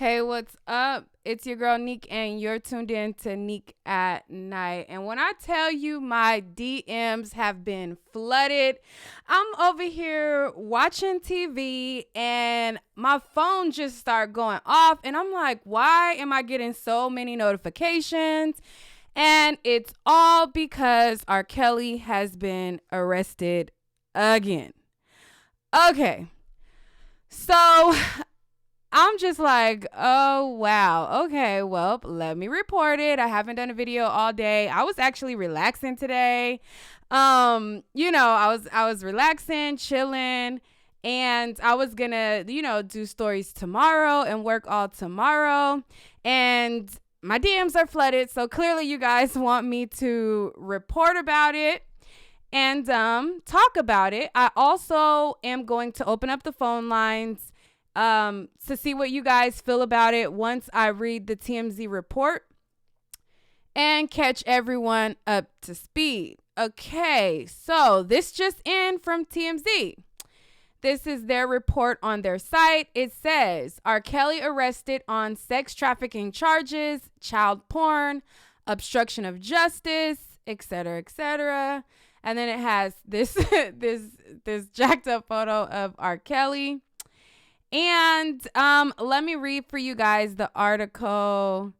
Hey, what's up? It's your girl Nique, and you're tuned in to Nique at Night. And when I tell you my DMs have been flooded, I'm over here watching TV and my phone just started going off. And I'm like, why am I getting so many notifications? And it's all because R. Kelly has been arrested again. Okay. So I'm just like, oh, wow. Okay, well, let me report it. I haven't done a video all day. I was actually relaxing today. I was relaxing, chilling, and I was gonna, do stories tomorrow and work all tomorrow. And my DMs are flooded, so clearly you guys want me to report about it and talk about it. I also am going to open up the phone lines to see what you guys feel about it once I read the TMZ report and catch everyone up to speed. Okay, so this just in from TMZ. This is their report on their site. It says, R. Kelly arrested on sex trafficking charges, child porn, obstruction of justice, etc., etc. And then it has this this jacked up photo of R. Kelly. And let me read for you guys the article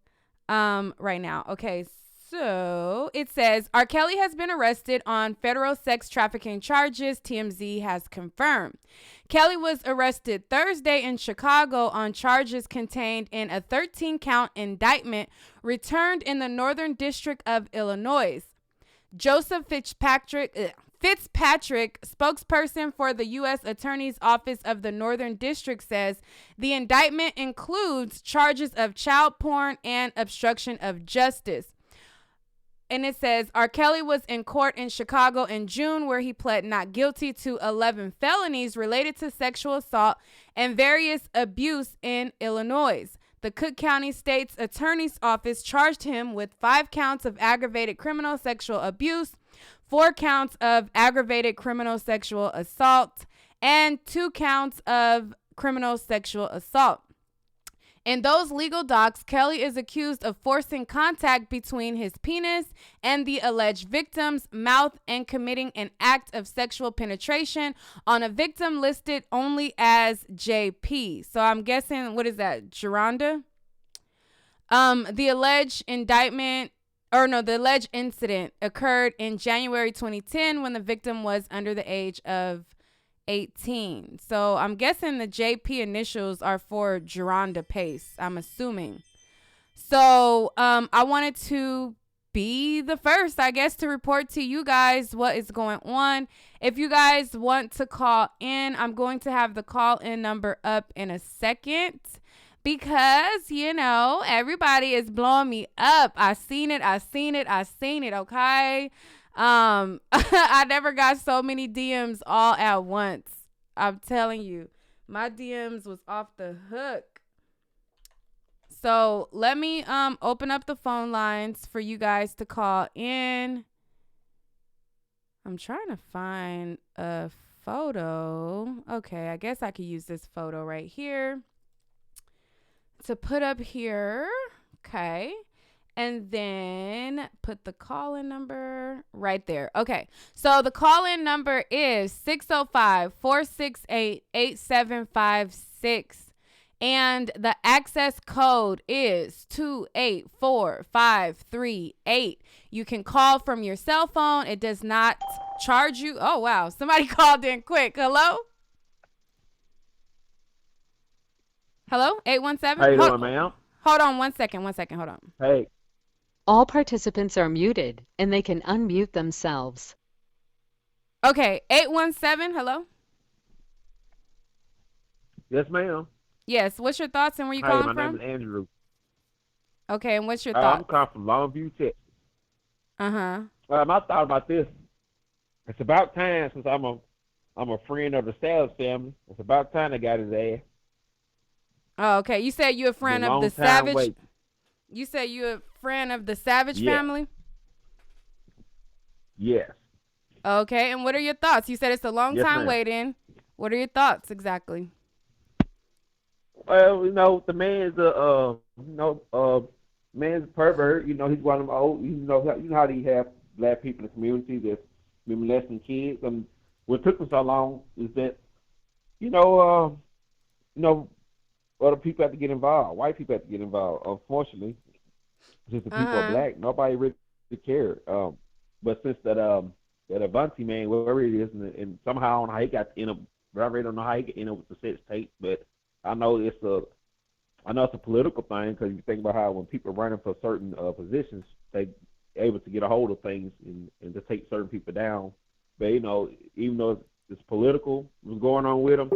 right now. Okay, so it says R. Kelly has been arrested on federal sex trafficking charges, TMZ has confirmed. Kelly was arrested Thursday in Chicago on charges contained in a 13-count indictment returned in the Northern District of Illinois. Joseph Fitzpatrick, spokesperson for the U.S. Attorney's Office of the Northern District, says the indictment includes charges of child porn and obstruction of justice. And it says R. Kelly was in court in Chicago in June, where he pled not guilty to 11 felonies related to sexual assault and various abuse in Illinois. The Cook County State's Attorney's Office charged him with 5 counts of aggravated criminal sexual abuse, 4 counts of aggravated criminal sexual assault, and 2 counts of criminal sexual assault. In those legal docs, Kelly is accused of forcing contact between his penis and the alleged victim's mouth and committing an act of sexual penetration on a victim listed only as JP. So I'm guessing, what is that, Geronda? The alleged incident occurred in January 2010 when the victim was under the age of 18. So I'm guessing the JP initials are for Geronda Pace, I'm assuming. So I wanted to be the first, I guess, to report to you guys what is going on. If you guys want to call in, I'm going to have the call in number up in a second because, everybody is blowing me up. I seen it, okay? I never got so many DMs all at once. I'm telling you, my DMs was off the hook. So let me open up the phone lines for you guys to call in. I'm trying to find a photo. Okay, I guess I could use this photo right here to put up here. Okay. And then put the call-in number right there. Okay. So the call-in number is 605-468-8756. And the access code is 284538. You can call from your cell phone. It does not charge you. Oh, wow. Somebody called in quick. Hello? Hello? 817? How you doing, ma'am? Hold on one second. Hold on. Hey, All participants are muted, and they can unmute themselves. Okay, 817, hello? yes, ma'am. Yes, what's your thoughts and where you Hey, calling my from? name is Andrew. Okay, and what's your I'm thoughts? calling from Longview, Texas. Uh-huh. My thought about this: it's about time since I'm a friend of the Savage family. It's about time they got his ass. Oh, okay. You said you're a It's friend been a of long the time Savage. waiting. You said you're a friend of the Savage Yeah. family? Yes, Okay, and what are your thoughts? You said it's a long yes, time ma'am. waiting. What are your thoughts exactly? the man's man's a pervert. He's one of them old. How do you have black people in the community that's been molesting kids? And what took me so long is that you know, you know, other people have to get involved. White people have to get involved. Unfortunately, since the Uh people are huh. black, nobody really cared. But since that Avanti man, wherever it is, and somehow I don't know how he got in a, but I really don't know how he got in with the sex tape. But I know it's a I know it's a political thing because you think about how when people are running for certain positions, they able to get a hold of things and to take certain people down. But even though it's political, what's going on with him,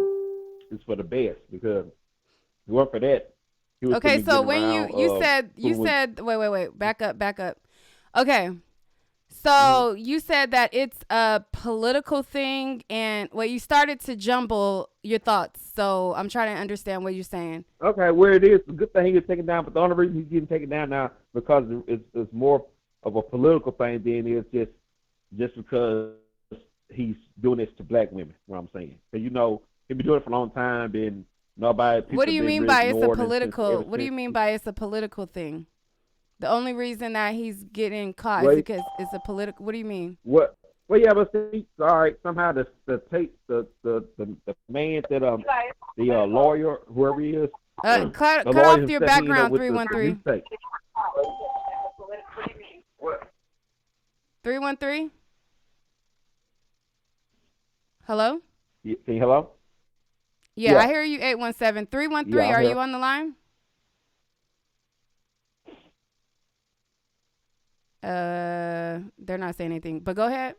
it's for the best because if it weren't for that, he would still Okay, be so getting when you around you said you fooling with. said wait, back up. Okay, Mhm. so you said that it's a political thing, and well, you started to jumble your thoughts. So I'm trying to understand what you're saying. Okay, where it is, a good thing he was taken down, but the only reason he's getting taken down now because it's more of a political thing than it's just because he's doing this to black women. What I'm saying, because he's been doing it for a long time, and nobody What people do have you been mean really by it's a ignored, and since political? ever What do since you mean by it's a political thing? The only reason that he's getting caught is well, because it's a political. What do you mean? what well yeah, but see, all right, somehow the tape the man that the lawyer whoever he is, Cut the cut lawyer off your himself, he ended up background. with Three the one new three. tape. 313. Hello. Can you hello? Yeah, I Yeah, hear you. 817 yeah, 313. I'm Are here. you on the line? They're not saying anything, but go ahead.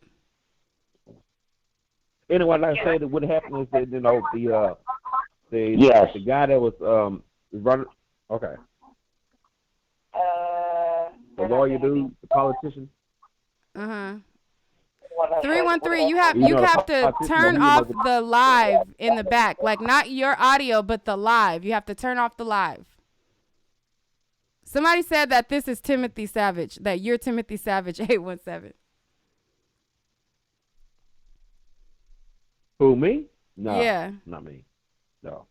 Anyway, like I said, what happened is that the Yes. the guy that was running. Okay, the lawyer dude, the politician. Uh huh. 313. You The have to politician that turn he off was. the live in the back, like not your audio, but the live. You have to turn off the live. Somebody said that this is Timothy Savage. That you're Timothy Savage. 817. Who me? No, Yeah. not me. No,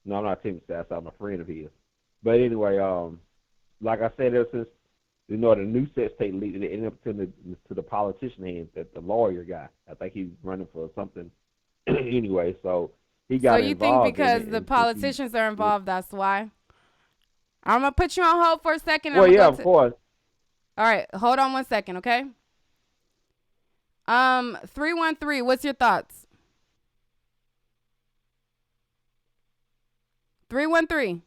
no, I'm not Tim Sass. I'm a friend of his. But anyway, like I said, ever since the new sex tape leaked, it ended up to the politician hands, that the lawyer guy. I think he's running for something anyway. So he So got you think involved in because it, the and since he, politicians are you know, involved, that's why? I'm gonna put you on hold for a second. I'm well, gonna yeah, go of to. course, All right, hold on 1 second, okay? 313. What's your thoughts? 313.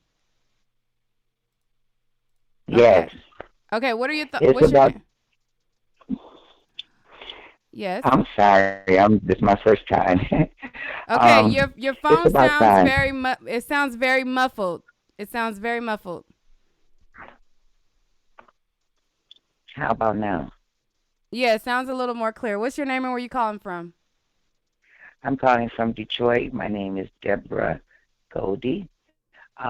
Yes. Okay. Okay. What are your thoughts? It's What's your about. name? Yes. I'm sorry. This is my first time. Okay. Your It's phone about sounds time. very. It sounds very muffled. It sounds very muffled. How about now? Yeah. It sounds a little more clear. What's your name and where you calling from? I'm calling from Detroit. My name is Deborah Goldie.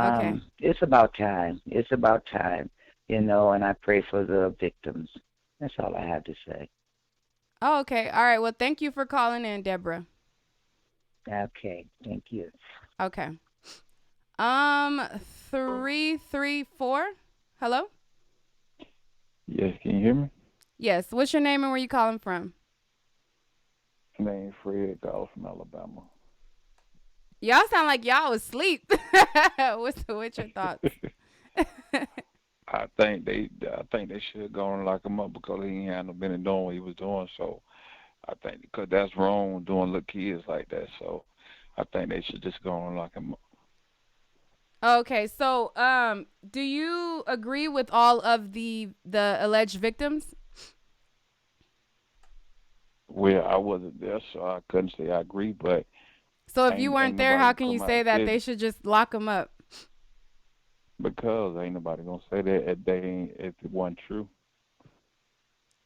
Okay. It's about time. It's about time, and I pray for the victims. That's all I have to say. Oh, okay. All right. Well, thank you for calling in, Deborah. Okay. Thank you. Okay. Um, 334. Hello. Yes, can you hear me? Yes. What's your name and where you calling from? My name's Fred Goff from Alabama. Y'all sound like y'all was asleep. What's your thoughts? I think they should go and lock him up because he ain't had no been doing what he was doing. So I think because that's wrong doing little kids like that. So I think they should just go and lock him up. Okay, so do you agree with all of the alleged victims? Well, I wasn't there, so I couldn't say I agree. But So if you ain't weren't there, nobody how gonna can you come out say and that say they that should just lock them up? because ain't nobody gonna say that if it wasn't true.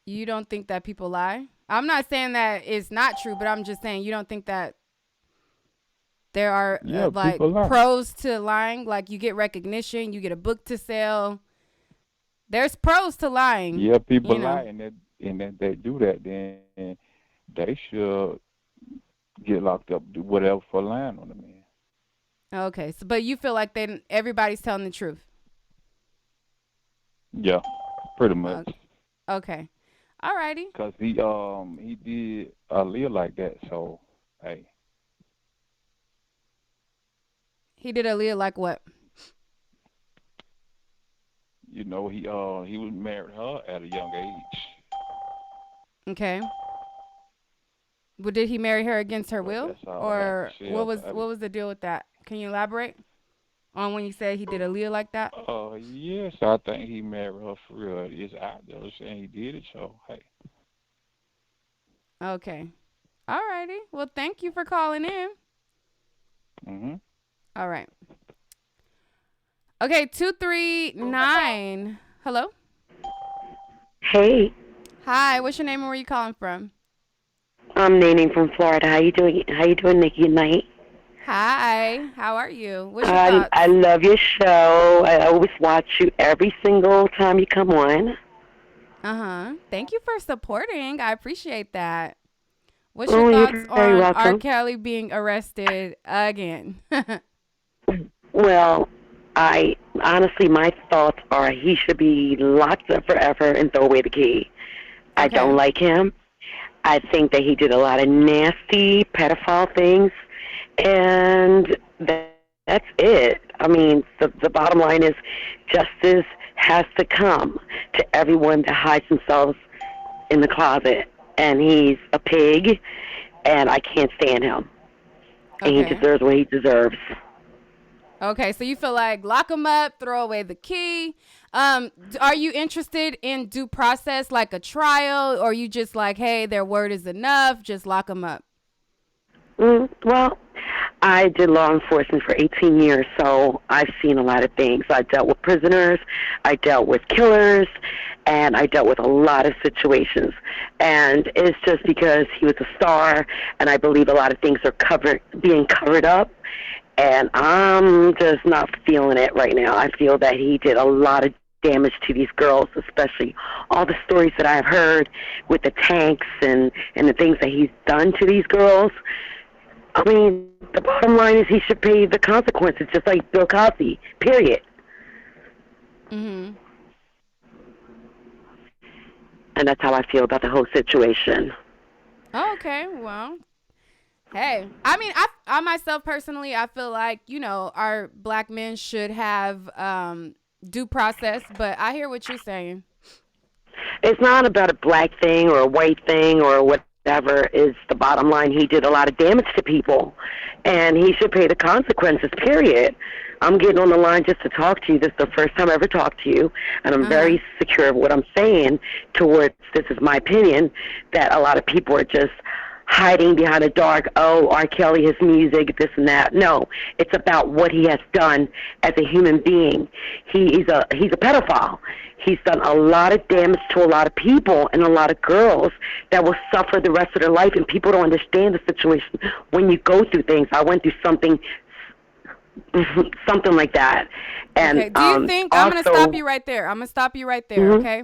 You don't think that people lie? I'm not saying that it's not true, but I'm just saying you don't think that there are Yeah, like people lie. pros to lying. Like you get recognition, you get a book to sell. There's pros to lying, Yeah, people you lie, know. and that they do that, then they should get locked up, do whatever for lying on the man. Okay, so but you feel like everybody's telling the truth. Yeah, pretty much. Okay. Okay. Alrighty. Cause he did live like that. So hey, He did Aaliyah like what? you know he was married her at a young age. Okay. But did he marry her against her But will, that's all I have to or say what was about what it. was the deal with that? Can you elaborate on when you said he did Aaliyah like that? Yes, I think he married her for real. It's out there saying he did it. So hey, Okay. Alrighty. Well, thank you for calling in. mhm. All right. Okay, 239. Hello. Hey, Hi. What's your name and where you calling from? I'm Nene from Florida. How you doing? How you doing, Nique and Nite? Hi. How are you? What's your I thoughts? love your show. I always watch you every single time you come on. Thank you for supporting. I appreciate that. What's your Oh, thoughts you're very on R. welcome. Kelly being arrested again? Well, I honestly, my thoughts are he should be locked up forever and throw away the key. I Okay. don't like him. I think that he did a lot of nasty pedophile things, and that's it. I mean, the bottom line is justice has to come to everyone that hides themselves in the closet. And he's a pig, and I can't stand him. And he Okay. deserves what he deserves. Okay. So you feel like lock him up, throw away the key. Are you interested in due process, like a trial, or you just like, hey, their word is enough, just lock them up? Well, I did law enforcement for 18 years, so I've seen a lot of things. I dealt with prisoners, I dealt with killers, and I dealt with a lot of situations. And it's just because he was a star, and I believe a lot of things are being covered up. And I'm just not feeling it right now. I feel that he did a lot of damage to these girls, especially all the stories that I've heard with the tanks and the things that he's done to these girls. I mean, the bottom line is he should pay the consequences, just like Bill Cosby, period. Mm-hmm. And that's how I feel about the whole situation. Oh, okay. Well, hey, I mean, I myself personally, I feel like, our black men should have due process, but I hear what you're saying. It's not about a black thing or a white thing or whatever. Is the bottom line. He did a lot of damage to people, and he should pay the consequences, period. I'm getting on the line just to talk to you. This is the first time I ever talked to you, and I'm Uh-huh. very secure of what I'm saying towards, this is my opinion, that a lot of people are just hiding behind a dark, oh, R. Kelly, his music, this and that. No, it's about what he has done as a human being. He's a pedophile. He's done a lot of damage to a lot of people and a lot of girls that will suffer the rest of their life, and people don't understand the situation when you go through things. I went through something like that. And Okay. Do you think I'm gonna stop also, you right there? I'm gonna stop you right there, mhm, okay?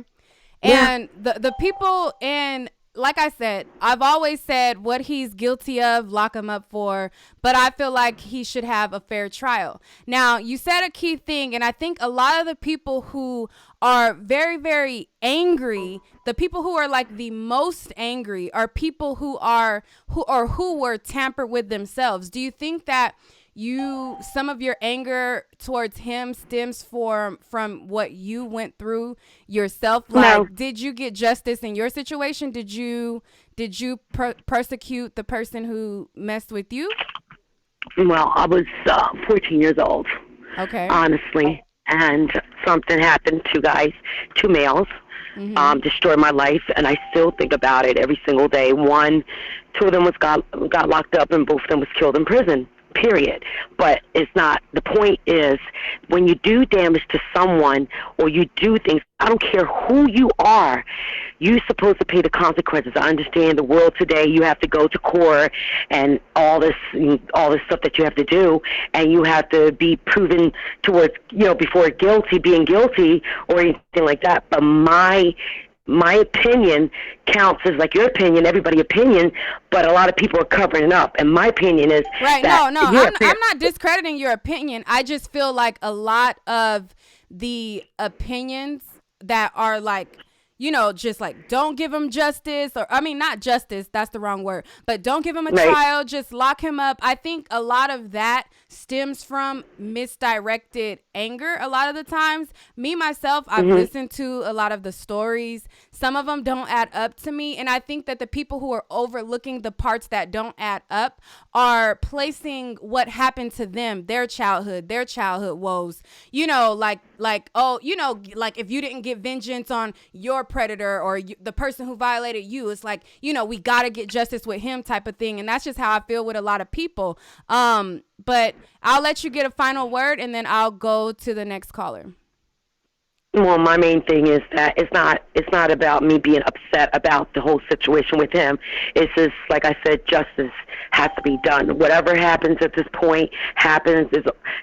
yeah, And the people in, like I said, I've always said what he's guilty of, lock him up for, but I feel like he should have a fair trial. Now, you said a key thing, and I think a lot of the people who are very, very angry, the people who are like the most angry are people who were tampered with themselves. Do you think that some of your anger towards him stems from what you went through yourself? no. Like, did you get justice in your situation? Did you persecute the person who messed with you? Well, I was 14 years old, Okay. honestly, and something happened. Two males, Mhm. destroyed my life, and I still think about it every single day. Two of them got locked up, and both of them was killed in prison. Period. But it's not. The point is, when you do damage to someone or you do things, I don't care who you are, you're supposed to pay the consequences. I understand the world today. You have to go to court and all this stuff that you have to do, and you have to be proven towards, before being guilty or anything like that. But my my opinion counts as like your opinion, everybody's opinion, but a lot of people are covering it up. And my opinion is right. that No, I'm not discrediting your opinion. I just feel like a lot of the opinions that are like, you know, just like don't give him justice, or I mean, not justice, that's the wrong word, but don't give him a trial, just lock him up. I think a lot of that stems from misdirected anger a lot of the times. Me, myself, I've listened to a lot of the stories. Some of them don't add up to me. And I think that the people who are overlooking the parts that don't add up are placing what happened to them, their childhood woes, you know, like, oh, you know, like if you didn't get vengeance on your predator or the person who violated you, it's like, you know, we got to get justice with him type of thing. And that's just how I feel with a lot of people. But I'll let you get a final word and then I'll go to the next caller. Well, my main thing is that it's not about me being upset about the whole situation with him. It's just, like I said, justice has to be done. Whatever happens at this point happens.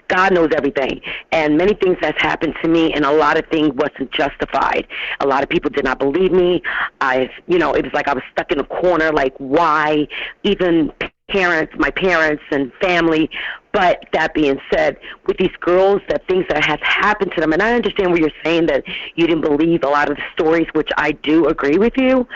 God knows everything. And many things that's happened to me, and a lot of things wasn't justified. A lot of people did not believe me. It was like I was stuck in a corner, like why? Even my parents and family. But that being said, with these girls, that things that has happened to them, and I understand what you're saying, that you didn't believe a lot of the stories, which I do agree with you,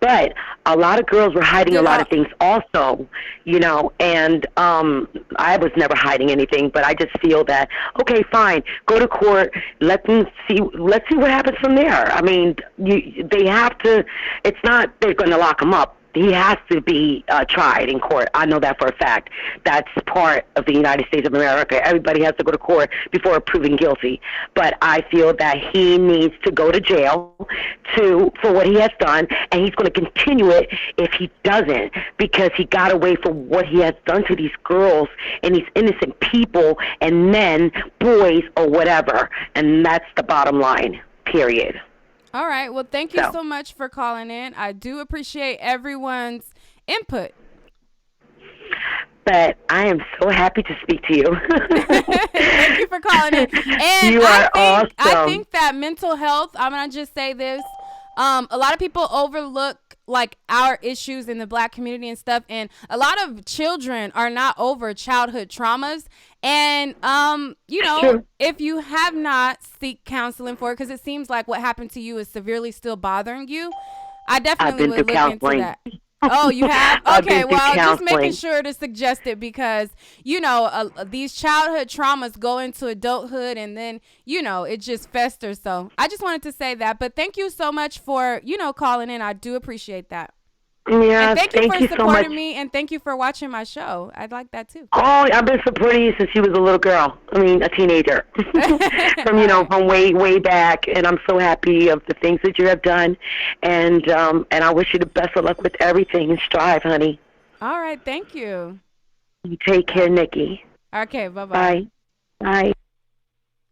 but a lot of girls were hiding a lot of things also, you know, and I was never hiding anything, but I just feel that, okay, fine, go to court, let's see what happens from there. I mean, they have to, it's not they're going to lock him up. He has to be tried in court. I know that for a fact. That's part of the United States of America. Everybody has to go to court before proven guilty. But I feel that he needs to go to jail for what he has done, and he's going to continue it if he doesn't, because he got away for what he has done to these girls and these innocent people and men, boys, or whatever. And that's the bottom line, period. All right. Well, thank you so much for calling in. I do appreciate everyone's input. But I am so happy to speak to you. Thank you for calling in. And you are awesome. I think that mental health, I'm going to just say this, a lot of people overlook like our issues in the Black community and stuff, and a lot of children are not over childhood traumas. And you know, if you have not seek counseling for it, because it seems like what happened to you is severely still bothering you, I definitely would look into that. Oh, you have? Okay, well, just making sure to suggest it, because, you know, these childhood traumas go into adulthood and then, you know, it just festers. So I just wanted to say that. But thank you so much for, you know, calling in. I do appreciate that. Yeah, and thank you for supporting so much. me, and thank you for watching my show. I'd like that too. Oh, I've been supporting you since you was a little girl. I mean, a teenager. from way back, and I'm so happy of the things that you have done, and I wish you the best of luck with everything, and strive, honey. All right, thank you. You take care, Nique. Okay, bye-bye. Bye.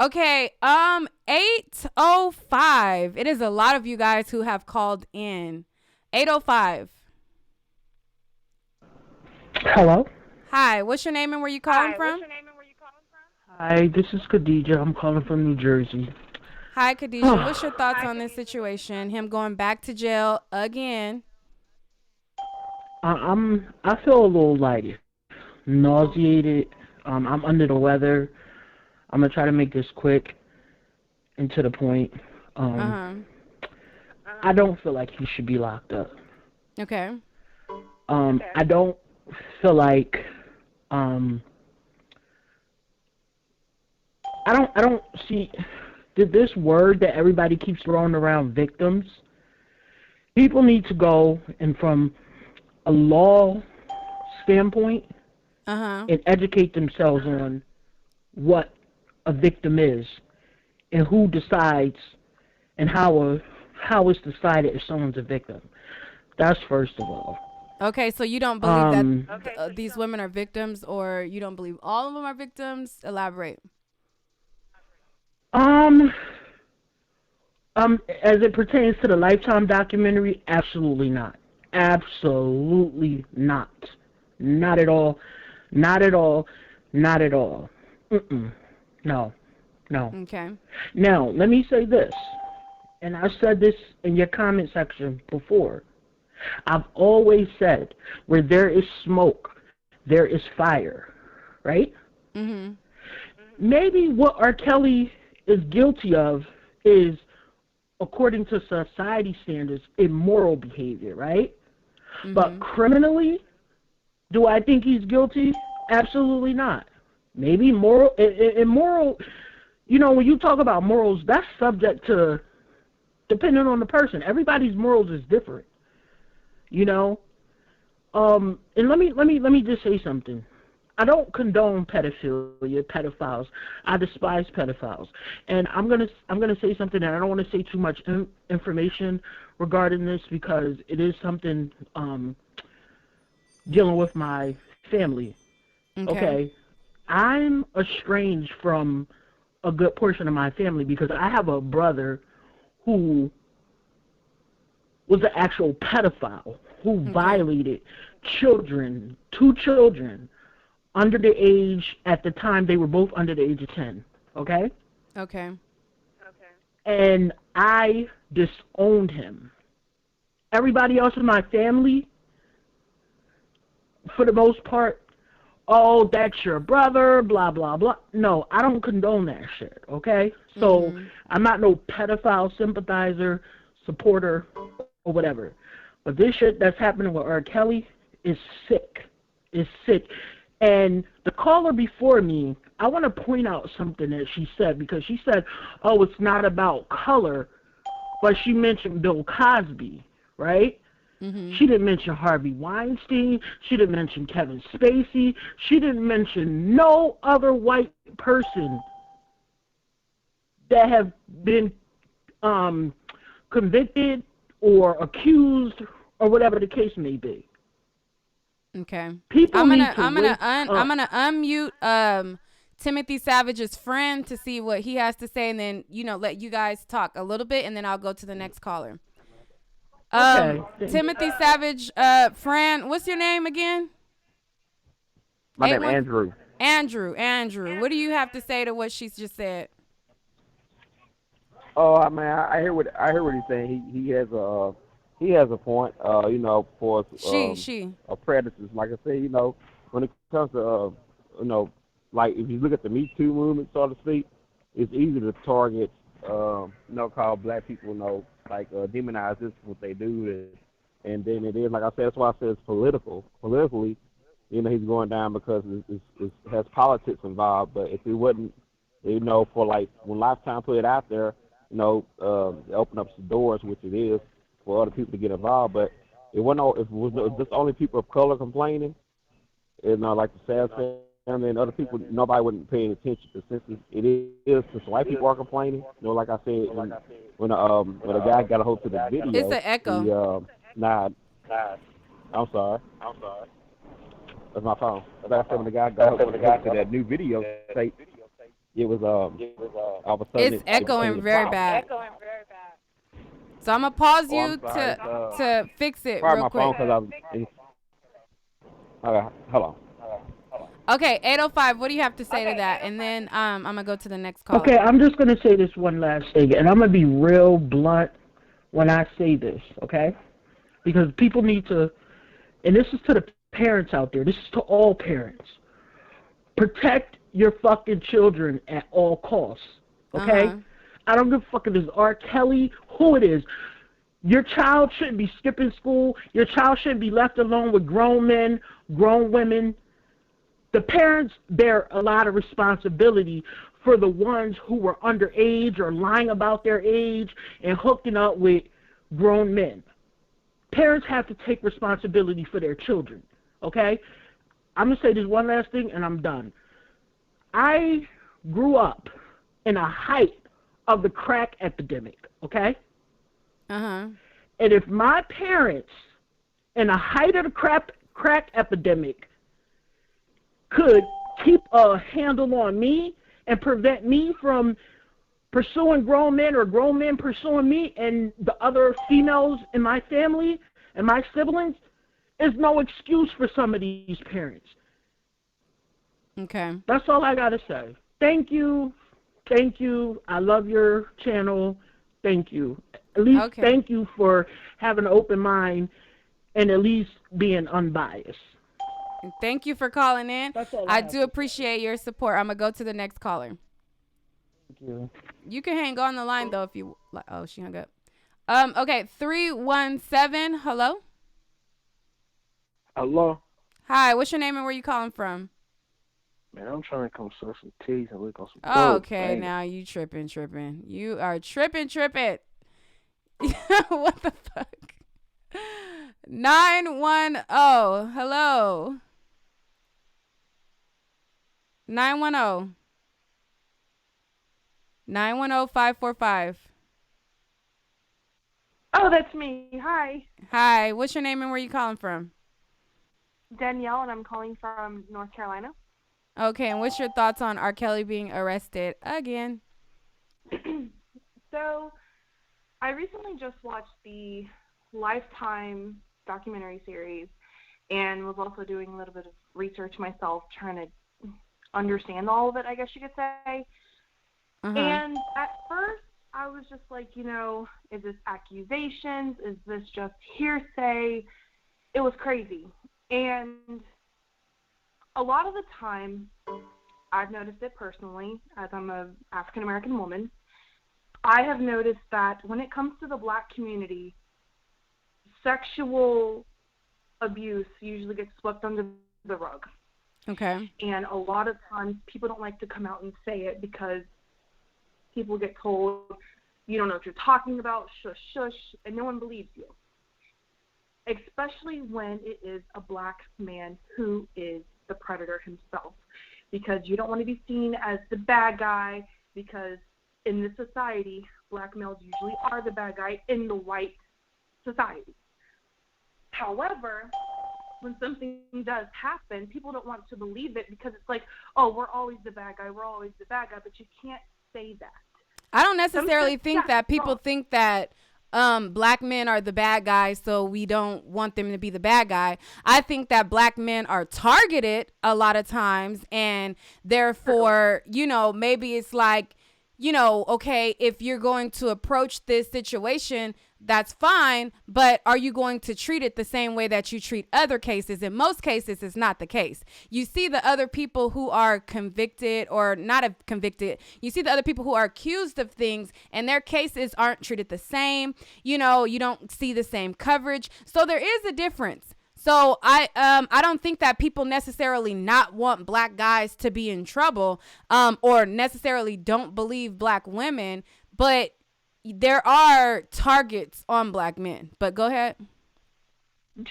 Okay, 8:05. It is a lot of you guys who have called in. 8:05. Hello. Hi, what's your name and where you calling from? Hi, this is Khadija. I'm calling from New Jersey. Hi, Khadija. What's your thoughts on this situation? Him going back to jail again? I feel a little like nauseated. I'm under the weather. I'm gonna try to make this quick and to the point. I don't feel like he should be locked up. Okay. I don't feel like I don't see this word that everybody keeps throwing around, victims. People need to go and from a law standpoint and educate themselves on what a victim is and who decides and how it's decided if someone's a victim. That's first of all. Okay, so you don't believe that these women are victims, or you don't believe all of them are victims? Elaborate. As it pertains to the Lifetime documentary, absolutely not. Absolutely not. Not at all. Not at all. Not at all. No. Okay. Now, let me say this. and I said this in your comment section before, I've always said, where there is smoke, there is fire, right? Mhm. Maybe what R. Kelly is guilty of is, according to society standards, immoral behavior, right? But Mhm. criminally, do I think he's guilty? Absolutely not. Maybe immoral, when you talk about morals, that's subject to, depending on the person. Everybody's morals is different, you know? And let me just say something. I don't condone pedophilia, pedophiles. I despise pedophiles, and I'm gonna say something, and I don't want to say too much information regarding this because it is something dealing with my family. Okay. Okay, I'm estranged from a good portion of my family because I have a brother who was an actual pedophile who Okay. violated children, two children, under the age, at the time they were both under the age of 10, okay? Okay. And I disowned him. Everybody else in my family, for the most part, oh, that's your brother, blah, blah, blah. No, I don't condone that shit, okay? So Mhm. I'm not no pedophile sympathizer, supporter, or whatever. But this shit that's happening with R. Kelly is sick. It's sick. And the caller before me, I want to point out something that she said, because she said, oh, it's not about color, but she mentioned Bill Cosby, right? Mhm. She didn't mention Harvey Weinstein. She didn't mention Kevin Spacey. She didn't mention no other white person that have been convicted or accused or whatever the case may be. Okay. People I'm need gonna to I'm gonna wake un I'm up. gonna unmute Timothy Savage's friend to see what he has to say, and then let you guys talk a little bit, and then I'll go to the next caller. Okay. Timothy Savage, Fran, what's your name again? My Eight name one. Andrew. Andrew. What do you have to say to what she's just said? Oh, I mean, I hear what he's saying. He has a point. For She. predators. Like I said, when it comes to you know, like if you look at the Me Too movement, so to speak, it's easy to target, call black people, like demonize this what they do, and then it is like I said. That's why I said it's political. Politically, he's going down because it has politics involved. But if it wasn't, for like when Lifetime put it out there, it opened up some doors, which it is, for other people to get involved. But if it was just only people of color complaining, like the Sad family and other people, nobody wouldn't pay any attention. But it is, since white people are complaining, like I said, when a guy got a hold of the It's video, an he echo. nah, I'm sorry, that's my phone. Like I said, when the guy got a hold to that new video tape, it was all of a sudden It's it became echoing a very problem. bad. So I'm gonna pause Oh, I'm you sorry. to fix it Probably real my phone quick. because I was. Okay, hold on. Okay, 805. What do you have to say to that? And then I'm gonna go to the next Okay, caller. I'm just going to say this one last thing, and I'm going to be real blunt when I say this, okay? Because people need to, and this is to the parents out there, this is to all parents. Protect your fucking children at all costs, Uh okay? huh. I don't give a fuck if it's R. Kelly, who it is. Your child shouldn't be skipping school. Your child shouldn't be left alone with grown men, grown women. The parents bear a lot of responsibility for the ones who were underage or lying about their age and hooking up with grown men. Parents have to take responsibility for their children, okay? I'm going to say this one last thing and I'm done. I grew up in the height of the crack epidemic, okay? Uh huh. And if my parents, in the height of the crack epidemic, could keep a handle on me and prevent me from pursuing grown men or grown men pursuing me and the other females in my family and my siblings, is no excuse for some of these parents. Okay. That's all I got to say. Thank you. Thank you. I love your channel. Thank you. At least Okay. thank you for having an open mind and at least being unbiased. Thank you for calling in. That's all I I have do to say. appreciate your support. I'm gonna go to the next caller. Thank you. You can hang on the line though if you like. Oh, she hung up. Okay, 317. Hello. Hello? Hi. What's your name and where you calling from? Man, I'm trying to come serve some teas and lick on some Oh, books, okay, man. now you tripping. You are tripping. What the fuck? 910. Hello. 910. 910-545. Oh, that's me. Hi, Hi. What's your name and where you calling from? Danielle, and I'm calling from North Carolina. Okay, and what's your thoughts on R. Kelly being arrested again? So, I recently just watched the Lifetime documentary series and was also doing a little bit of research myself, trying to understand all of it, I guess you could say. And at first, I was just like, is this accusations? Is this just hearsay? It was crazy. And a lot of the time, I've noticed it personally, as I'm an African-American woman, I have noticed that when it comes to the black community, sexual abuse usually gets swept under the rug. Okay. And a lot of times, people don't like to come out and say it because people get told, you don't know what you're talking about, shush, shush, and no one believes you. Especially when it is a black man who is the predator himself. Because you don't want to be seen as the bad guy, because in this society, black males usually are the bad guy in the white society. However, when something does happen, people don't want to believe it because it's like, oh, we're always the bad guy, but you can't say that. I don't necessarily think that people think that black men are the bad guys, so we don't want them to be the bad guy. I think that black men are targeted a lot of times, and therefore, maybe it's like, okay, if you're going to approach this situation, that's fine, but are you going to treat it the same way that you treat other cases? In most cases, it's not the case. You see the other people who are convicted or not convicted. You see the other people who are accused of things, and their cases aren't treated the same. You don't see the same coverage. So there is a difference. So I don't think that people necessarily not want black guys to be in trouble, or necessarily don't believe black women, but there are targets on black men. But go ahead.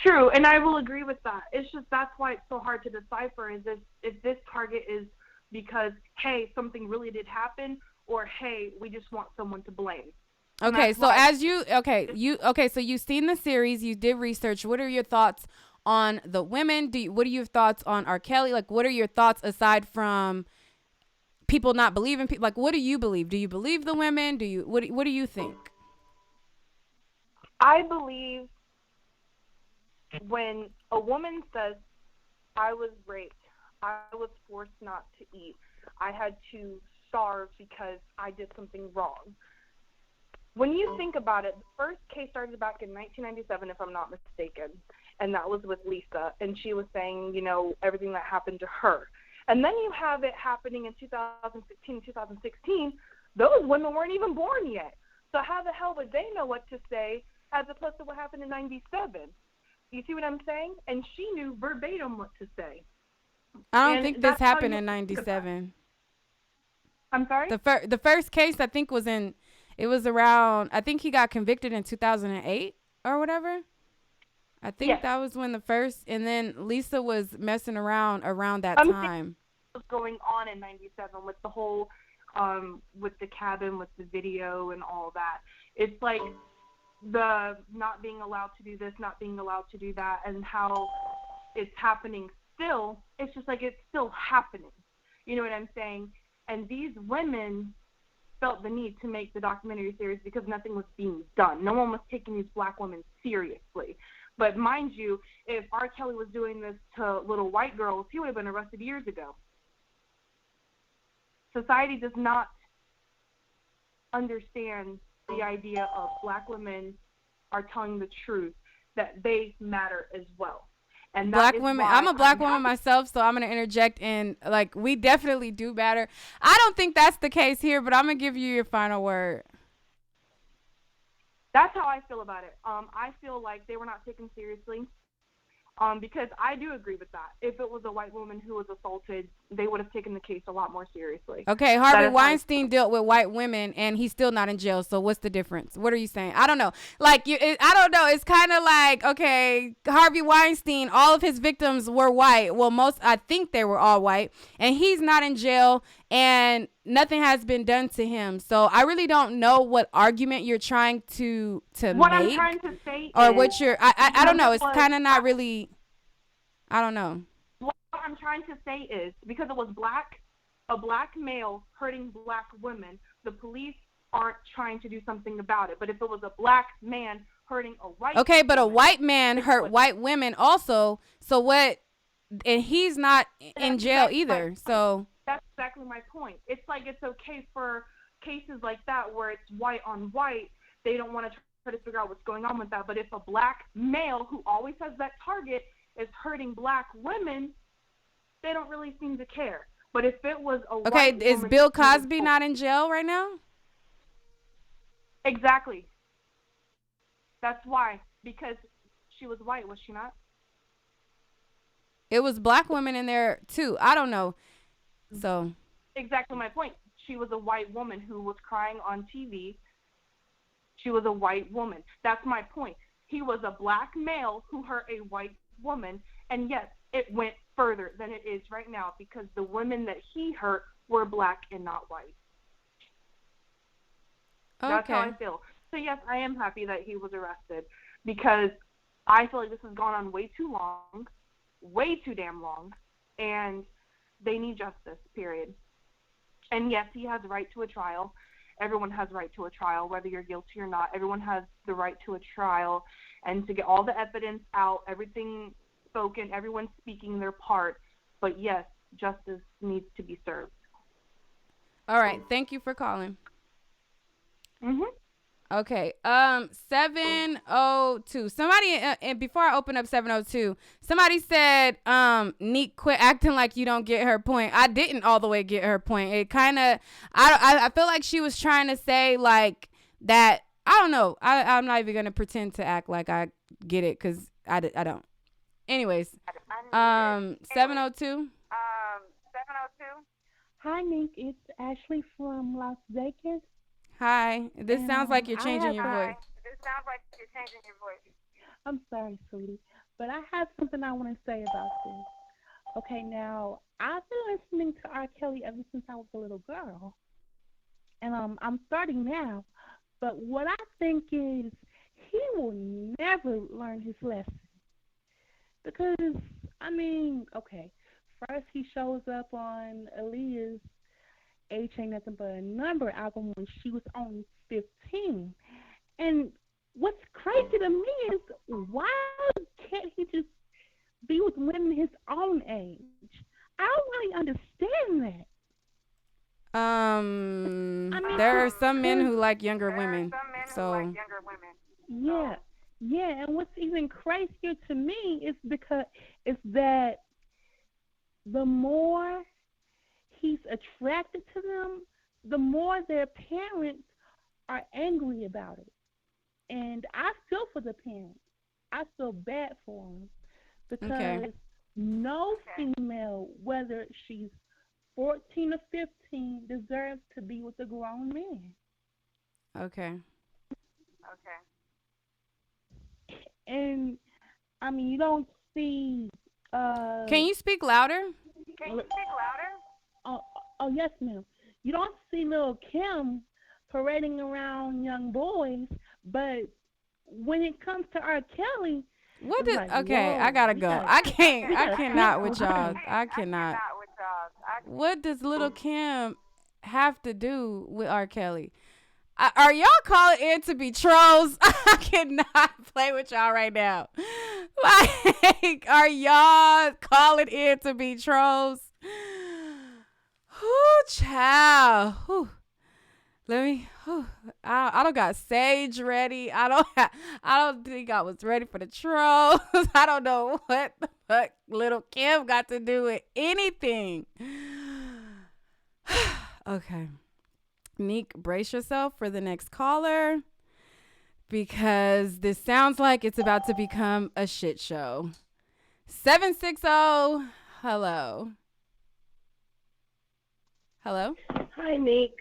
True, and I will agree with that. It's just that's why it's so hard to decipher is if this target is because, hey, something really did happen, or, hey, we just want someone to blame. Okay, so so you've seen the series, you did research. What are your thoughts on the women? What are your thoughts on R. Kelly? Like, what are your thoughts aside from people not believing people? Like, what do you believe? Do you believe the women? What do you think? I believe when a woman says, I was raped, I was forced not to eat, I had to starve because I did something wrong. When you think about it, the first case started back in 1997, if I'm not mistaken, and that was with Lisa, and she was saying, everything that happened to her. And then you have it happening in 2015, 2016. Those women weren't even born yet. So how the hell would they know what to say as opposed to what happened in 97? You see what I'm saying? And she knew verbatim what to say. I don't think this happened in 97. I'm sorry? The first case, I think, it was around, I think he got convicted in 2008 or whatever. I think that was when the first, and then Lisa was messing around that time. What was going on in 97 with the whole, with the cabin, with the video and all that. It's like the not being allowed to do this, not being allowed to do that, and how it's happening still. It's just like it's still happening. You know what I'm saying? And these women felt the need to make the documentary series because nothing was being done. No one was taking these black women seriously. But mind you, if R. Kelly was doing this to little white girls, he would have been arrested years ago. Society does not understand the idea of black women are telling the truth, that they matter as well. And black women, I'm a black woman myself, so I'm going to interject in, like, we definitely do matter. I don't think that's the case here, but I'm going to give you your final word. That's how I feel about it. I feel like they were not taken seriously. Because I do agree with that. If it was a white woman who was assaulted, they would have taken the case a lot more seriously. Okay, Harvey Weinstein dealt with white women, and he's still not in jail. So what's the difference? What are you saying? I don't know. Like, I don't know. It's kind of like, okay, Harvey Weinstein, all of his victims were white. Well, I think they were all white, and he's not in jail, and nothing has been done to him. So I really don't know what argument you're trying to what make. I'm trying to say or is, what you're, I don't know. It's kind of not really, I don't know. What I'm trying to say is, because it was a black male hurting black women, the police aren't trying to do something about it. But if it was a black man hurting a white okay, but woman, a white man hurt white women also. So what? And he's not in jail either. So that's exactly my point. It's like it's okay for cases like that where it's white on white. They don't want to try to figure out what's going on with that. But if a black male who always has that target is hurting black women, they don't really seem to care. But if it was a okay, white is woman, Bill Cosby not in jail right now? Exactly. That's why, because she was white, was she not? It was black women in there too. I don't know. So exactly my point. She was a white woman who was crying on TV. She was a white woman. That's my point. He was a black male who hurt a white woman, and yes, it went further than it is right now because the women that he hurt were black and not white. okay. That's how I feel. So yes, I am happy that he was arrested because I feel like this has gone on way too long, way too damn long, and they need justice, period. And yes, he has the right to a trial. Everyone has the right to a trial, whether you're guilty or not. Everyone has the right to a trial and to get all the evidence out, everything spoken, everyone speaking their part. But yes, justice needs to be served. All right. Thank you for calling. Mhm. Okay. 702. Somebody, and before I open up 702, somebody said, Nique, quit acting like you don't get her point. I didn't all the way get her point. It kind of, I feel like she was trying to say like that. I don't know. I'm not even gonna pretend to act like I get it because I don't. Anyways, 702. Hi, Nique. It's Ashley from Las Vegas. Hi. This sounds like you're changing your voice. I'm sorry, sweetie, but I have something I want to say about this. Okay, now, I've been listening to R. Kelly ever since I was a little girl, and I'm starting now, but what I think is he will never learn his lesson because, I mean, okay, first he shows up on Aaliyah's Age Ain't Nothing But a Number album when she was only 15. And what's crazy to me is why can't he just be with women his own age? I don't really understand that. I mean, there are some men who like younger women. So yeah, and what's even crazier to me is that the more he's attracted to them, the more their parents are angry about it. And I feel for the parents. I feel bad for them because no female, whether she's 14 or 15, deserves to be with a grown man. Okay. And I mean, you don't see. Can you speak louder? Oh, yes, ma'am. You don't see Lil' Kim parading around young boys, but when it comes to R. Kelly, what did? like, okay, whoa, I gotta go. I cannot with y'all. I cannot. Not with y'all. What does Little Kim have to do with R. Kelly? Are y'all calling in to be trolls? I cannot play with y'all right now. Like, are y'all calling in to be trolls? Whoo, child. Whew. Let me. I don't got Sage ready. I don't think I was ready for the trolls. I don't know what the fuck little Kim got to do with anything. Okay. Nique, brace yourself for the next caller because this sounds like it's about to become a shit show. 760, hello. Hello? Hi, Nique.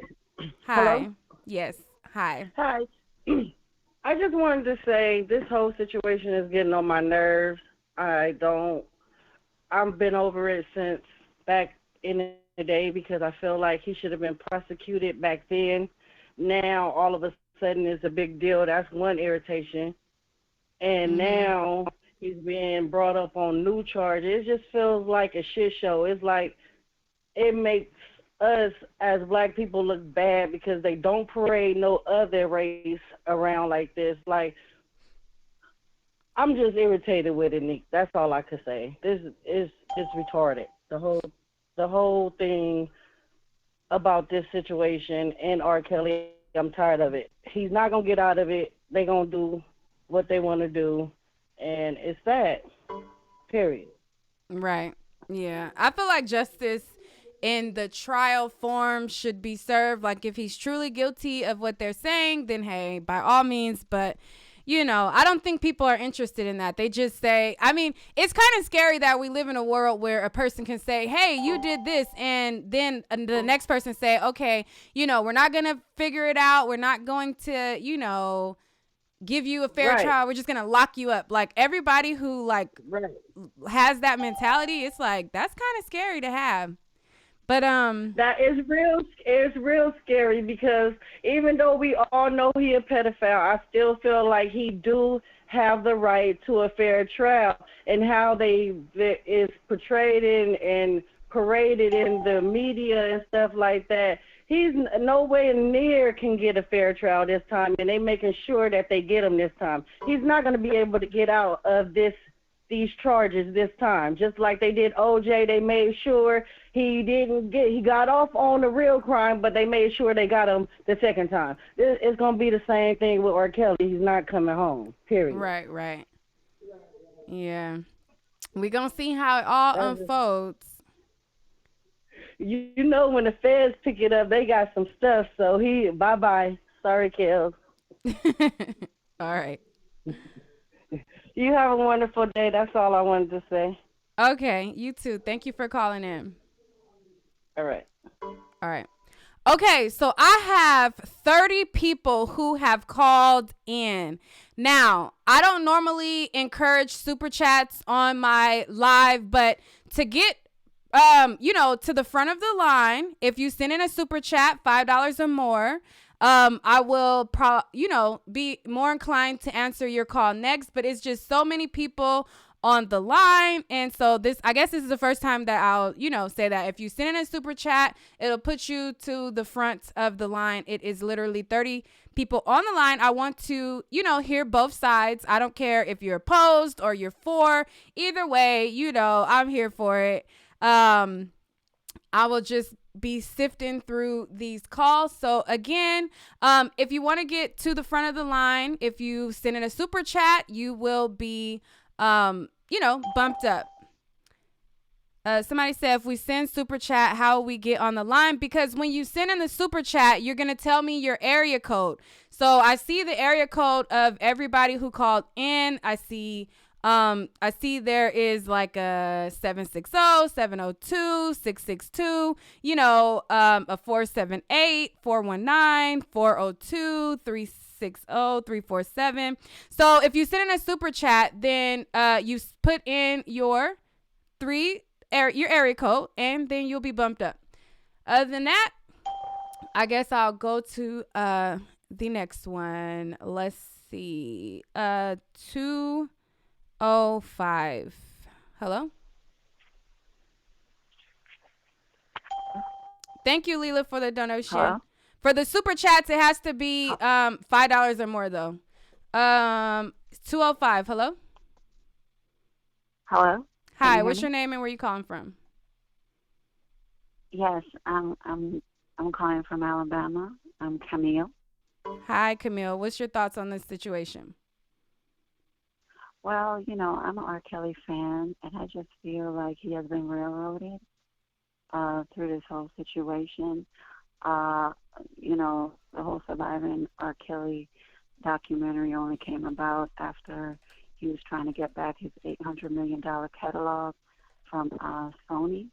Hi. Hello? Yes. Hi. Hi. I just wanted to say this whole situation is getting on my nerves. I've been over it since back in the day because I feel like he should have been prosecuted back then. Now, all of a sudden, it's a big deal. That's one irritation. And now he's being brought up on new charges. It just feels like a shit show. It's like it makes us as black people look bad because they don't parade no other race around like this. Like, I'm just irritated with it, Nique. That's all I could say. This is just retarded. The whole thing about this situation and R. Kelly, I'm tired of it. He's not gonna get out of it. They gonna do what they want to do, and it's sad. Period. Right. Yeah. I feel like justice in the trial form should be served. Like, if he's truly guilty of what they're saying, then hey, by all means. But, you know, I don't think people are interested in that. They just say, I mean, it's kind of scary that we live in a world where a person can say, hey, you did this. And then the next person say, okay, you know, we're not going to figure it out. We're not going to, you know, give you a fair trial. We're just going to lock you up. Like, everybody who like has that mentality, it's like, that's kind of scary to have. But that is real. It's real scary because even though we all know he a pedophile, I still feel like he do have the right to a fair trial. And how they is portrayed and paraded in the media and stuff like that, he's nowhere near can get a fair trial this time, and they making sure that they get him this time. He's not going to be able to get out of these charges this time. Just like they did OJ, they made sure he got off on the real crime, but they made sure they got him the second time. It's going to be the same thing with R. Kelly. He's not coming home, period. Right. Yeah. We're going to see how it all unfolds. You know, when the feds pick it up, they got some stuff, so bye-bye. Sorry, Kel. All right. You have a wonderful day. That's all I wanted to say. Okay, you too. Thank you for calling in. All right. Okay, so I have 30 people who have called in. Now, I don't normally encourage super chats on my live, but to get to the front of the line, if you send in a super chat, $5 or more, I will be more inclined to answer your call next, but it's just so many people on the line. And so I guess this is the first time that I'll, say that if you send in a super chat, it'll put you to the front of the line. It is literally 30 people on the line. I want to, hear both sides. I don't care if you're opposed or you're for. Either way, I'm here for it. I will just be sifting through these calls. So again, if you want to get to the front of the line, if you send in a super chat, you will be, bumped up. Somebody said, if we send super chat, how will we get on the line? Because when you send in the super chat, you're going to tell me your area code. So I see the area code of everybody who called in. I see there is like a 760, 702, 662, a 478, 419, 402, 360, 347. So if you send in a super chat, then you put in your area code, and then you'll be bumped up. Other than that, I guess I'll go to the next one. Let's see. 205. Hello? Thank you, Leela, for the donation. Hello? For the super chats, it has to be $5 or more, though. 205. Hello? Hello? Hi, what's your name and where you calling from? Yes, I'm calling from Alabama. I'm Camille. Hi, Camille. What's your thoughts on this situation? Well, I'm an R. Kelly fan, and I just feel like he has been railroaded through this whole situation. Uh, the whole Surviving R. Kelly documentary only came about after he was trying to get back his $800 million catalog from Sony,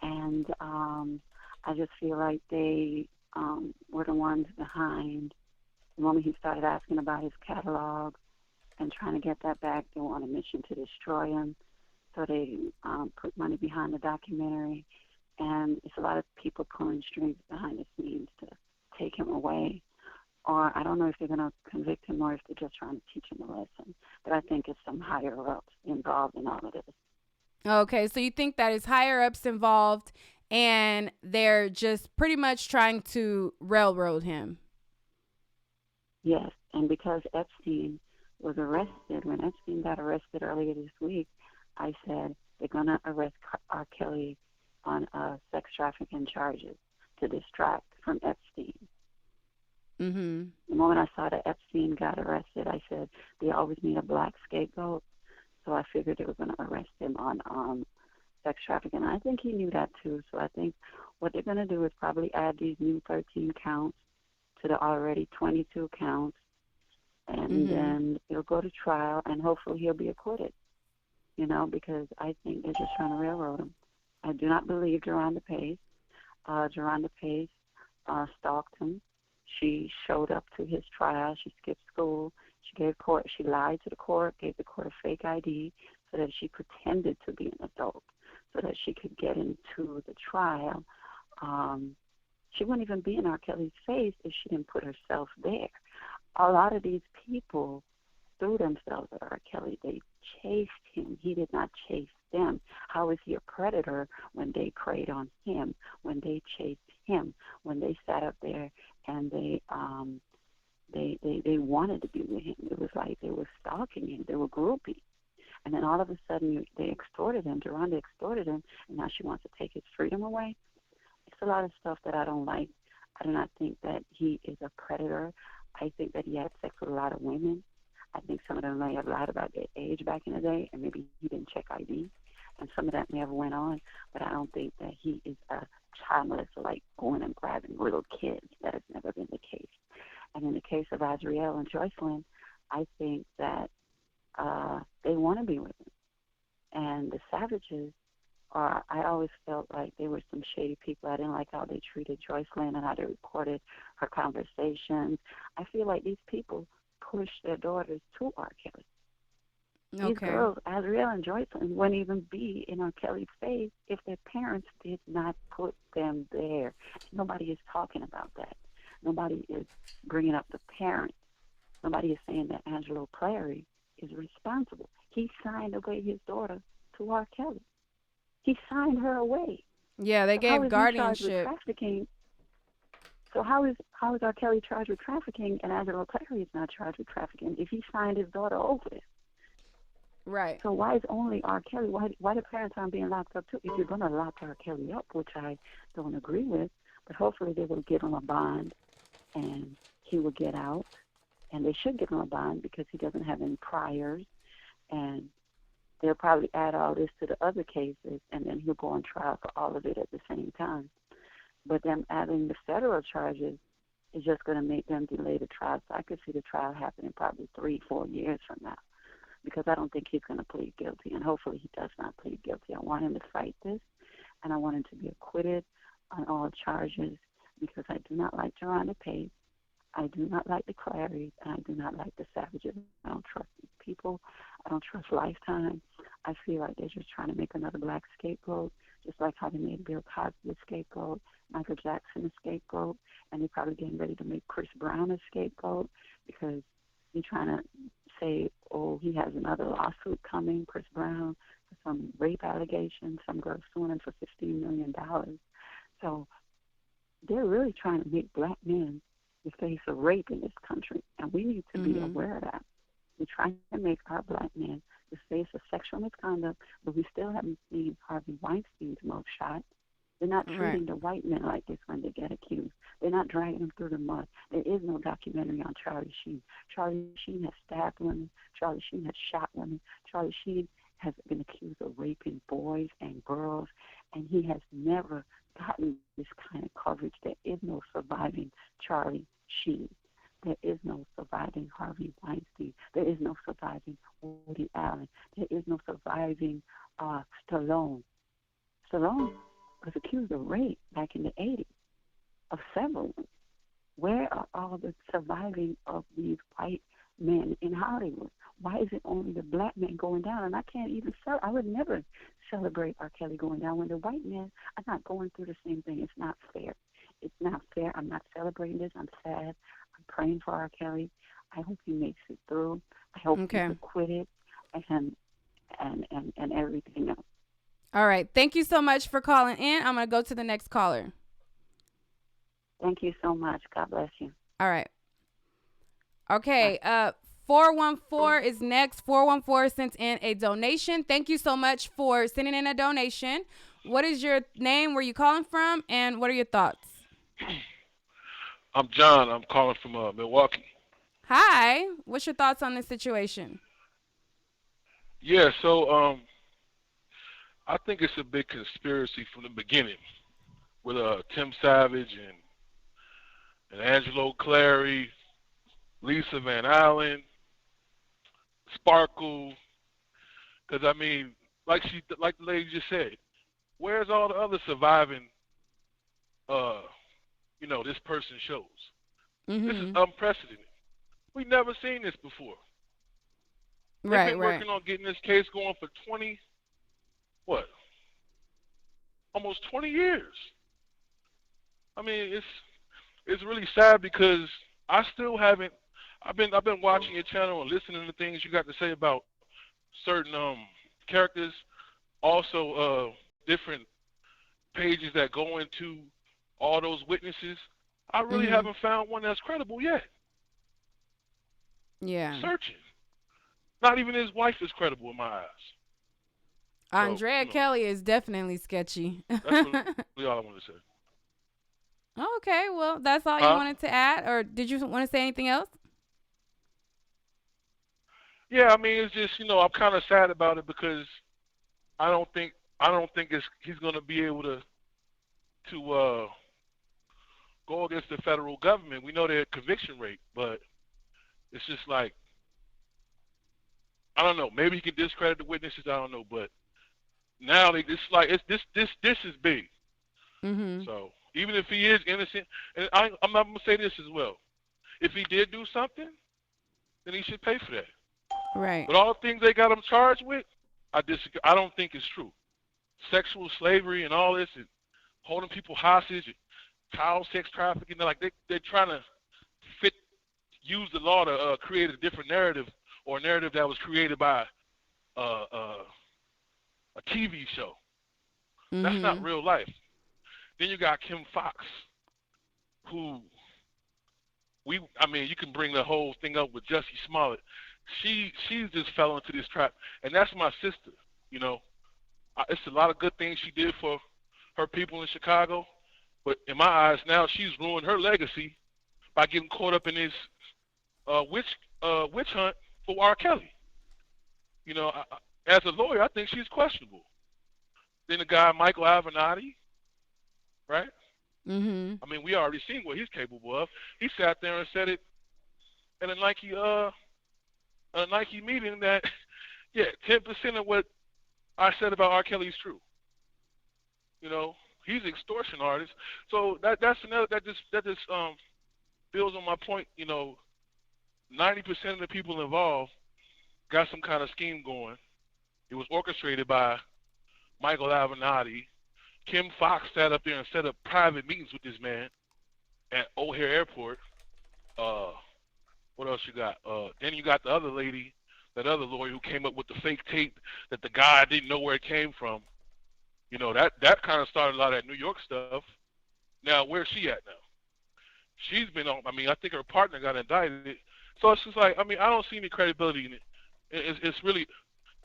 and I just feel like they were the ones behind. The moment he started asking about his catalog and trying to get that back, they were on a mission to destroy him. So they put money behind the documentary, and it's a lot of people pulling strings behind the scenes to take him away. Or I don't know if they're going to convict him or if they're just trying to teach him a lesson. But I think it's some higher ups involved in all of this. Okay, so you think that is higher ups involved and they're just pretty much trying to railroad him. Yes, and because Epstein was arrested, when Epstein got arrested earlier this week, I said they're going to arrest R. Kelly on sex trafficking charges to distract from Epstein. Mhm. The moment I saw that Epstein got arrested, I said they always need a black scapegoat. So I figured they were going to arrest him on sex trafficking. I think he knew that too. So I think what they're going to do is probably add these new 13 counts to the already 22 counts, and Mhm. then he'll go to trial, and hopefully he'll be acquitted. Because I think they're just trying to railroad him. I do not believe Geronda Pace. Geronda Pace stalked him. She showed up to his trial. She skipped school. She lied to the court, gave the court a fake ID so that she pretended to be an adult so that she could get into the trial. Um, she wouldn't even be in R. Kelly's face if she didn't put herself there. A lot of these people threw themselves at R. Kelly. They chased him. He did not chase them. How is he a predator when they preyed on him, when they chased him, when they sat up there and they wanted to be with him? It was like they were stalking him. They were groupies. And then all of a sudden they extorted him. Deronda extorted him, and now she wants to take his freedom away. It's a lot of stuff that I don't like. I do not think that he is a predator. I think that he had sex with a lot of women. I think some of them may have lied about their age back in the day, and maybe he didn't check ID, and some of that may have went on. But I don't think that he is a child molester, like going and grabbing little kids. That has never been the case. And in the case of Azriel and Joycelyn, I think that they want to be with him. And the Savages are, I always felt like they were some shady people. I didn't like how they treated Joycelyn and how they recorded her conversations. I feel like these people push their daughters to R. Kelly. These Okay. girls, Azriel and Joycelyn, wouldn't even be in R. Kelly's face if their parents did not put them there. Nobody is talking about that. Nobody is bringing up the parents. Nobody is saying that Angelo Clary is responsible. He signed away his daughter to R. Kelly. He signed her away. Yeah, they So how gave is he charged with guardianship. trafficking? So how is R. Kelly charged with trafficking and Angelo Clary is not charged with trafficking if he signed his daughter over it? Right. So why is only R. Kelly? Why the parents aren't being locked up too? If you're gonna lock R. Kelly up, which I don't agree with, but hopefully they will give him a bond and he will get out. And they should give him a bond because he doesn't have any priors, and they'll probably add all this to the other cases, and then he'll go on trial for all of it at the same time. But them adding the federal charges is just going to make them delay the trial. So I could see the trial happening probably 3-4 years from now, because I don't think he's going to plead guilty, and hopefully he does not plead guilty. I want him to fight this, and I want him to be acquitted on all charges because I do not like Geronda Pace. I do not like the Clarys, and I do not like the Savages. I don't trust these people. I don't trust Lifetime. I feel like they're just trying to make another black scapegoat, just like how they made Bill Cosby a scapegoat, Michael Jackson a scapegoat, and they're probably getting ready to make Chris Brown a scapegoat because they're trying to say, oh, he has another lawsuit coming, Chris Brown, for some rape allegations. Some girl suing him for $15 million. So they're really trying to make black men the face of rape in this country, and we need to be Mhm. aware of that. We're trying to make our black men the face of sexual misconduct, but we still haven't seen Harvey Weinstein's mugshot. They're not Right. treating the white men like this when they get accused. They're not dragging him through the mud. There is no documentary on Charlie Sheen. Charlie Sheen has stabbed women. Charlie Sheen has shot women. Charlie Sheen has been accused of raping boys and girls, and he has never gotten this kind of coverage. There is no surviving Charlie Sheen. There is no surviving Harvey Weinstein. There is no surviving Woody Allen. There is no surviving Stallone. Stallone was accused of rape back in the 80s of several women. Where are all the surviving of these white men in Hollywood? Why is it only the black men going down? And I can't even I would never celebrate R. Kelly going down when the white men are not going through the same thing. It's not fair. It's not fair. I'm not celebrating this. I'm sad. I'm praying for R. Kelly. I hope he makes it through. I hope he's acquitted and everything else. All right. Thank you so much for calling in. I'm going to go to the next caller. Thank you so much. God bless you. All right. Okay. 414 is next. 414 sent in a donation. Thank you so much for sending in a donation. What is your name? Where you calling from? And what are your thoughts? I'm John. I'm calling from Milwaukee. Hi. What's your thoughts on this situation? Yeah, so I think it's a big conspiracy from the beginning with Tim Savage and Angelo Clary, Lisa Van Allen, Sparkle. Because, I mean, like the lady just said, where's all the other surviving, this person's shows? Mm-hmm. This is unprecedented. We've never seen this before. They've been working on getting this case going for almost 20 years. I mean, it's really sad because I still haven't. I've been watching your channel and listening to things you got to say about certain characters, also different pages that go into all those witnesses. I really haven't found one that's credible yet. Yeah. Searching. Not even his wife is credible in my eyes. Andrea Kelly is definitely sketchy. That's really all I want to say. Okay, well, that's all you wanted to add, or did you want to say anything else? Yeah, I mean, it's just I'm kind of sad about it because I don't think he's going to be able to go against the federal government. We know their conviction rate, but it's just like I don't know. Maybe he can discredit the witnesses. I don't know, but now this is big. Mm-hmm. So even if he is innocent, and I'm not gonna say this as well. If he did do something, then he should pay for that. Right. But all the things they got him charged with, I disagree. I don't think it's true. Sexual slavery and all this, and holding people hostage, and child sex trafficking. They're trying to use the law to create a different narrative, or a narrative that was created by a TV show. Mm-hmm. That's not real life. Then you got Kim Fox, who you can bring the whole thing up with Jussie Smollett. She just fell into this trap, and that's my sister. It's a lot of good things she did for her people in Chicago, but in my eyes now she's ruined her legacy by getting caught up in this witch hunt for R. Kelly. As a lawyer, I think she's questionable. Then the guy Michael Avenatti, right? Mm-hmm. I mean, we already seen what he's capable of. He sat there and said it at a Nike meeting that 10% of what I said about R. Kelly is true. He's an extortion artist. So that's another that just builds on my point. 90% of the people involved got some kind of scheme going. It was orchestrated by Michael Avenatti. Kim Fox sat up there and set up private meetings with this man at O'Hare Airport. What else you got? Then you got the other lady, that other lawyer who came up with the fake tape that the guy didn't know where it came from. That kind of started a lot of that New York stuff. Now, where's she at now? She's been on. I think her partner got indicted. So it's just like, I don't see any credibility in it. It's really,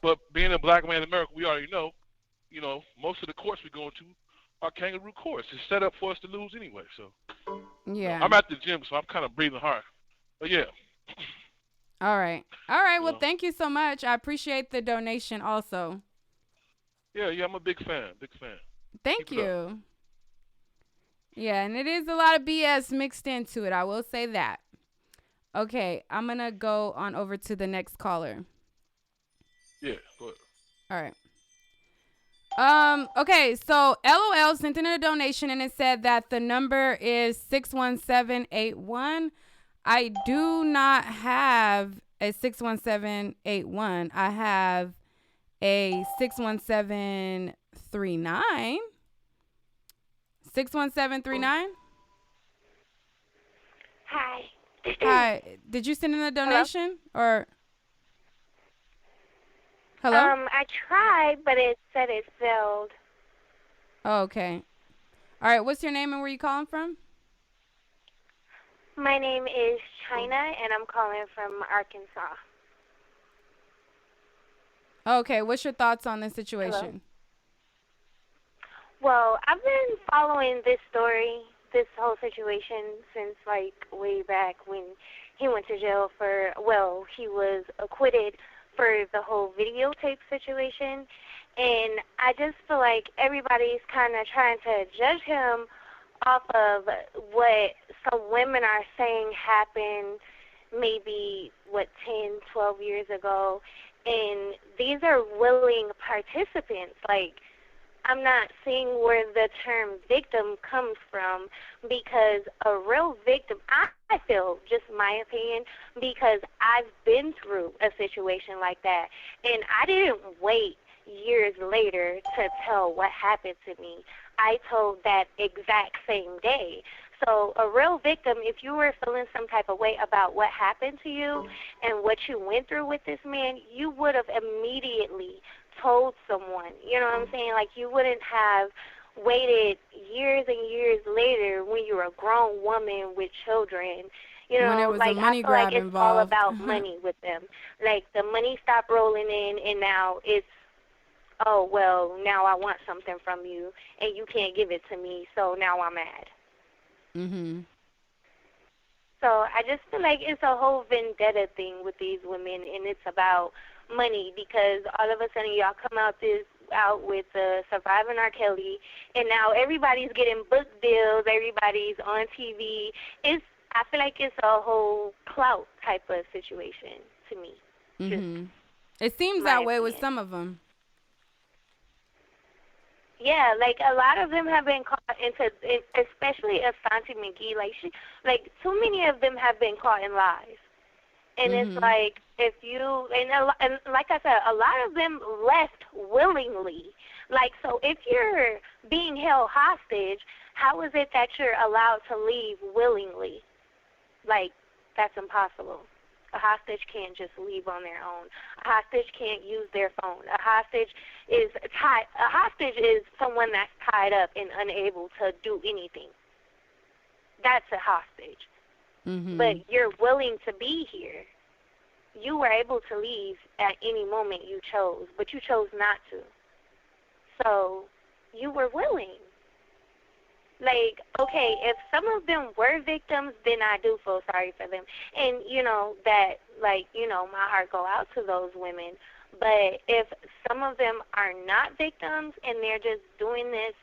but being a black man in America, we already know, most of the courts we're going to are kangaroo courts. It's set up for us to lose anyway. So. Yeah. I'm at the gym, so I'm kind of breathing hard. But yeah. All right. All right. Well, know. thank you so much. I appreciate the donation also. Yeah, I'm a big fan. Big fan. Thank Keep it up. you. Yeah, and it is a lot of BS mixed into it. I will say that. Okay, I'm going to go on over to the next caller. Yeah, go ahead. All right. Okay, so LOL sent in a donation and it said that the number is 61781. I do not have a 61781. I have a 61739. 61739? Hi. Hi. Did you send in a donation? Or hello? I tried, but it said it failed. Oh, okay. All right. What's your name and where you calling from? My name is China, and I'm calling from Arkansas. Okay. What's your thoughts on this situation? Hello. Well, I've been following this story, this whole situation, since like way back when he went to jail for, well, he was acquitted for the whole videotape situation. And I just feel like everybody's kind of trying to judge him off of what some women are saying happened maybe, 10, 12 years ago. And these are willing participants. Like, I'm not seeing where the term victim comes from, because a real victim, I feel, just my opinion, because I've been through a situation like that, and I didn't wait years later to tell what happened to me. I told that exact same day. So a real victim, if you were feeling some type of way about what happened to you and what you went through with this man, you would have immediately told someone. You know what I'm saying? Like, you wouldn't have waited years and years later when you're a grown woman with children. You When there know, was like, a I money feel like grab it's all involved. about money with them. Like, the money stopped rolling in, and now it's, oh, well, now I want something from you, and you can't give it to me, so now I'm mad. Mhm. So I just feel like it's a whole vendetta thing with these women, and it's about money, because all of a sudden y'all come out with Surviving R. Kelly, and now everybody's getting book deals, everybody's on TV. I feel like it's a whole clout type of situation to me. Mhm. It seems my that way with opinion. some of them. Yeah, like a lot of them have been caught into, especially Asante McGee. Like too many of them have been caught in lies. And it's like, if you, and like I said, a lot of them left willingly. Like, so if you're being held hostage, how is it that you're allowed to leave willingly? Like, that's impossible. A hostage can't just leave on their own. A hostage can't use their phone. A hostage is someone that's tied up and unable to do anything. That's a hostage. But you're willing to be here. You were able to leave at any moment you chose, but you chose not to. So you were willing. Like, okay, if some of them were victims, then I do feel sorry for them. And, my heart go out to those women. But if some of them are not victims and they're just doing this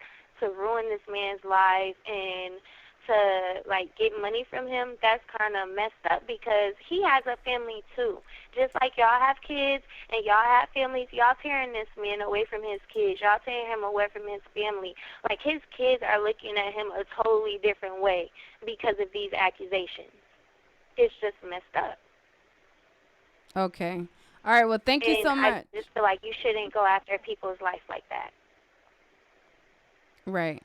to ruin this man's life and to, get money from him, that's kind of messed up, because he has a family too. Just like y'all have kids and y'all have families, y'all tearing this man away from his kids. Y'all tearing him away from his family. Like, his kids are looking at him a totally different way because of these accusations. It's just messed up. Okay. All right. Well, thank you so much. I just feel like you shouldn't go after people's life like that. Right.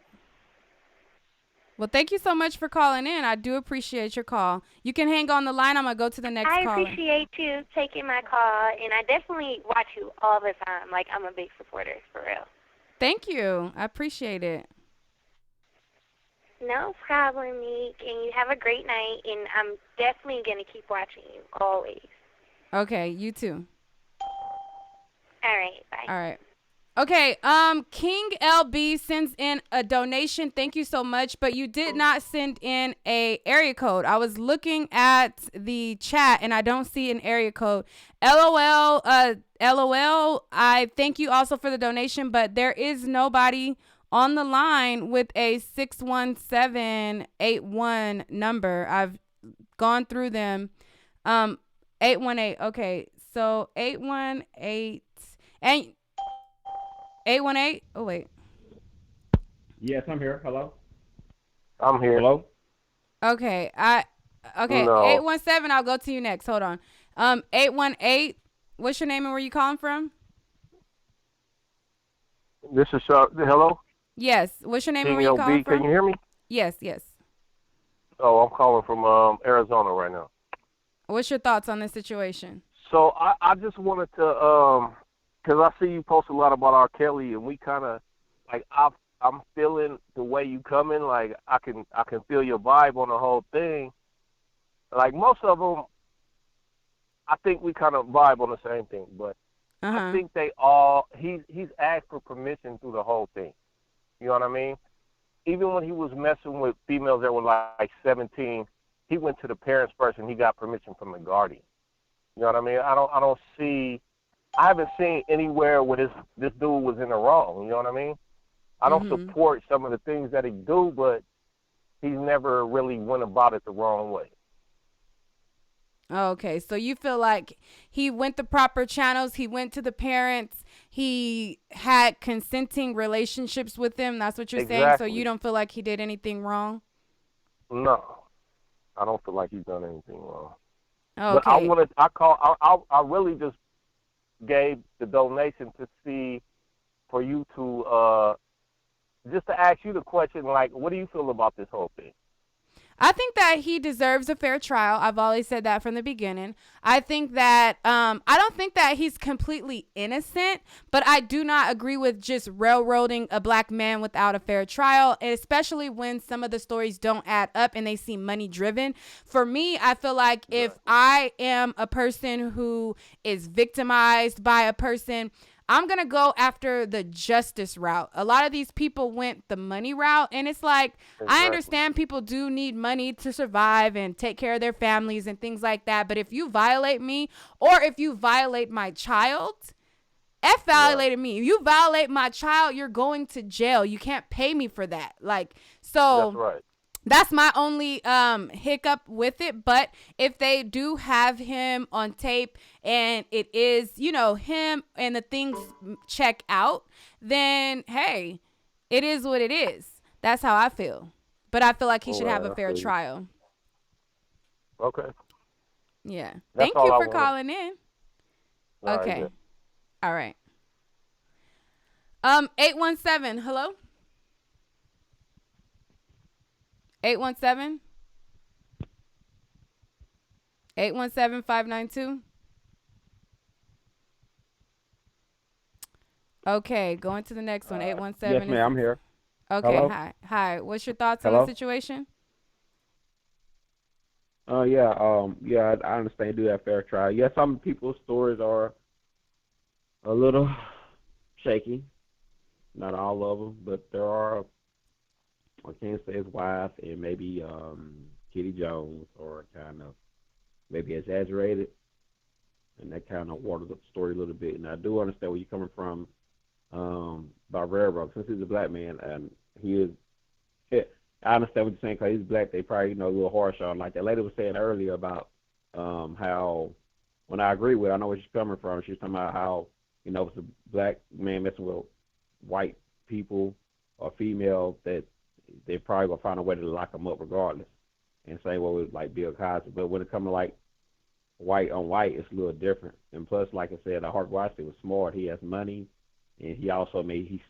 Well, thank you so much for calling in. I do appreciate your call. You can hang on the line. I'm going to go to the next I caller. appreciate you taking my call, and I definitely watch you all the time. Like, I'm a big supporter, for real. Thank you. I appreciate it. No problem, Nique, and you have a great night, and I'm definitely going to keep watching you, always. Okay. You too. All right, bye. All right. Okay, King LB sends in a donation. Thank you so much, but you did not send in a area code. I was looking at the chat and I don't see an area code. LOL, LOL. I thank you also for the donation, but there is nobody on the line with a 61781 number. I've gone through them. 818. Okay, so 818 and 818. Oh wait. Yes, I'm here. Hello. I'm here. Hello. Okay. Okay. No. 817. I'll go to you next. Hold on. 818. What's your name and where you calling from? This is hello? Yes. What's your name and King where you calling LB, from? can you hear me? Yes. Yes. Oh, I'm calling from Arizona right now. What's your thoughts on this situation? So I just wanted to because I see you post a lot about R. Kelly, and we kind of like I'm feeling the way you coming. Like I can feel your vibe on the whole thing. Like most of them, I think we kind of vibe on the same thing. But I think they all he's asked for permission through the whole thing. You know what I mean? Even when he was messing with females that were like 17, he went to the parents first and he got permission from the guardian. You know what I mean? I haven't seen anywhere where this dude was in the wrong. You know what I mean? I don't support some of the things that he do, but he's never really went about it the wrong way. Okay, so you feel like he went the proper channels, he went to the parents, he had consenting relationships with them. That's what you're saying. So you don't feel like he did anything wrong? No, I don't feel like he's done anything wrong. Okay. But I really just gave the donation to see for you to just to ask you the question, like, what do you feel about this whole thing? I think that he deserves a fair trial. I've always said that from the beginning. I think that I don't think that he's completely innocent, but I do not agree with just railroading a black man without a fair trial, especially when some of the stories don't add up and they seem money driven. For me, I feel like if I am a person who is victimized by a person, I'm going to go after the justice route. A lot of these people went the money route, and it's like, I understand people do need money to survive and take care of their families and things like that. But if you violate me or if you violate my child, F violated me. If you violate my child, you're going to jail. You can't pay me for that. Like, so. That's right. That's my only hiccup with it. But if they do have him on tape and it is, him and the things check out, then, hey, it is what it is. That's how I feel. But I feel like he should have a fair trial. Okay. Yeah. That's Thank you for calling in. Okay. All right. 817, hello? 817? 817-592? Okay, going to the next one. 817. Yes, ma'am, I'm here. Okay, Hello? Hi. What's your thoughts on Hello? the situation? Yeah, I understand. Do that fair trial. Yeah, some people's stories are a little shaky. Not all of them, but there are. I can't say his wife and maybe Kitty Jones are kind of maybe exaggerated, and that kind of waters up the story a little bit. And I do understand where you're coming from about Railroad, since he's a black man and he is. I understand what you're saying because he's black. They probably a little harsh on, like that lady was saying earlier about how. When I agree with, I know where she's coming from. She's talking about how if it's a black man messing with white people or female that they probably gonna find a way to lock them up regardless. And same way with like Bill Cosby. But when it comes to like white on white, it's a little different. And plus, like I said, Harvey Weinstein was smart. He has money, and he also made it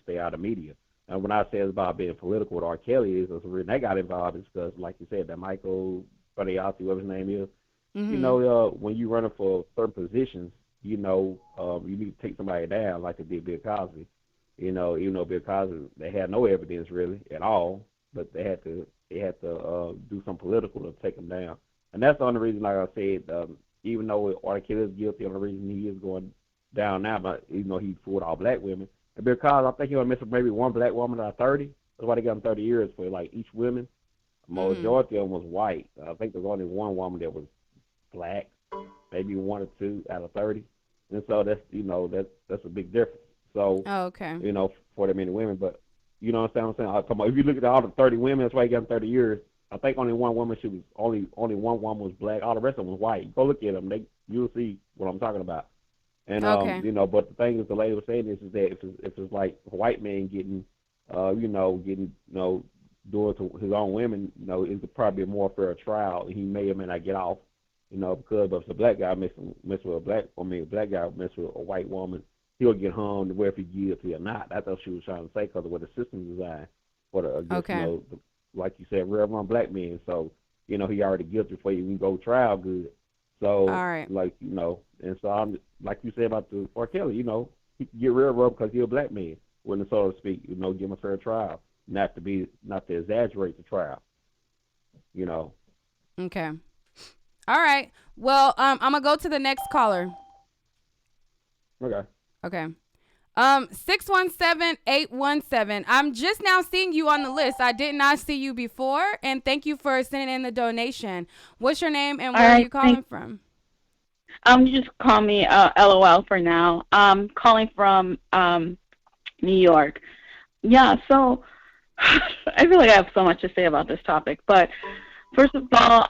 stay out of media. And when I say it's about being political with R. Kelly, is the reason they got involved is because, like you said, that Michael Fariati, whatever his name is, when you running for certain positions, you need to take somebody down like they did Bill Cosby. Even though Bill Cosby, they had no evidence really at all, but they had to do some political to take him down. And that's the only reason, like I said, even though R. Kelly is guilty, the only reason he is going down now, but he fooled all black women. And because I think he only missed maybe one black woman out of 30. That's why they got him 30 years for like each woman. Majority of them was white. I think there's only one woman that was black, maybe one or two out of 30. And so that's a big difference. So okay. For the many women, but you know what I'm saying? If you look at all the 30 women, that's why he got them 30 years. I think only one woman only one woman was black. All the rest of them was white. Go look at them. You'll see what I'm talking about. And Okay. but the thing is, the lady was saying is that if it's like a white man getting doing to his own women, it's probably a more fair trial. He may or may not get off, because if it's a black guy mess with a black guy mess with a white woman, he'll get hung whether if he guilty or not. That's what she was trying to say because of what the system designed for the, Okay. like you said, real run black men. So, he already guilty before you even go trial good. So, All right. and so I'm like you said about the R. Kelly, he can get real rough because he's a black man, when so to speak, give him a fair trial, not to exaggerate the trial, Okay. All right. Well, I'm gonna go to the next caller. Okay. Okay. 617-817. I'm just now seeing you on the list. I did not see you before, and thank you for sending in the donation. What's your name and where are you calling from? You just call me LOL for now. I'm calling from New York. Yeah, so I feel like I have so much to say about this topic, but first of all,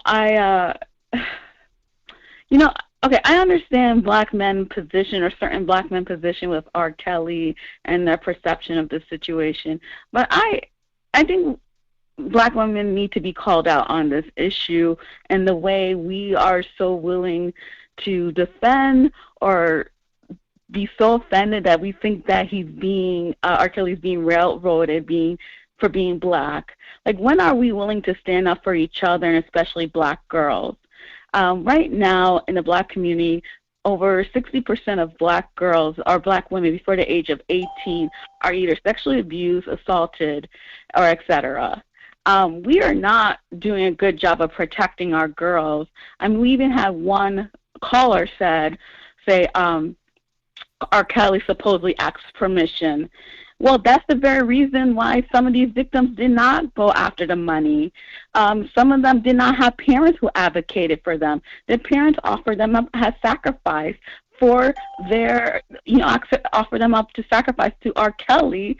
okay, I understand black men position or certain black men position with R. Kelly and their perception of the situation, but I think black women need to be called out on this issue and the way we are so willing to defend or be so offended that we think that he's being R. Kelly's being railroaded for being black. Like, when are we willing to stand up for each other, and especially black girls? Right now in the black community, over 60% of black girls or black women before the age of 18 are either sexually abused, assaulted, or etc. We are not doing a good job of protecting our girls. I mean, we even had one caller say R. Kelly supposedly asked permission. Well, that's the very reason why some of these victims did not go after the money. Some of them did not have parents who advocated for them. Their parents offered them up as sacrifice for their, offer them up to sacrifice to R. Kelly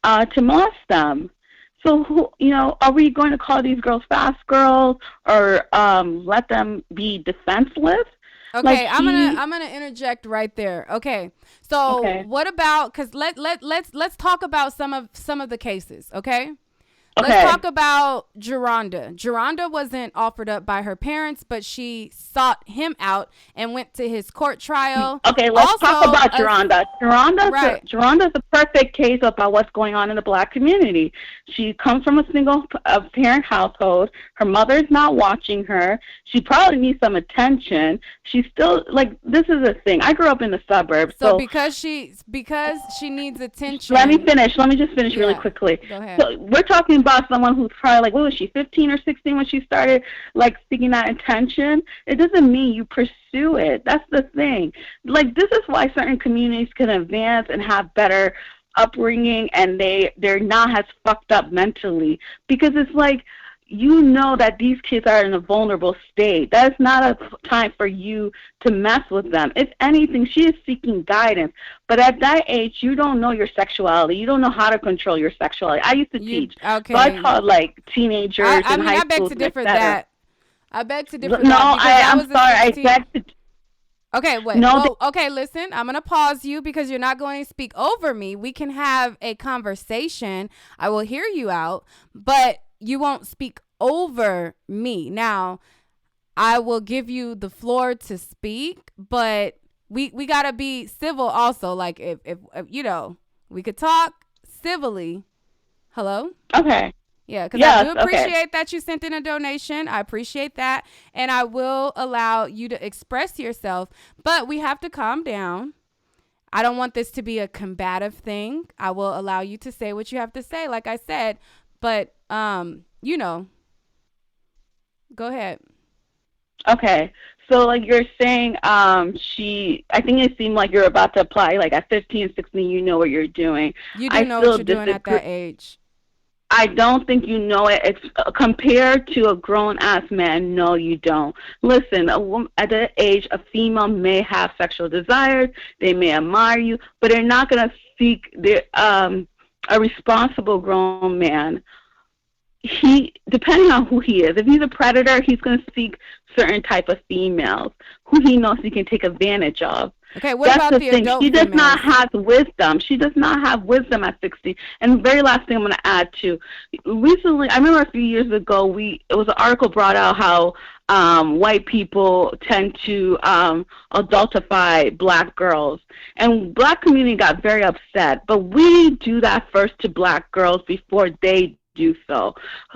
to molest them. So, are we going to call these girls fast girls or let them be defenseless? Okay, I'm gonna interject right there. Okay, so what about? Because let's talk about some of the cases. Okay. Let's talk about Geronda. Geronda wasn't offered up by her parents, but she sought him out and went to his court trial. Okay, let's talk about Geronda. Geronda's a perfect case about what's going on in the black community. She comes from a single parent household. Her mother's not watching her. She probably needs some attention. She's still, this is a thing. I grew up in the suburbs. So because she needs attention. Let me just finish really quickly. Go ahead. So we're talking about someone who's probably what was she, 15 or 16 when she started seeking that attention? It doesn't mean you pursue it. That's the thing. This is why certain communities can advance and have better upbringing, and they're not as fucked up mentally, because it's that these kids are in a vulnerable state. That is not a time for you to mess with them. If anything, she is seeking guidance. But at that age, you don't know your sexuality. You don't know how to control your sexuality. I used to teach. Okay. So I taught teenagers in high school. I beg to differ that. I beg to differ. No, I'm sorry. I beg to. Okay, wait. No, okay, listen. I'm going to pause you because you're not going to speak over me. We can have a conversation. I will hear you out, but you won't speak over me. Now, I will give you the floor to speak, but we got to be civil also. If we could talk civilly. Hello? Okay. Yeah, because I do appreciate that you sent in a donation. I appreciate that. And I will allow you to express yourself, but we have to calm down. I don't want this to be a combative thing. I will allow you to say what you have to say, like I said, but, go ahead. Okay. So like you're saying, I think it seemed like you're about to apply, like at 15, 16, you know what you're doing. You do I know what still you're doing at disagree. that age. I don't think you know it. Compared to a grown-ass man, no, you don't. Listen, at that age, a female may have sexual desires. They may admire you, but they're not going to seek a responsible grown man. He, depending on who he is, if he's a predator, he's going to seek certain type of females who he knows he can take advantage of. Okay, what That's about the the thing. adult She does not females? have wisdom. She does not have wisdom at 16. And the very last thing I'm going to add to, recently, I remember a few years ago, it was an article brought out how white people tend to adultify black girls. And black community got very upset. But we do that first to black girls before they do so.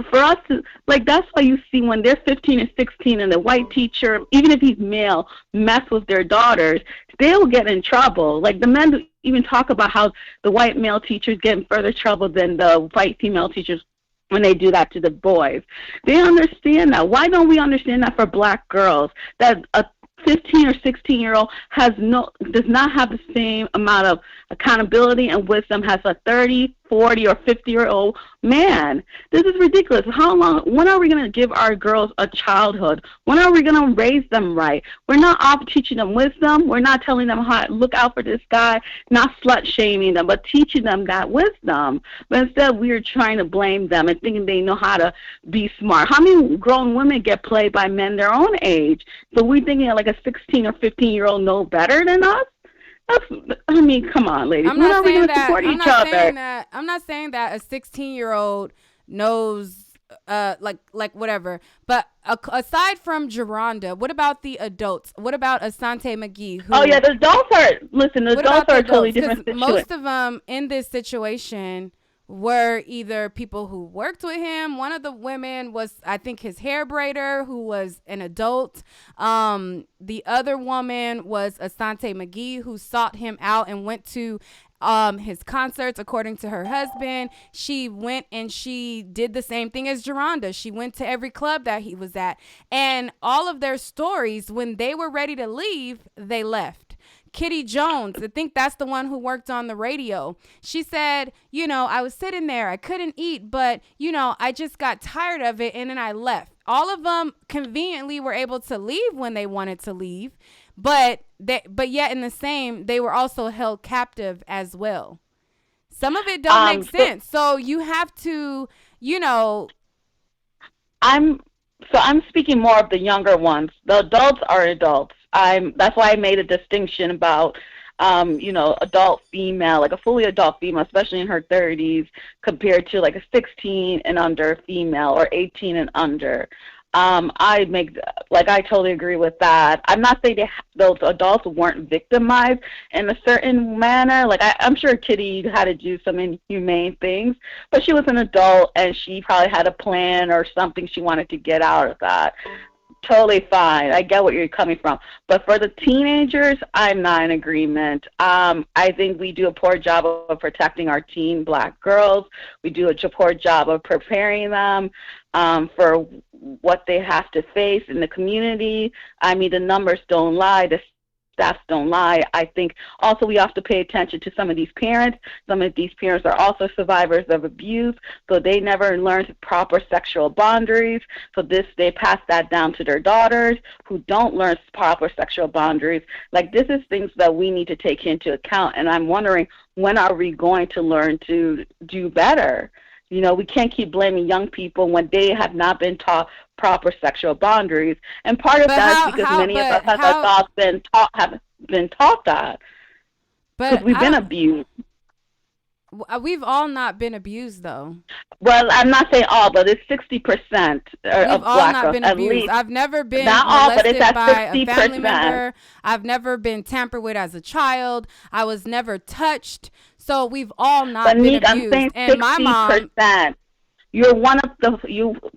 For us to, like, that's why you see when they're 15 and 16 and the white teacher, even if he's male, mess with their daughters, they'll get in trouble. Like, the men even talk about how the white male teachers get in further trouble than the white female teachers when they do that to the boys. They understand that. Why don't we understand that for black girls? That a 15 or 16-year-old does not have the same amount of accountability and wisdom as a 30, 40, or 50-year-old man. This is ridiculous. When are we going to give our girls a childhood? When are we going to raise them right? We're not off teaching them wisdom. We're not telling them how to look out for this guy, not slut-shaming them, but teaching them that wisdom. But instead, we're trying to blame them and thinking they know how to be smart. How many grown women get played by men their own age? So we're thinking like a 16 or 15-year-old know better than us? I mean, come on, ladies. I'm When not are we saying going to that. support I'm each not saying other? that. I'm not saying that a 16-year-old knows, like whatever. But aside from Geronda, what about the adults? What about Asante McGee? Oh yeah, the adults the What adults about the are a totally adults? different Because situation. most of them in this situation were either people who worked with him. One of the women was, I think, his hair braider, who was an adult. The other woman was Asante McGee, who sought him out and went to his concerts. According to her husband, she went and she did the same thing as Geronda. She went to every club that he was at, and all of their stories, when they were ready to leave, they left. Kitty Jones, I think that's the one who worked on the radio. She said, I was sitting there, I couldn't eat, but I just got tired of it, and then I left. All of them conveniently were able to leave when they wanted to leave, but yet in the same, they were also held captive as well. Some of it don't make sense. So you have to, I'm speaking more of the younger ones. The adults are adults. That's why I made a distinction about adult female, like a fully adult female, especially in her 30s, compared to like a 16 and under female or 18 and under. I totally agree with that. I'm not saying those adults weren't victimized in a certain manner. Like I'm sure Kitty had to do some inhumane things, but she was an adult and she probably had a plan or something she wanted to get out of that. Totally fine. I get what you're coming from. But for the teenagers, I'm not in agreement. I think we do a poor job of protecting our teen black girls. We do a poor job of preparing them for what they have to face in the community. I mean, the numbers don't lie. The stats don't lie. I think also we have to pay attention to some of these parents. Some of these parents are also survivors of abuse, so they never learned proper sexual boundaries. So they pass that down to their daughters who don't learn proper sexual boundaries. Like, this is things that we need to take into account, and I'm wondering, when are we going to learn to do better? We can't keep blaming young people when they have not been taught proper sexual boundaries. And part of that is because many of us as adults have been taught that. Because we've been abused. We've all not been abused, though. Well, I'm not saying all, but it's 60% of black girls, at least. I've never been not all, but it's at by 60%. a family member. I've never been tampered with as a child. I was never touched. So we've all not been abused. I'm saying 60%. And my mom, you're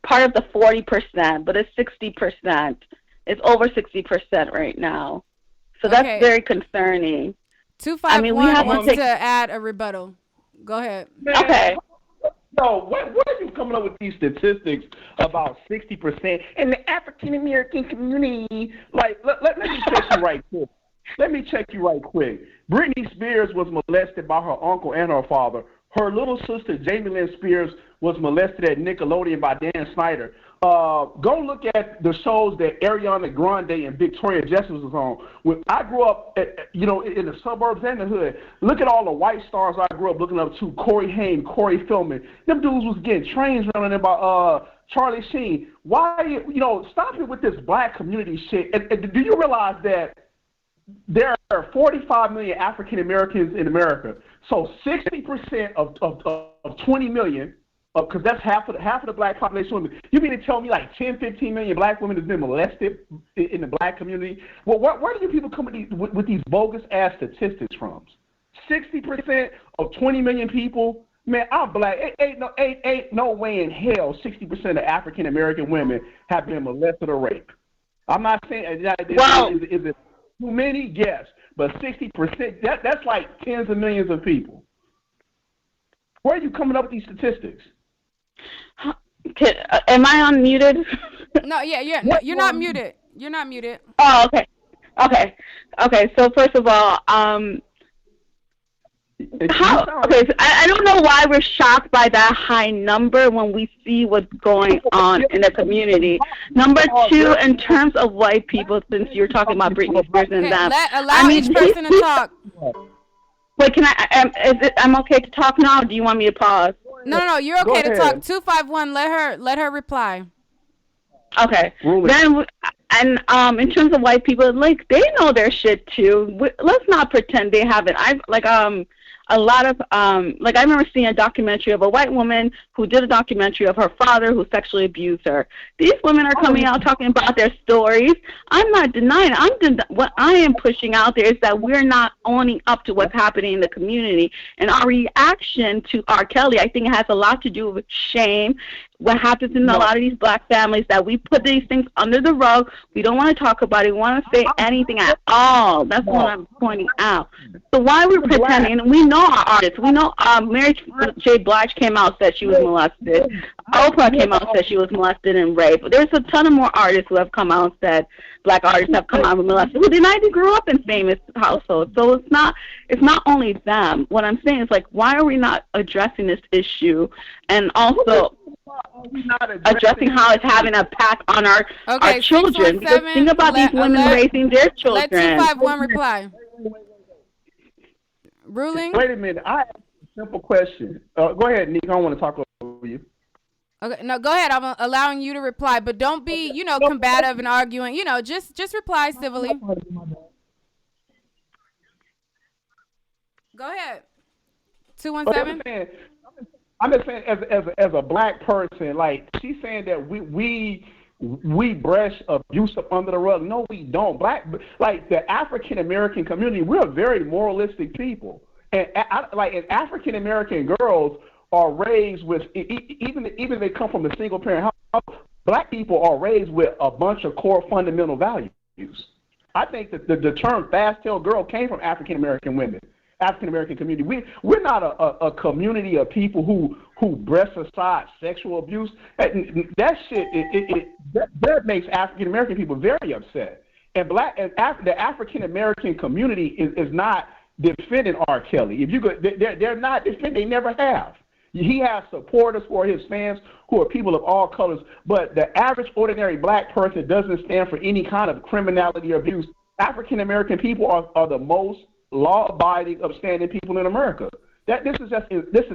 part of the 40%, but it's 60%. It's over 60% right now. So that's very concerning. 251 wants to add a rebuttal. Go ahead. Man, okay. Where are you coming coming up with these statistics about 60% in the African American community. Like, let me check you right quick. Let me check you right quick. Britney Spears was molested by her uncle and her father. Her little sister, Jamie Lynn Spears, was molested at Nickelodeon by Dan Snyder. Go look at the shows that Ariana Grande and Victoria Justice was on. When I grew up, in the suburbs and the hood, look at all the white stars I grew up looking up to. Corey Haim, Corey Feldman. Them dudes was getting trains running in by Charlie Sheen. Why, stop it with this black community shit. And do you realize that there are 45 million African Americans in America? So 60% of 20 million, because that's half of the black population women. You mean to tell me like 10, 15 million black women has been molested in the black community? Well, where do you people come with these bogus ass statistics from? 60% of 20 million people. Man, I'm black. Ain't no way in hell 60% of African American women have been molested or raped. I'm not saying is it too many? Yes, but 60%. That's like tens of millions of people. Where are you coming up with these statistics? Am I unmuted? No, yeah. No, you're not muted. You're not muted. Oh, okay. So first of all, I don't know why we're shocked by that high number when we see what's going on in the community. Number two, in terms of white people, since you're talking about Britney Spears and them, allow each person to talk. Wait, I'm okay to talk now, or do you want me to pause? No, you're okay to talk. 251, let her reply. Okay. Then, and in terms of white people, like, they know their shit too. Let's not pretend they haven't. A lot of I remember seeing a documentary of a white woman who did a documentary of her father who sexually abused her. These women are coming out talking about their stories. I'm not denying. What I am pushing out there is that we're not owning up to what's happening in the community, and our reaction to R. Kelly, I think, it has a lot to do with shame. What happens in a lot of these black families, that we put these things under the rug. We don't want to talk about it. We want to say anything at all. That's what I'm pointing out. So why we're pretending? And we know our artists. We know Mary J. Blige came out and said she was molested. Oprah came out and said she was molested and raped. There's a ton of more artists who have come out and said, black artists have come out and molested, who denied they grew up in famous households. So it's not only them. What I'm saying is, like, why are we not addressing this issue, and also addressing how it's having an impact on our children? Because think about these women raising their children. Let 251 reply. Ruling? Wait a minute. I have a simple question. Go ahead, Nique. I don't want to talk over you. Okay, no, go ahead. I'm allowing you to reply, but don't be, combative and arguing. Just reply civilly. Go ahead. 217. I'm just saying, as a black person, like, she's saying that we brush abuse up under the rug. No, we don't. The African American community, we're very moralistic people, and African American girls are raised with, even if they come from a single parent house, black people are raised with a bunch of core fundamental values. I think that the term fast-tailed girl came from African American women. African American community. We're not a community of people who breast aside sexual abuse. That shit that makes African American people very upset. And the African American community is not defending R. Kelly. If you go, they're not defending. They never have. He has supporters for his fans who are people of all colors, but the average ordinary black person doesn't stand for any kind of criminality or abuse. African American people are the most law-abiding, upstanding people in America. This is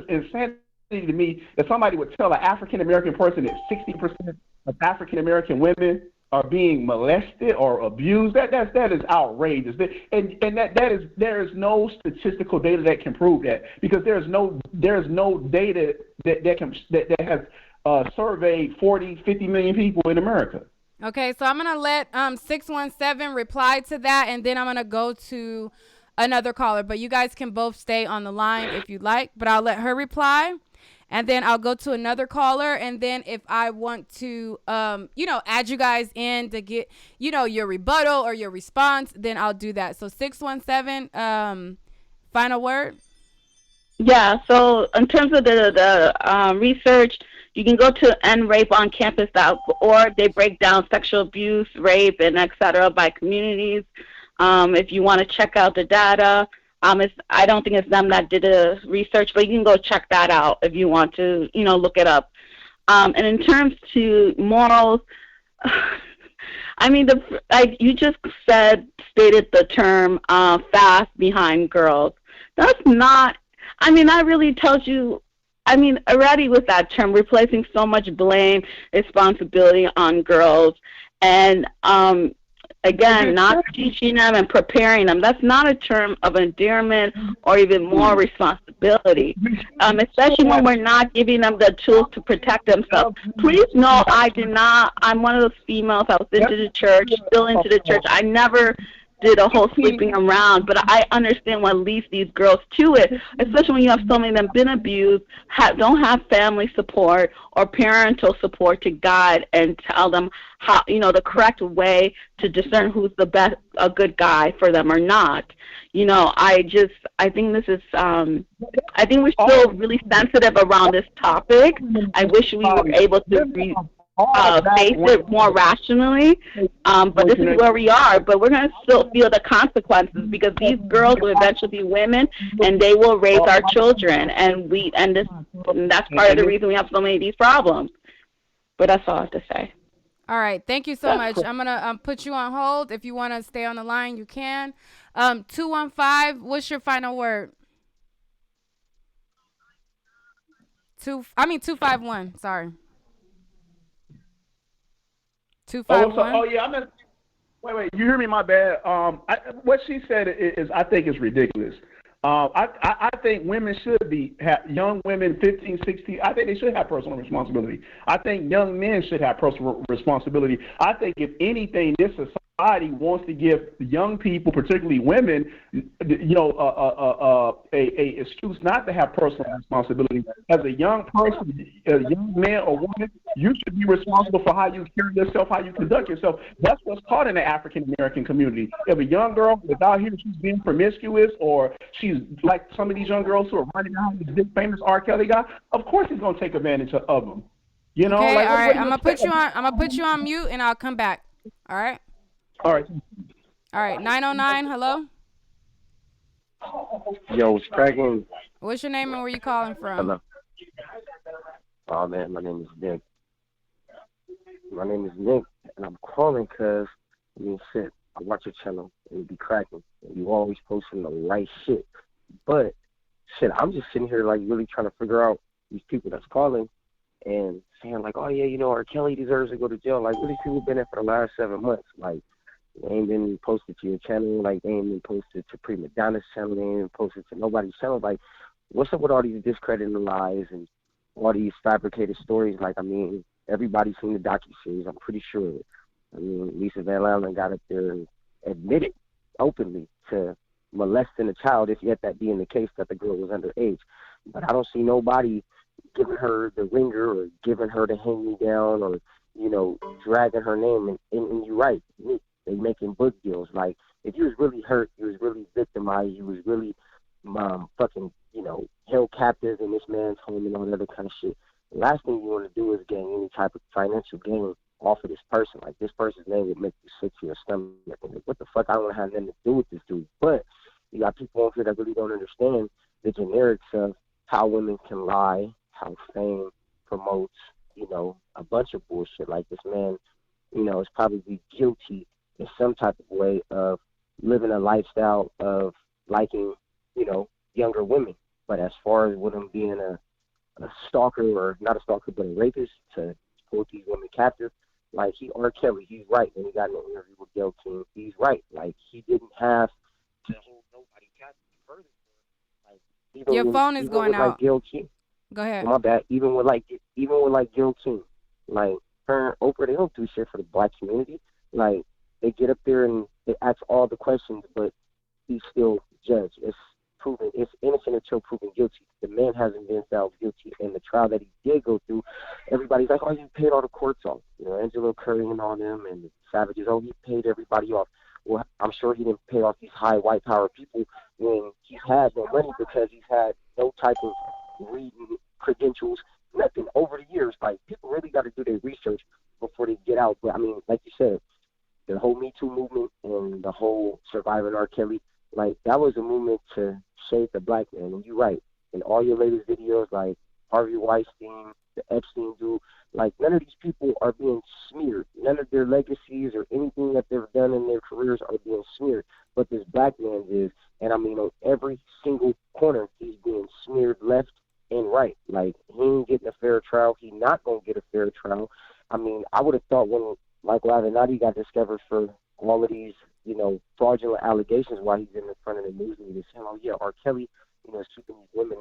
insanity to me that somebody would tell an African American person that 60% of African American women are being molested or abused. That is outrageous. And there is no statistical data that can prove that, because there's no data that has surveyed 40, 50 million people in America. Okay, so I'm gonna let 617 reply to that, and then I'm gonna go to another caller, but you guys can both stay on the line if you'd like, but I'll let her reply, and then I'll go to another caller, and then if I want to add you guys in to get your rebuttal or your response, then I'll do that. So 617, final word. Yeah, so in terms of the research, you can go to endrapeoncampus.org. They break down sexual abuse, rape, and et cetera by communities. If you want to check out the data, I don't think it's them that did the research, but you can go check that out if you want to, look it up. And in terms to morals, I mean, like you just stated the term fast behind girls. That's not, I mean, that really tells you, I mean, already with that term, we're placing so much blame, responsibility on girls. And again, not teaching them and preparing them. That's not a term of endearment or even more responsibility, especially when we're not giving them the tools to protect themselves. Please know I'm one of those females. I was into the church, still into the church. I never did a whole sleeping around, but I understand what leads these girls to it, especially when you have so many of them been abused, don't have family support or parental support to guide and tell them how, the correct way to discern who's a good guy for them or not. I think this is, I think we're still really sensitive around this topic. I wish we were able to face it more rationally, but this is where we are. But we're going to still feel the consequences because these girls will eventually be women, and they will raise our children, and that's part of the reason we have so many of these problems. But that's all I have to say. All right, thank you so much. I'm gonna put you on hold. If you want to stay on the line, you can. 215. What's your final word? 251. Sorry. 251. Oh yeah, I meant. Wait. You hear me? My bad. What she said is I think is ridiculous. I think women should have young women, 15, 16. I think they should have personal responsibility. I think young men should have personal responsibility. I think if anything, this society wants to give young people, particularly women, a excuse not to have personal responsibility. As a young person, a young man or woman, you should be responsible for how you carry yourself, how you conduct yourself. That's what's taught in the African American community. If a young girl is out here, she's being promiscuous, or she's like some of these young girls who are running behind this big famous R. Kelly guy, of course he's gonna take advantage of them. Okay, all right. I'm gonna put you on mute, and I'll come back. All right. All right. All right. 909. Hello. Yo, it's cracking. What's your name and where you calling from? Hello. Oh man, my name is Nick. And I'm calling because shit. I watch your channel and you be cracking, and you always posting the right shit. But shit, I'm just sitting here like really trying to figure out these people that's calling and saying like, oh yeah, R. Kelly deserves to go to jail. Like, what these people been in for the last 7 months? Like, they ain't been posted to your channel. Like, they ain't been posted to Prima Donna's channel. They ain't been posted to nobody's channel. Like, what's up with all these discrediting lies and all these fabricated stories? Like, everybody's seen the docuseries. I'm pretty sure. Lisa Van Allen got up there and admitted openly to molesting a child, if yet that being the case that the girl was underage. But I don't see nobody giving her the ringer or giving her the hand-me-down or, dragging her name. And you're right, they making book deals. Like, if you was really hurt, you was really victimized, you was really fucking, held captive in this man's home and all that other kind of shit, the last thing you want to do is gain any type of financial gain off of this person. Like, this person's name would make you sick to your stomach. Like, what the fuck? I don't want to have nothing to do with this dude. But you got people on here that really don't understand the generics of how women can lie, how fame promotes, a bunch of bullshit. Like, this man, is probably guilty in some type of way of living a lifestyle of liking, younger women. But as far as with him being a stalker, or not a stalker, but a rapist, to hold these women captive, like, R. Kelly, he's right when he got in an interview with Gayle King. He's right. Like, he didn't have to hold nobody captive further. Like, your phone is going out. Like Gayle King. Go ahead. My bad. Even with Gayle King, like, her and Oprah, they don't do shit for the black community. Like, they get up there and they ask all the questions, but he's still judged. It's innocent until proven guilty. The man hasn't been found guilty. In the trial that he did go through, everybody's like, oh, you paid all the courts off. Angelo Curry and all them and the Savages, oh, he paid everybody off. Well, I'm sure he didn't pay off these high white power people when he's had no money, because he's had no type of reading credentials, nothing. Over the years, like people really got to do their research before they get out. But I mean, like you said, the whole Me Too movement and the whole surviving R. Kelly, like that was a movement to save the black man. And you're right. In all your latest videos, like Harvey Weinstein, the Epstein dude, like none of these people are being smeared. None of their legacies or anything that they've done in their careers are being smeared. But this black man is, and I mean on every single corner, he's being smeared left and right. Like he ain't getting a fair trial. He not gonna get a fair trial. I mean, I would have thought when Michael Avenatti got discovered for all of these, fraudulent allegations while he's in the front of the news media saying, oh, yeah, R. Kelly, is keeping these women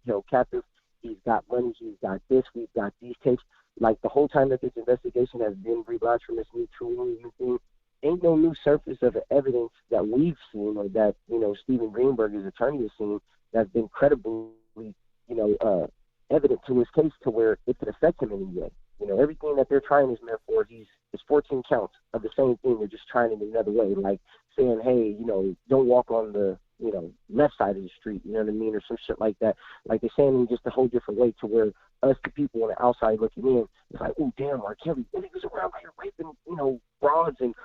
held captive. He's got money. He's got this. We've got these tapes. Like, the whole time that this investigation has been relaunched from this Me Too movement thing, ain't no new surface of evidence that we've seen or that, Stephen Greenberg's attorney has seen that's been credibly, evident to his case to where it could affect him in any way. Everything that they're trying this man for, it's 14 counts of the same thing. They're just trying it another way, like saying, hey, don't walk on the, left side of the street, you know what I mean, or some shit like that. Like they're saying it just a whole different way to where us, the people on the outside looking in, it's like, oh, damn, R. Kelly, and he was around here raping, broads and,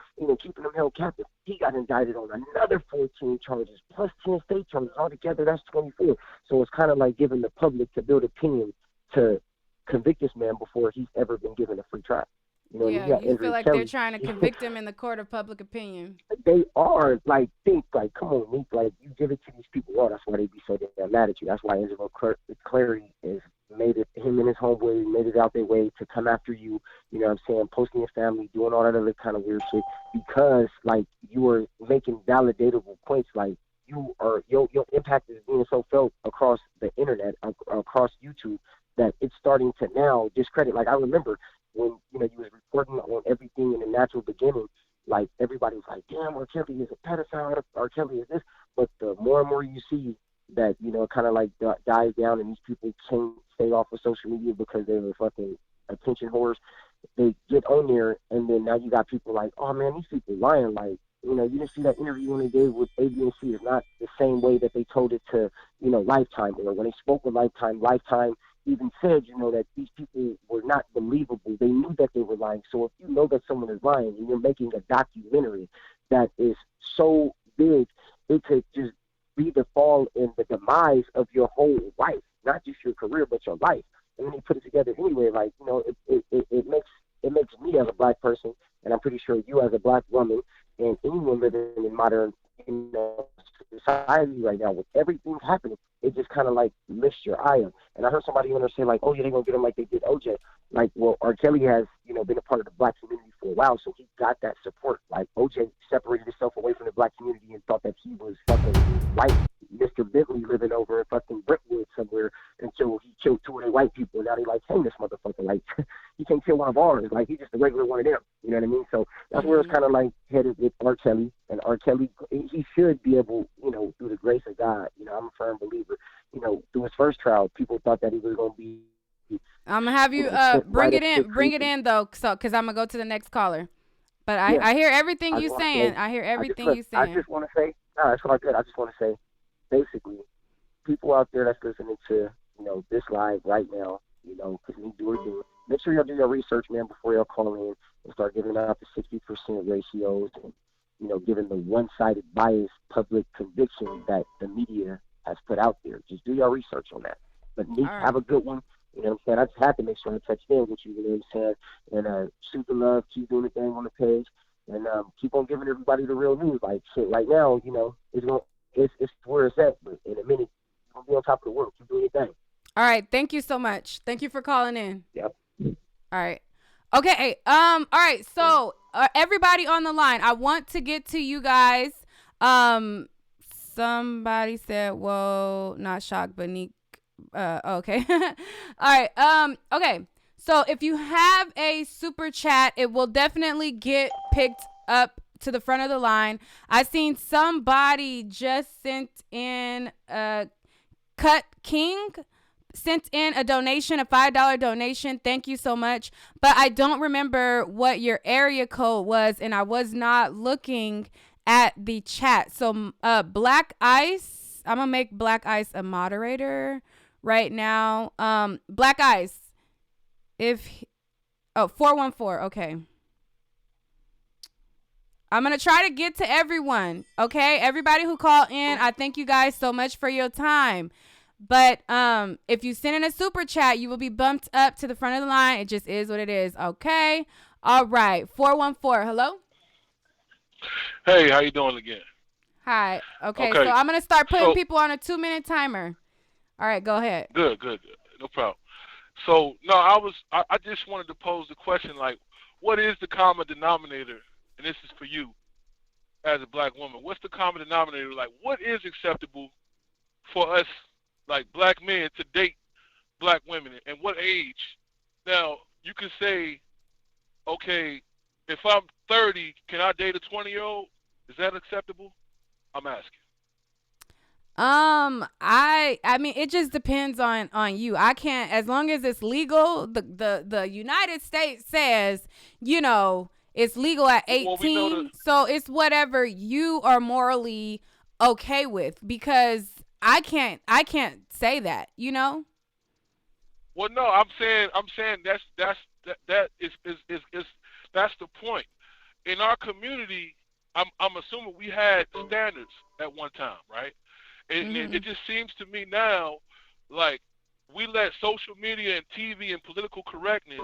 keeping them held captive. He got indicted on another 14 charges, plus 10 state charges. Altogether, that's 24. So it's kind of like giving the public to build opinion to convict this man before he's ever been given a free trial. Yeah, you feel like Kelly. they're trying to convict him in the court of public opinion. They are, like, come on, Nique, like, you give it to these people. Oh, that's why they be so damn mad at you. That's why Angelo Clary has made it, him and his homeboy made it out their way to come after you, you know what I'm saying, posting your family, doing all that other kind of weird shit, because, like, you are making validatable points, like, your impact is being so felt across the internet, across YouTube, that it's starting to now discredit. Like, I remember when, you was reporting on everything in the natural beginning, like, everybody was like, damn, R. Kelly is a pedophile, R. Kelly is this. But the more and more you see that, kind of like dies down and these people can't stay off of social media because they're fucking attention whores, they get on there, and then now you got people like, oh, man, these people lying. Like, you didn't see that interview when they did with ABC. It's not the same way that they told it to, Lifetime. Or when they spoke with Lifetime even said, that these people were not believable. They knew that they were lying. So if you know that someone is lying and you're making a documentary that is so big, it could just be the fall and the demise of your whole life, not just your career, but your life. And then you put it together anyway, like, it makes me as a black person, and I'm pretty sure you as a black woman, and anyone living in modern, society right now, with everything happening, it just kind of like lifts your eye up. And I heard somebody on there say, like, oh, yeah, they're going to get him like they did OJ. Like, well, R. Kelly has, been a part of the black community for a while, so he got that support. Like, OJ separated himself away from the black community and thought that he was fucking white Mr. Bentley living over in fucking Brentwood somewhere until he killed two of their white people. And now they like, hang this motherfucker. Like, he can't kill one of ours. Like, he's just a regular one of them. You know what I mean? So that's where it's kind of like headed with R. Kelly. And R. Kelly, he should be able, through the grace of God, I'm a firm believer, through his first trial, people thought that he was going to be. I'm gonna have you bring it in though, because I'm gonna go to the next caller. But I hear everything you saying. I hear everything you saying. I just want to say, no, that's all good. I just want to say, basically, people out there that's listening to, this live right now, because we do it. Make sure y'all do your research, man, before y'all call in and start giving out the 60% ratios and, giving the one-sided biased public conviction that the media has put out there. Just do your research on that. But Nique, have a good one. You know what I'm saying? I just had to make sure I touched in with you, you know what I'm saying? And shoot the love, keep doing the thing on the page, and keep on giving everybody the real news. Like, shit, right now, it's where it's at, but in a minute, you're going to be on top of the world. Keep doing your thing. All right. Thank you so much. Thank you for calling in. Yep. All right. Okay. All right. So, everybody on the line, I want to get to you guys. Somebody said, whoa, not shocked, but Nique. Okay. All right. Okay. So if you have a super chat, it will definitely get picked up to the front of the line. I seen somebody just sent in Cut King sent in a donation, a $5 donation. Thank you so much. But I don't remember what your area code was, and I was not looking at the chat. So Black Ice I'm gonna make Black Ice a moderator right now. Black Ice, 414. Okay. I'm going to try to get to everyone, okay? Everybody who called in, I thank you guys so much for your time. But if you send in a super chat, you will be bumped up to the front of the line. It just is what it is, okay? All right, 414, hello? Hey, how you doing again? Hi. Okay, so I'm going to start putting people on a 2-minute timer. All right, go ahead. Good. No problem. So, no, I just wanted to pose the question, like, what is the common denominator, and this is for you as a black woman, what's the common denominator? Like, what is acceptable for us, like, black men to date black women, and what age? Now, you could say, okay, if I'm 30, can I date a 20-year-old? Is that acceptable? I'm asking. I mean, it just depends on you. I can't, as long as it's legal. The United States says, you know, it's legal at 18, so it's whatever you are morally okay with, because I can't say that, you know. Well, no, I'm saying that's the point. In our community, I'm assuming we had standards at one time, right? And it just seems to me now like we let social media and TV and political correctness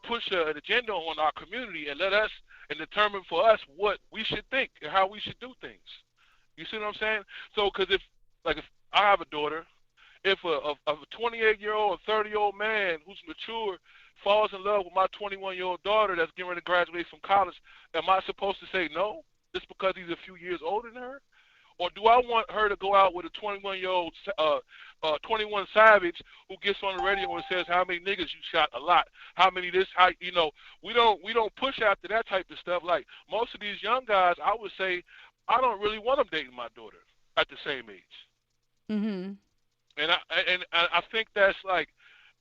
push an agenda on our community and let us and determine for us what we should think and how we should do things. You see what I'm saying? So, because if I have a daughter, if a 28-year-old or 30-year-old man who's mature falls in love with my 21-year-old daughter that's getting ready to graduate from college, am I supposed to say no just because he's a few years older than her? Or do I want her to go out with a 21-year-old, 21 Savage who gets on the radio and says how many niggas you shot? A lot. How many this? How, you know? We don't push after that type of stuff. Like most of these young guys, I would say, I don't really want them dating my daughter at the same age. Mhm. And I think that's like,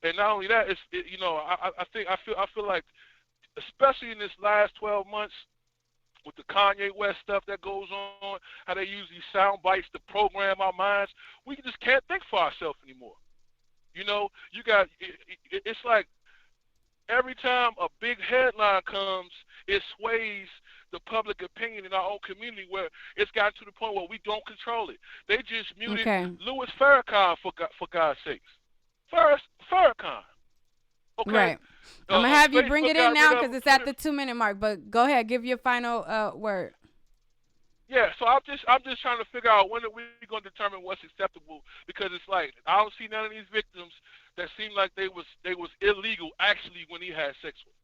and not only that, I feel like, especially in this last 12 months. With the Kanye West stuff that goes on, how they use these sound bites to program our minds, we just can't think for ourselves anymore. You know, it's like every time a big headline comes, it sways the public opinion in our own community where it's gotten to the point where we don't control it. They just muted Louis Farrakhan for God's sakes. Farrakhan. Okay. Right. I'm going to have you bring it in now because it's at the 2-minute mark, but go ahead. Give your final word. Yeah, so I'm just trying to figure out when are we going to determine what's acceptable, because it's like I don't see none of these victims that seem like they was illegal actually when he had sex with.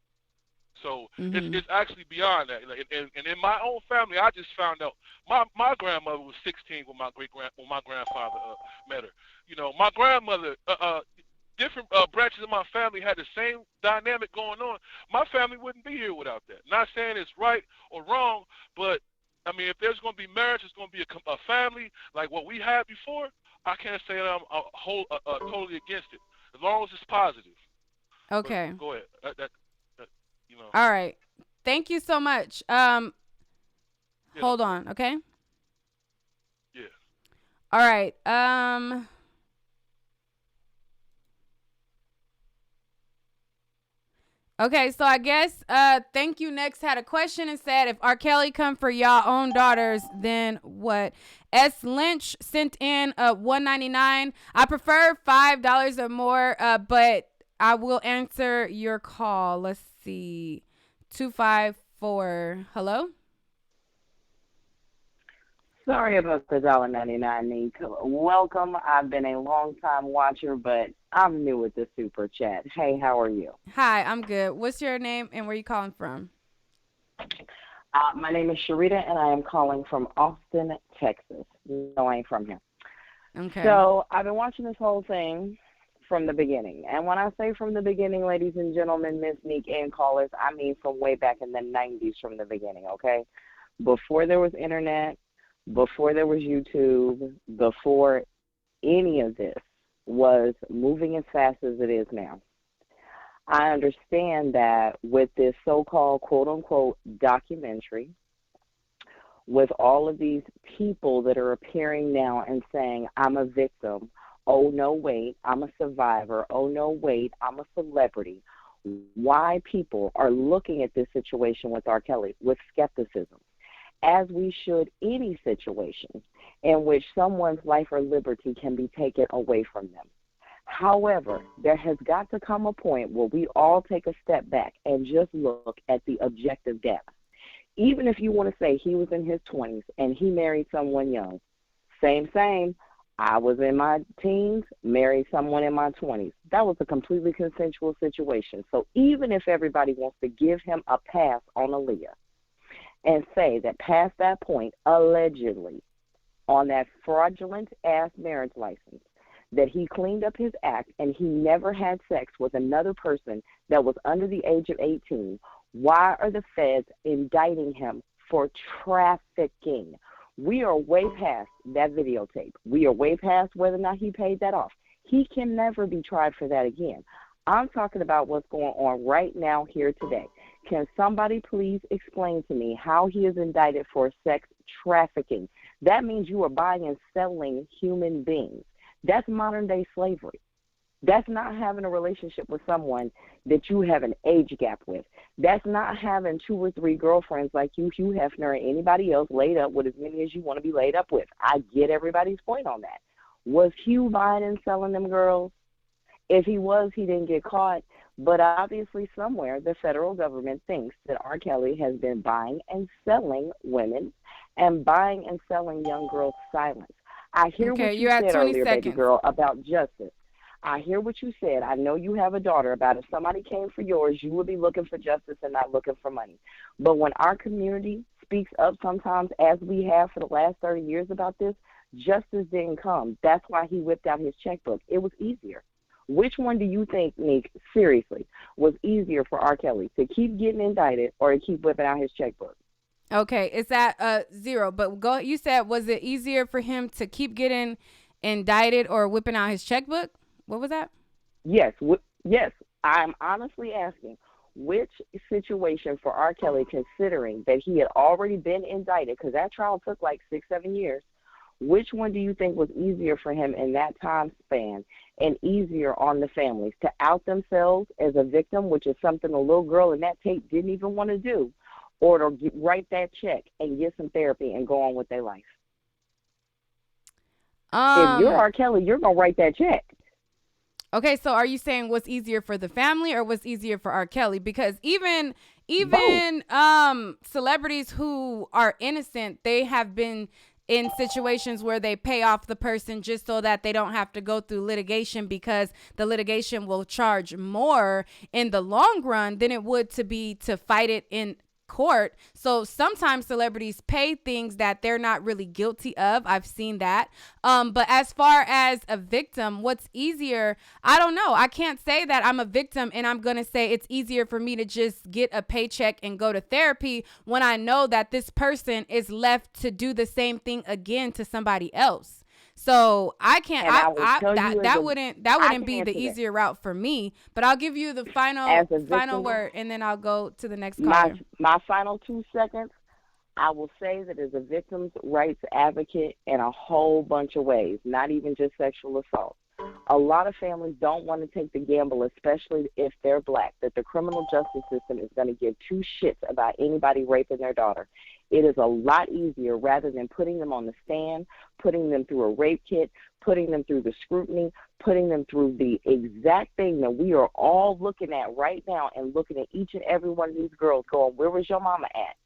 So it's actually beyond that. And in my own family, I just found out my grandmother was 16 when my grandfather met her. You know, my grandmother different branches of my family had the same dynamic going on. My family wouldn't be here without that. Not saying it's right or wrong, but I mean, if there's going to be marriage, it's going to be a family like what we had before. I can't say that I'm totally against it, as long as it's positive. Okay. But go ahead. You know. All right. Thank you so much. Hold on, okay? Yeah. All right. Okay, so I guess Thank You Next had a question and said, if R. Kelly come for y'all own daughters, then what? S. Lynch sent in $1.99. I prefer $5 or more, but I will answer your call. Let's see. 254. Hello? Sorry about the $1.99, Nique. Welcome. I've been a long time watcher, but I'm new with the super chat. Hey, how are you? Hi, I'm good. What's your name and where you calling from? My name is Sharita, and I am calling from Austin, Texas. No, I ain't from here. Okay. So I've been watching this whole thing from the beginning. And when I say from the beginning, ladies and gentlemen, Miss Nique and callers, I mean from way back in the 90s from the beginning, okay? Before there was internet, before there was YouTube, before any of this was moving as fast as it is now. I understand that with this so-called quote-unquote documentary, with all of these people that are appearing now and saying, I'm a victim. Oh, no, wait, I'm a survivor. Oh, no, wait, I'm a celebrity. Why people are looking at this situation with R. Kelly with skepticism, as we should any situation in which someone's life or liberty can be taken away from them. However, there has got to come a point where we all take a step back and just look at the objective data. Even if you want to say he was in his 20s and he married someone young, same. I was in my teens, married someone in my 20s. That was a completely consensual situation. So even if everybody wants to give him a pass on Aaliyah and say that past that point, allegedly, on that fraudulent-ass marriage license, that he cleaned up his act and he never had sex with another person that was under the age of 18, why are the feds indicting him for trafficking? We are way past that videotape. We are way past whether or not he paid that off. He can never be tried for that again. I'm talking about what's going on right now here today. Can somebody please explain to me how he is indicted for sex trafficking? That means you are buying and selling human beings. That's modern day slavery. That's not having a relationship with someone that you have an age gap with. That's not having 2 or 3 girlfriends like you, Hugh Hefner, and anybody else laid up with as many as you want to be laid up with. I get everybody's point on that. Was Hugh buying and selling them girls? If he was, he didn't get caught. But obviously somewhere the federal government thinks that R. Kelly has been buying and selling women and buying and selling young girls' silence. I hear what you said earlier, baby girl, about justice. I hear what you said. I know you have a daughter about if somebody came for yours, you would be looking for justice and not looking for money. But when our community speaks up sometimes, as we have for the last 30 years about this, justice didn't come. That's why he whipped out his checkbook. It was easier. Which one do you think, Nique, seriously, was easier for R. Kelly, to keep getting indicted or to keep whipping out his checkbook? Okay, it's at 0. But go. You said, was it easier for him to keep getting indicted or whipping out his checkbook? What was that? Yes, yes. I'm honestly asking, which situation for R. Kelly, considering that he had already been indicted, because that trial took like 6-7 years, which one do you think was easier for him in that time span and easier on the families to out themselves as a victim, which is something a little girl in that tape didn't even want to do, or to write that check and get some therapy and go on with their life? If you're R. Kelly, you're going to write that check. Okay, so are you saying what's easier for the family or what's easier for R. Kelly? Because even celebrities who are innocent, they have been in situations where they pay off the person just so that they don't have to go through litigation, because the litigation will charge more in the long run than it would to fight it in court. So sometimes celebrities pay things that they're not really guilty of. I've seen that. But as far as a victim, what's easier? I don't know. I can't say that I'm a victim and I'm going to say it's easier for me to just get a paycheck and go to therapy when I know that this person is left to do the same thing again to somebody else. So I can't. That wouldn't be the easier route for me. But I'll give you the final word, and then I'll go to the next caller. My final 2 seconds. I will say that as a victim's rights advocate in a whole bunch of ways, not even just sexual assault, a lot of families don't want to take the gamble, especially if they're black, that the criminal justice system is going to give 2 shits about anybody raping their daughter. It is a lot easier, rather than putting them on the stand, putting them through a rape kit, putting them through the scrutiny, putting them through the exact thing that we are all looking at right now, and looking at each and every one of these girls going, where was your mama at?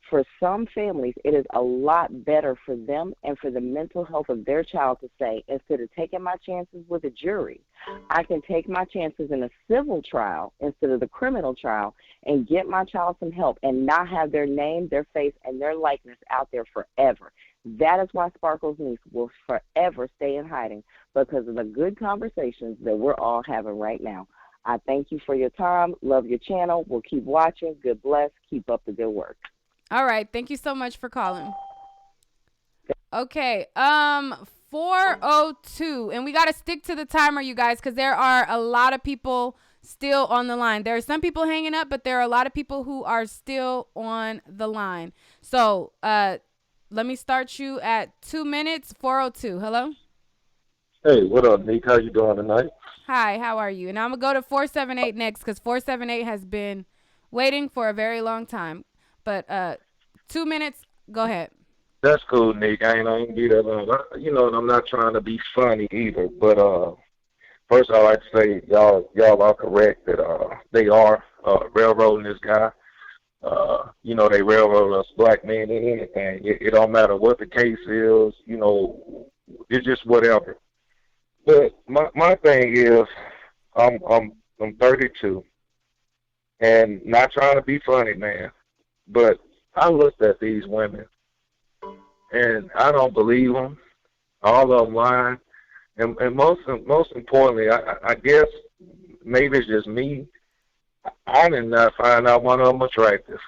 For some families, it is a lot better for them and for the mental health of their child to say, instead of taking my chances with a jury, I can take my chances in a civil trial instead of the criminal trial and get my child some help and not have their name, their face, and their likeness out there forever. That is why Sparkle's niece will forever stay in hiding, because of the good conversations that we're all having right now. I thank you for your time. Love your channel. We'll keep watching. Good bless. Keep up the good work. All right. Thank you so much for calling. Okay. 402. And we got to stick to the timer, you guys, because there are a lot of people still on the line. There are some people hanging up, but there are a lot of people who are still on the line. So let me start you at 2 minutes, 402. Hello? Hey, what up, Nique? How you doing tonight? Hi, how are you? And I'm going to go to 478 next because 478 has been waiting for a very long time. But 2 minutes, go ahead. That's cool, Nique. I ain't gonna be that long. You know, I'm not trying to be funny either, but first I'd like to say y'all are correct that they are railroading this guy. You know, they railroad us black men in anything. It don't matter what the case is. You know, it's just whatever. But my thing is, I'm 32, and not trying to be funny, man. But I looked at these women, and I don't believe them. All of them lying, and most importantly, I guess maybe it's just me. I did not find out one of them attractive.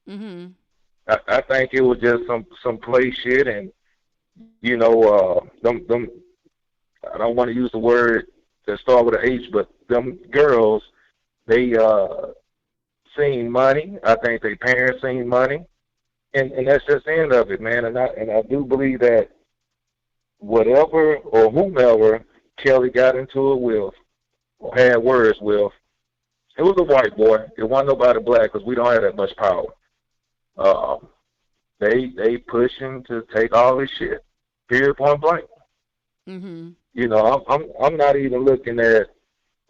Mhm. I think it was just some play shit, and you know, them. I don't want to use the word that start with an H, but them girls, they seen money. I think their parents seen money, and that's just the end of it, man. And I do believe that whatever or whomever Kelly got into it with or had words with, it was a white boy. It wasn't nobody black because we don't have that much power. They pushing to take all this shit. Period. Point blank. Mhm. You know, I'm not even looking at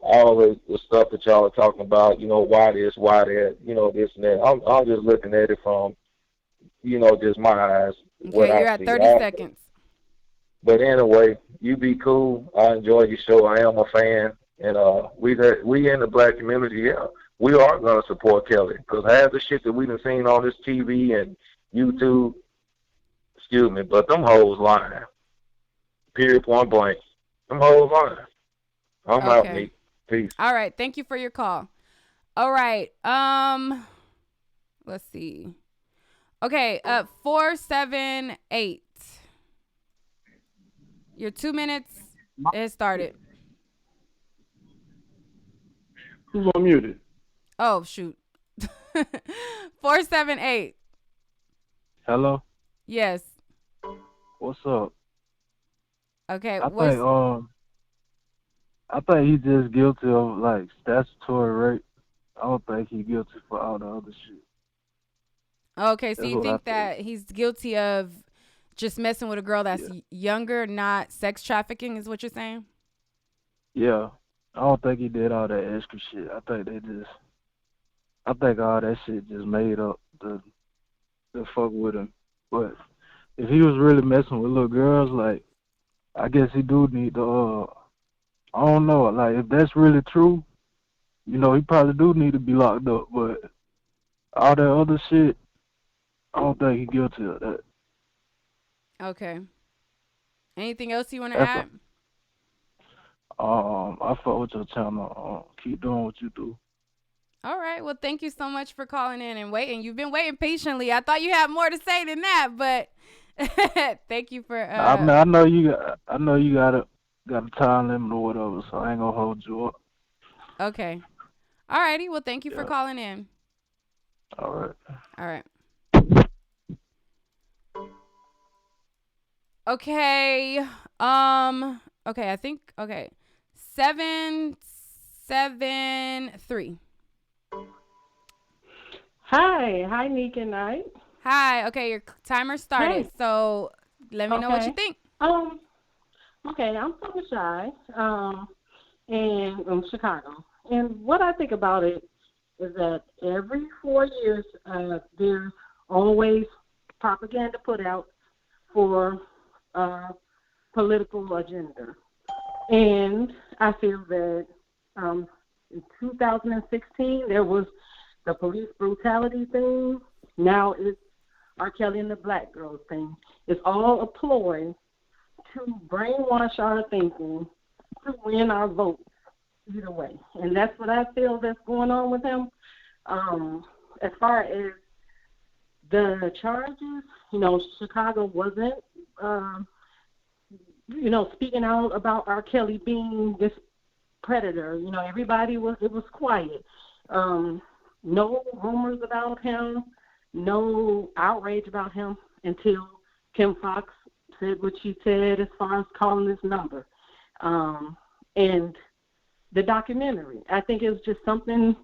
all the stuff that y'all are talking about. You know, why this, why that. You know, this and that. I'm just looking at it from, you know, just my eyes. What Okay, you're I at see. 30 seconds. But anyway, you be cool. I enjoy your show. I am a fan, and we in the black community. Yeah, we are gonna support Kelly because half the shit that we done seen on this TV and YouTube. Excuse me, but them hoes lying. Period. Point blank. Them hoes lying. I'm out, Okay. mate. Peace. All right. Thank you for your call. All right. Let's see. Okay. 478. Your 2 minutes has started. Who's unmuted? Oh shoot. 478. Hello. Yes. What's up? Okay. I think he's just guilty of like statutory rape. I don't think he's guilty for all the other shit. Okay. So That's you what I think that he's guilty of just messing with a girl that's younger, not sex trafficking, is what you're saying? Yeah. I don't think he did all that extra shit. I think all that shit just made up to fuck with him. But if he was really messing with little girls, like, I guess he do need to, I don't know, like, if that's really true, you know, he probably do need to be locked up. But all that other shit, I don't think he's guilty of that. Okay. Anything else you want to That's add? I fuck with your channel. Keep doing what you do. All right. Well, thank you so much for calling in and waiting. You've been waiting patiently. I thought you had more to say than that, but thank you for. I mean, I know you got a time limit or whatever, so I ain't gonna hold you up. Okay. All righty. Well, thank you for calling in. All right. All right. Okay. Okay. I think. Okay. 773. Hi, Nique and Nite. Hi. Okay, your timer started. Hey. So let me know what you think. Okay, I'm from the Chi, and in Chicago. And what I think about it is that every 4 years, there's always propaganda put out for political agenda. And I feel that in 2016 there was the police brutality thing. Now it's R. Kelly and the black girls thing. It's all a ploy to brainwash our thinking to win our votes either way. And that's what I feel that's going on with him. As far as the charges, you know, Chicago wasn't, you know, speaking out about R. Kelly being this predator. You know, it was quiet. No rumors about him, no outrage about him until Kim Fox said what she said as far as calling this number. And the documentary, I think it was just something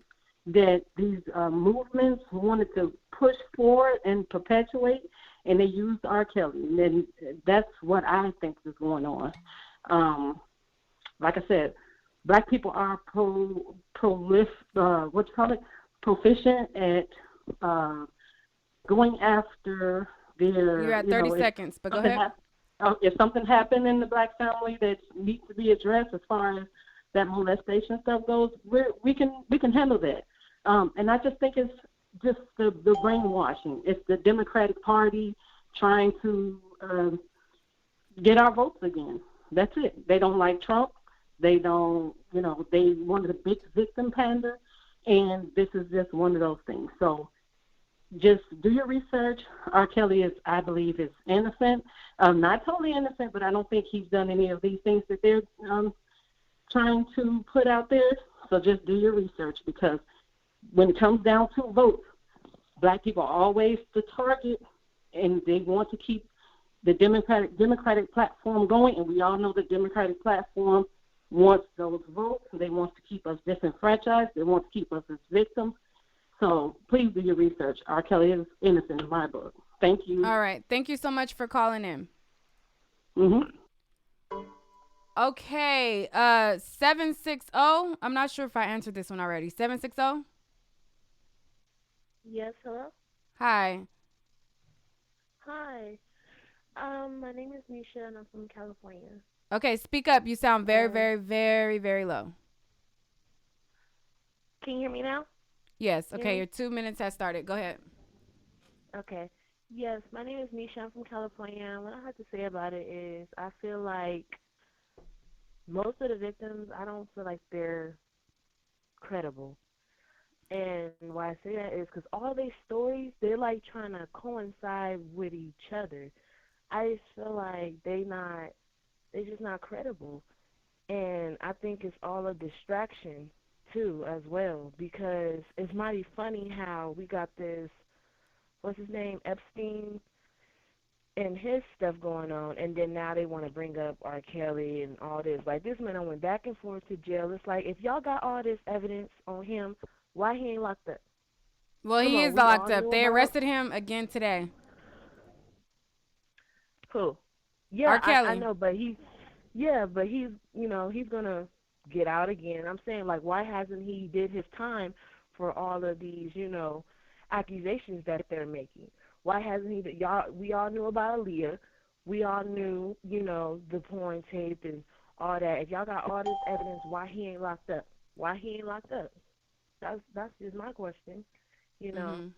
that these movements wanted to push forward and perpetuate, and they used R. Kelly. And that's what I think is going on. Like I said, black people are proficient at going after their. You're at 30 seconds, but go ahead. If something happened in the black family that needs to be addressed as far as that molestation stuff goes, we can handle that. And I just think it's just the brainwashing. It's the Democratic Party trying to get our votes again. That's it. They don't like Trump. They don't, they wanted a big victim pander, and this is just one of those things. So just do your research. R. Kelly I believe, is innocent. Not totally innocent, but I don't think he's done any of these things that they're trying to put out there. So just do your research, because when it comes down to votes, black people are always the target, and they want to keep the Democratic platform going, and we all know the Democratic platform wants those votes. They want to keep us disenfranchised. They want to keep us as victims. So please do your research. R. Kelly is innocent in my book. Thank you. All right. Thank you so much for calling in. Okay. 760. I'm not sure if I answered this one already. 760? Yes, hello? Hi. Hi. My name is Nisha, and I'm from California. Okay, speak up. You sound very, very, very, very low. Can you hear me now? Yes. Hear Okay, me? your 2 minutes has started. Go ahead. Okay. Yes, my name is Nisha. I'm from California. What I have to say about it is I feel like most of the victims, I don't feel like they're credible. And why I say that is because all these stories, they're like trying to coincide with each other. I just feel like they're just not credible. And I think it's all a distraction too as well, because it's mighty funny how we got this, what's his name, Epstein, and his stuff going on, and then now they want to bring up R. Kelly and all this. Like, this man went back and forth to jail. It's like, if y'all got all this evidence on him, why he ain't locked up? Well, he is locked up. They arrested him again today. Who? Yeah, R. Kelly. I know, but he's he's gonna get out again. I'm saying, like, why hasn't he did his time for all of these, accusations that they're making? Why hasn't he? We all knew about Aaliyah. We all knew, the porn tape and all that. If y'all got all this evidence, why he ain't locked up? Why he ain't locked up? That's just my question. I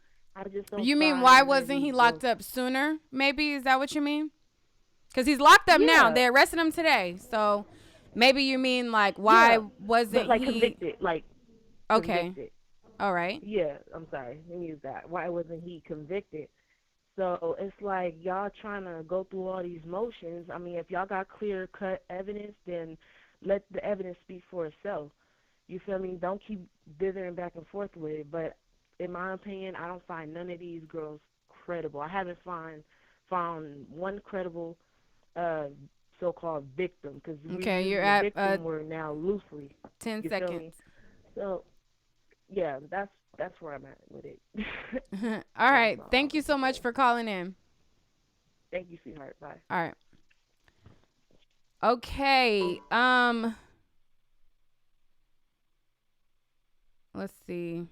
just don't. You mean why wasn't he locked up sooner? Maybe, is that what you mean? Because he's locked up now. They arrested him today. So maybe you mean like why wasn't like he convicted? Like okay, convicted. All right. Yeah, I'm sorry. Let me use that. Why wasn't he convicted? So it's like y'all trying to go through all these motions. I mean, if y'all got clear-cut evidence, then let the evidence speak for itself. You feel me? Don't keep dithering back and forth with it. But in my opinion, I don't find none of these girls credible. I haven't found one credible so-called victim, because okay, you're at at we're now loosely 10 you seconds. Feel me? So yeah, that's where I'm at with it. All right. Thank you so much for calling in. Thank you, sweetheart. Bye. All right. Okay. Let's see.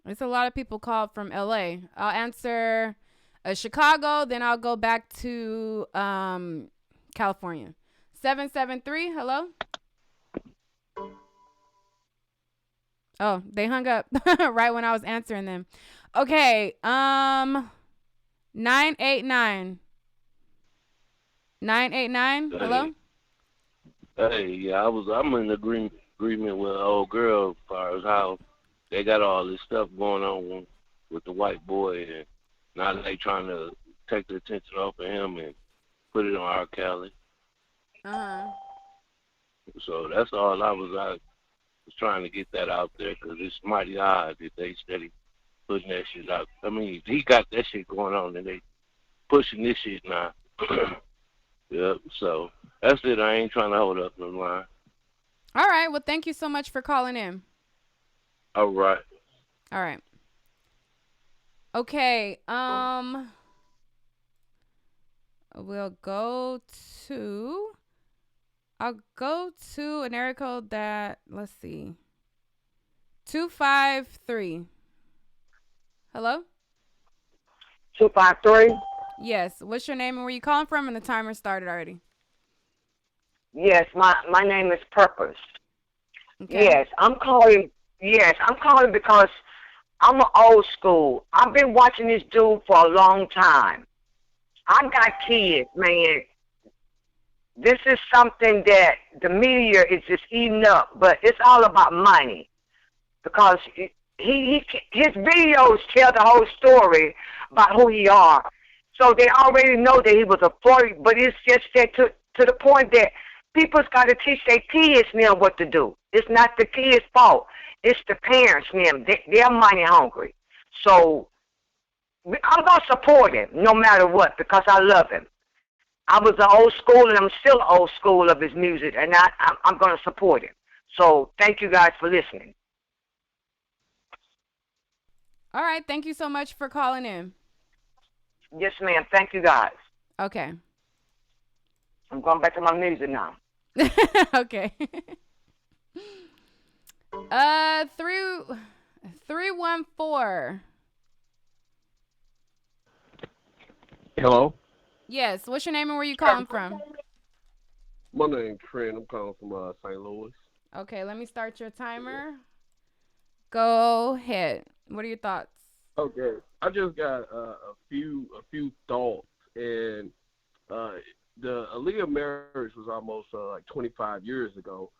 There's a lot of people called from LA. I'll answer Chicago, then I'll go back to California. 773, hello? Oh, they hung up right when I was answering them. Okay, 989. 989, hello? Hey, yeah, I'm in agreement with the old girl as far as how they got all this stuff going on with the white boy, and now they trying to take the attention off of him and put it on R. Kelly. So that's all I was trying to get that out there, because it's mighty odd that they steady putting that shit out. I mean, he got that shit going on, and they pushing this shit now. Yep. So that's it. I ain't trying to hold up no line. All right. Well, thank you so much for calling in. All right. All right. Okay. We'll go to. I'll go to an area code that, let's see, 253. Hello? 253? Yes. What's your name and where you calling from? And the timer started already. Yes, my name is Purpose. Okay. Yes, I'm calling because I'm an old school. I've been watching this dude for a long time. I got kids, man. This is something that the media is just eating up, but it's all about money because his videos tell the whole story about who he are. So they already know that he was a 40, but it's just that to the point that people's got to teach their kids now what to do. It's not the kids' fault. It's the parents now. They're money hungry. So I'm going to support him no matter what because I love him. I was an old school, and I'm still old school of his music, and I'm going to support him. So thank you guys for listening. All right. Thank you so much for calling in. Yes, ma'am. Thank you, guys. Okay. I'm going back to my music now. Okay. 314. Hello. Yes. What's your name and where you calling from? My name's Trent. I'm calling from St. Louis. Okay. Let me start your timer. Go ahead. What are your thoughts? Okay. I just got a few thoughts, and the Aaliyah marriage was almost like 25 years ago,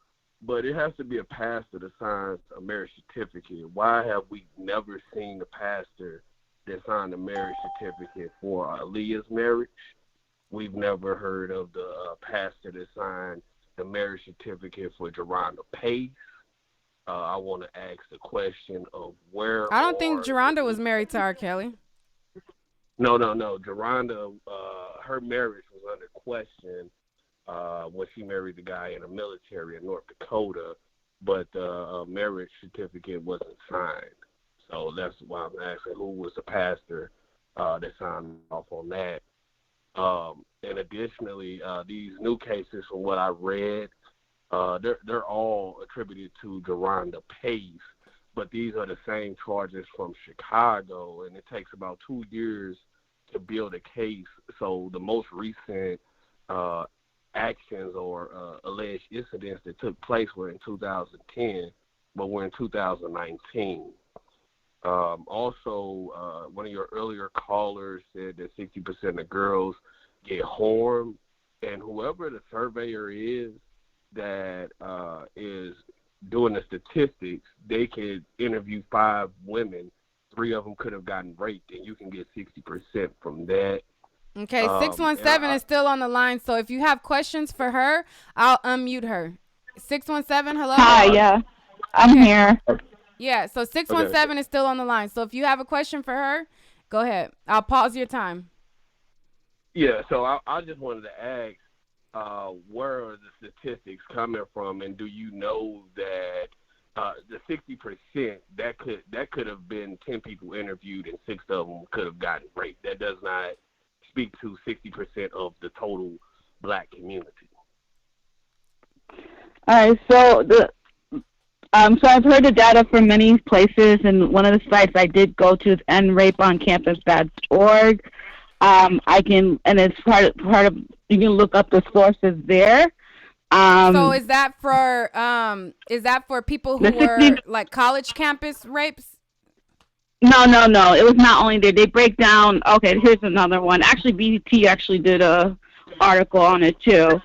but it has to be a pastor that signs a marriage certificate. Why have we never seen the pastor that signed a marriage certificate for Aaliyah's marriage? We've never heard of the pastor that signed the marriage certificate for Geronda Pace. I want to ask the question of where. I don't think Geronda was married to R. Kelly. No. Geronda, her marriage was under question when she married the guy in the military in North Dakota, but the marriage certificate wasn't signed. So that's why I'm asking who was the pastor that signed off on that. And additionally, these new cases, from what I read, they're all attributed to Geronda Pace, but these are the same charges from Chicago, and it takes about 2 years to build a case. So the most recent actions or alleged incidents that took place were in 2010, but we're in 2019. Also, one of your earlier callers said that 60% of girls get harmed, and whoever the surveyor is that is doing the statistics, they could interview 5 women. 3 of them could have gotten raped, and you can get 60% from that. Okay, 617 is still on the line, so if you have questions for her, I'll unmute her. 617, hello? Hi, yeah. I'm here. Yeah, so 617 is still on the line, so if you have a question for her, go ahead. I'll pause your time. Yeah, so I just wanted to ask, where are the statistics coming from, and do you know that the 60%, that could have been 10 people interviewed and 6 of them could have gotten raped? That does not speak to 60% of the total black community. All right, so so I've heard the data from many places, and one of the sites I did go to is endrapeoncampus.org. And it's part of you can look up the sources there. So is that for people who were like college campus rapes? No. It was not only there. They break down. Okay, here's another one. Actually, BET actually did a article on it too.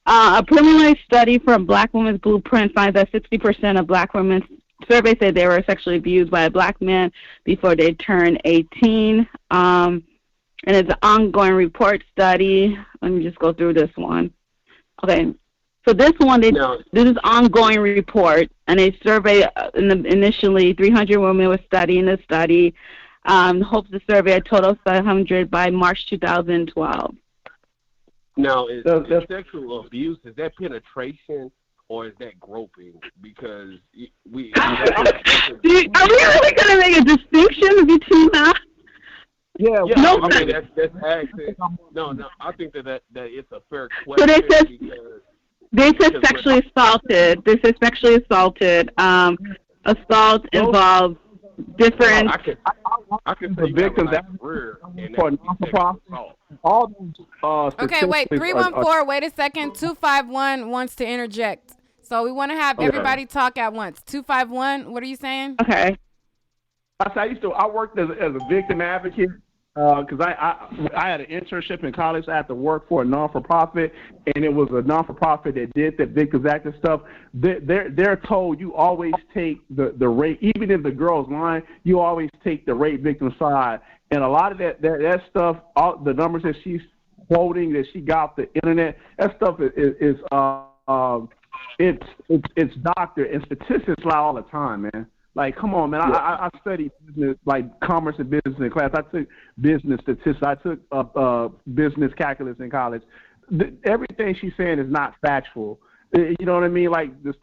A preliminary study from Black Women's Blueprint finds that 60% of Black women surveyed said they were sexually abused by a Black man before they turned 18. And it's an ongoing report study. Let me just go through this one. Okay. So this one, Now, this is ongoing report, and a survey initially 300 women were studying the study. Hopes to survey a total of 700 by March 2012. now is sexual abuse, is that penetration or is that groping? Because we Are we really going to make a distinction between that? Yeah, No. I mean that's actually no. I think that it's a fair question. So they said because sexually assaulted. They said sexually assaulted. Assault involves different. I can the victims career for non-profit. All those Okay, wait. statistics 314. Wait a second. 251 wants to interject. So we want to have everybody talk at once. 251. What are you saying? Okay. I worked as a victim advocate because I had an internship in college. I had to work for a non-for-profit, and it was a non-for-profit that did that victims active stuff. They're told you always take the rape, even if the girl's lying, you always take the rape victim side. And a lot of that stuff, all the numbers that she's quoting that she got off the internet, that stuff is it's doctored, and statistics lie all the time, man. Like, come on, man. I studied business, like commerce and business in class. I took business statistics. I took business calculus in college. Everything she's saying is not factual. You know what I mean? Like, the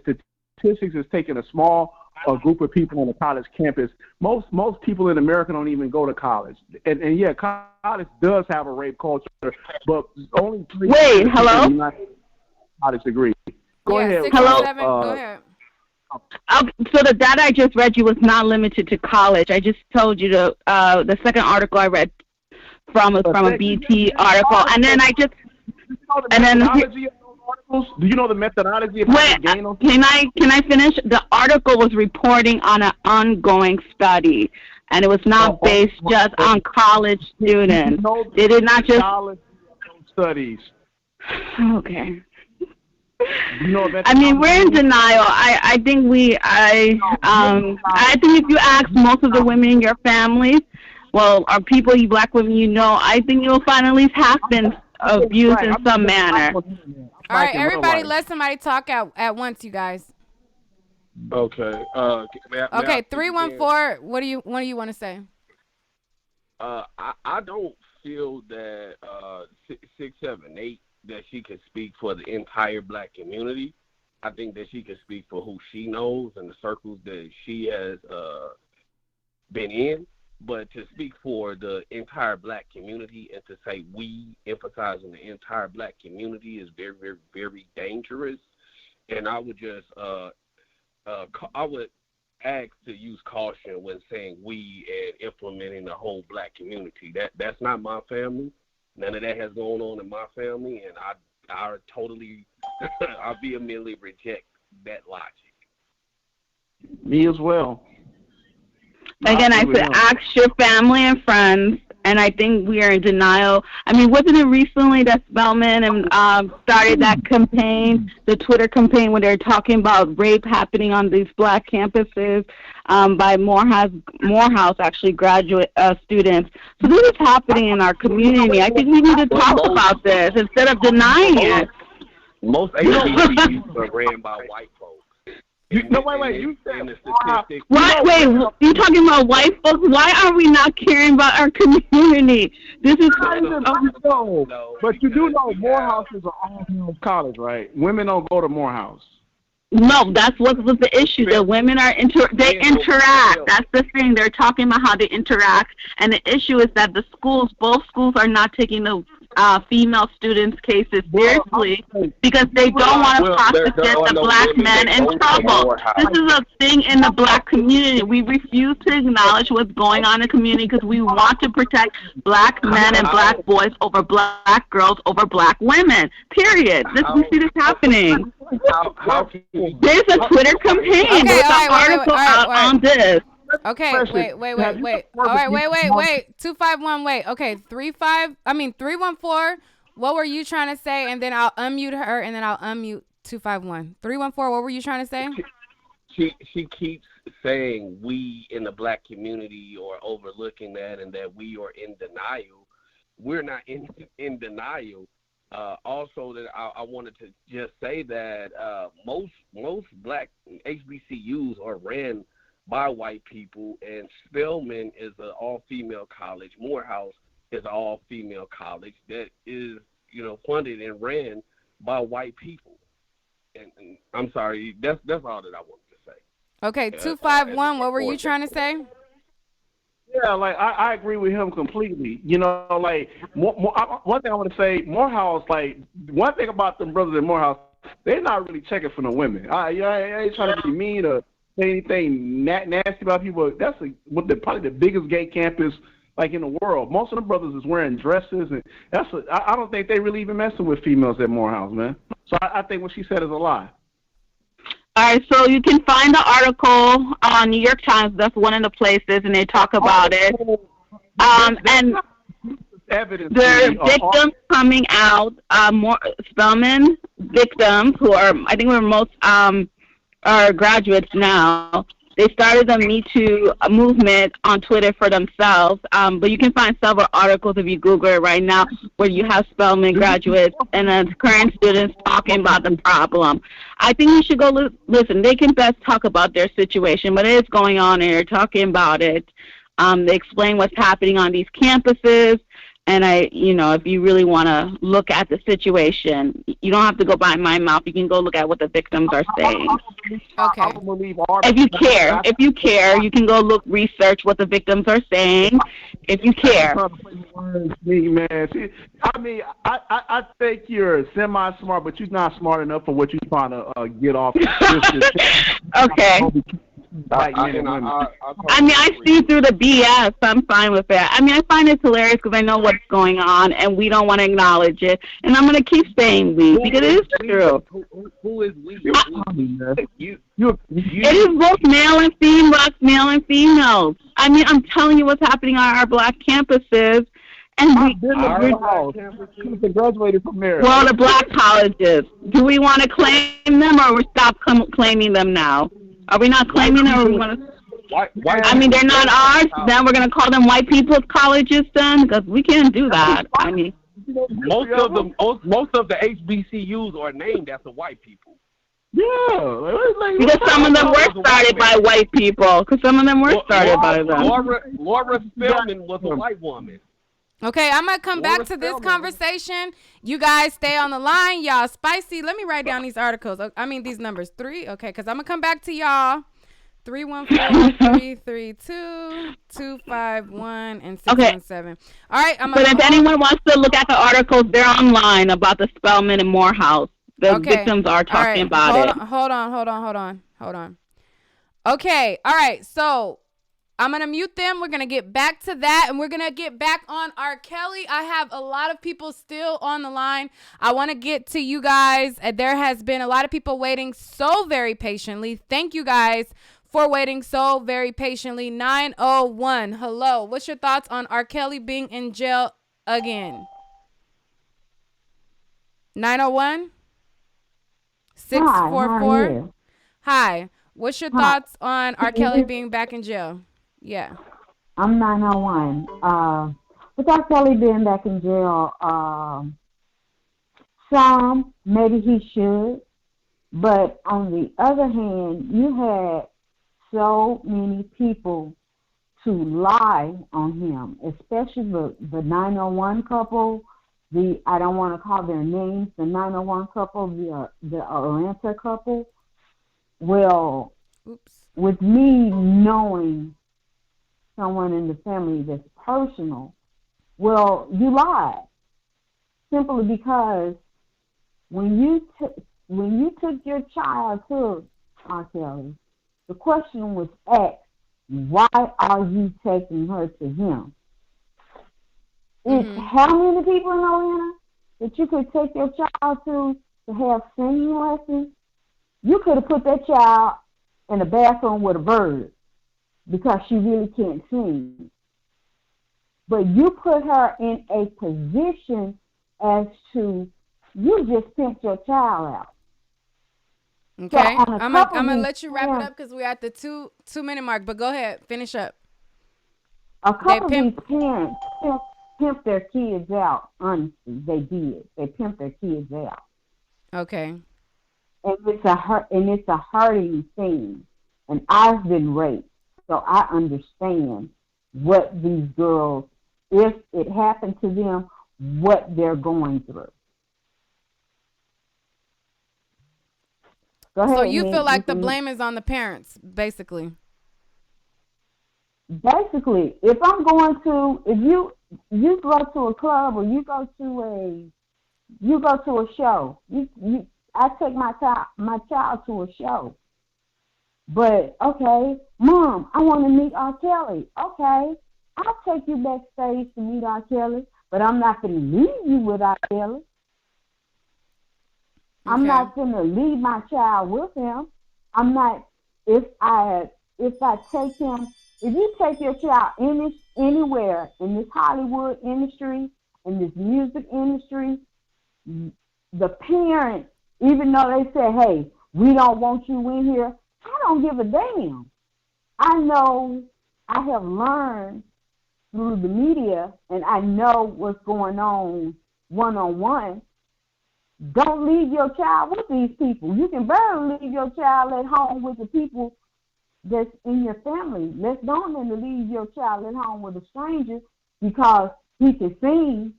statistics is taking a small group of people on a college campus. Most people in America don't even go to college. And yeah, college does have a rape culture, but only 3 Wait, hello? College degree. Go ahead. Hello? Go ahead. So the data I just read you was not limited to college. I just told you the second article I read from a BT article, and then I just do you know the methodology of how wait, to gain those? can I finish? The article was reporting on an ongoing study, and it was not based just on college students. They did not just college studies. Okay. I mean, we're in denial. I think I think if you ask most of the women in your families, well, or people, you black women, you know, I think you'll find at least half been abused in some manner. All right, everybody, let somebody talk at once, you guys. Okay. Okay, 314. What do you want to say? I don't feel that 678 that she can speak for the entire black community. I think that she can speak for who she knows and the circles that she has been in. But to speak for the entire black community and to say we emphasizing the entire black community is very, very, very dangerous. And I would just I would ask to use caution when saying we and implementing the whole black community. That's not my family. None of that has gone on in my family, and I totally, I vehemently reject that logic. Me as well. Again, I said ask your family and friends, and I think we are in denial. I mean, wasn't it recently that Spelman and started that campaign, the Twitter campaign, where they're talking about rape happening on these black campuses by Morehouse actually graduate students. So this is happening in our community. I think we need to talk about this instead of denying it. Most HBCUs are ran by white folks. Wait. You said Wait, you talking about white folks? Why are we not caring about our community? This is but you do know Morehouse is an all-girls college, right? Women don't go to Morehouse. No, that's what was the issue. The women are they interact. That's the thing. They're talking about how they interact, and the issue is that both schools are not taking the female students' cases seriously because they don't want to prosecute the black men in trouble. This is a thing in the black community. We refuse to acknowledge what's going on in the community because we want to protect black men and black boys over black girls over black women. Period. We see this happening. There's a Twitter campaign. There's an article out on this. Okay, wait. All right, wait. 251, wait. Okay, 314. What were you trying to say? And then I'll unmute her, and then I'll unmute 251. 314. What were you trying to say? She keeps saying we in the black community are overlooking that, and that we are in denial. We're not in denial. Also, that I wanted to just say that most black HBCUs are ran by white people, and Spelman is an all-female college. Morehouse is an all-female college that is, funded and ran by white people. And I'm sorry, that's all that I wanted to say. Okay, 251. What were you trying to say? Yeah, like I agree with him completely. Like one thing I want to say, Morehouse, like one thing about them brothers in Morehouse, they're not really checking for no women. I ain't trying to be mean or say anything nasty about people. That's probably the biggest gay campus like in the world. Most of the brothers is wearing dresses, and I don't think they really even messing with females at Morehouse, man. So I think what she said is a lie. All right, so you can find the article on New York Times. That's one of the places, and they talk about it. And evidence. the victims coming out, more Spelman victims who are, I think, we're most are graduates now. They started the Me Too movement on Twitter for themselves, but you can find several articles if you Google it right now where you have Spelman graduates and current students talking about the problem. I think you should go listen. They can best talk about their situation, but it is going on and they're talking about it. They explain what's happening on these campuses. And if you really want to look at the situation, you don't have to go by my mouth. You can go look at what the victims are saying. Okay. If you care, you can go research what the victims are saying. If you care. I think you're semi-smart, but you're not smart enough for what you're trying to get off. Okay. I see through the BS. I'm fine with that. I find it hilarious because I know what's going on, and we don't want to acknowledge it. And I'm going to keep saying we because it is true. Who is we? It is both male and female, blacks, male and females. I'm telling you what's happening on our black campuses. And we graduated from there. Well, the black colleges. Do we want to claim them or we stop claiming them now? Are we not claiming them? Or we want to? They're not ours. Then we're going to call them white people's colleges then? Because we can't do that. Most of the HBCUs are named after white people. Yeah. Because some of them were started by white people. Because some of them were started by them. Laura Spelman was a white woman. Okay, I'm going to come back to this conversation. You guys stay on the line. Y'all spicy. Let me write down these articles. These numbers. 3. Okay, because I'm going to come back to y'all. 314-332-251 and 617. All right. But if anyone wants to look at the articles, they're online about the Spelman and Morehouse. The victims are talking about it. Hold on. Okay. All right. So I'm going to mute them. We're going to get back to that, and we're going to get back on R. Kelly. I have a lot of people still on the line. I want to get to you guys. There has been a lot of people waiting so very patiently. Thank you guys for waiting so very patiently. 901, hello. What's your thoughts on R. Kelly being in jail again? 901? 644? Hi. What's your thoughts on R. Kelly being back in jail? Yeah. I'm 901. With R. Kelly being back in jail, some, maybe he should. But on the other hand, you had so many people to lie on him, especially the 901 couple, I don't want to call their names, the 901 couple, the Atlanta couple. Well, with me knowing someone in the family that's personal, well, you lied. Simply because when you took your child to R. Kelly, the question was asked, why are you taking her to him? It's how many people in Atlanta that you could take your child to have singing lessons? You could have put that child in a bathroom with a bird because she really can't sing. But you put her in a position as to, you just pimped your child out. Okay, so I'm gonna let you wrap it up because we're at the 2 minute mark. But go ahead, finish up. A couple of these parents pimped their kids out. Honestly, they did. They pimped their kids out. Okay. And it's a hurting thing. And I've been raped, so I understand what these girls, if it happened to them, what they're going through. Go ahead, So you Nick. feel like the blame is on the parents, basically. Basically, if you go to a club or you go to a show, I take my child to a show. But okay, Mom, I want to meet R. Kelly. Okay, I'll take you backstage to meet R. Kelly, but I'm not going to leave you with R. Kelly. I'm not going to leave my child with him. I'm not. If I take him, if you take your child anywhere in this Hollywood industry, in this music industry, the parents, even though they say, "Hey, we don't want you in here," I don't give a damn. I know I have learned through the media, and I know what's going on one-on-one. Don't leave your child with these people. You can barely leave your child at home with the people that's in your family. Let's don't let them leave your child at home with a stranger because he can sing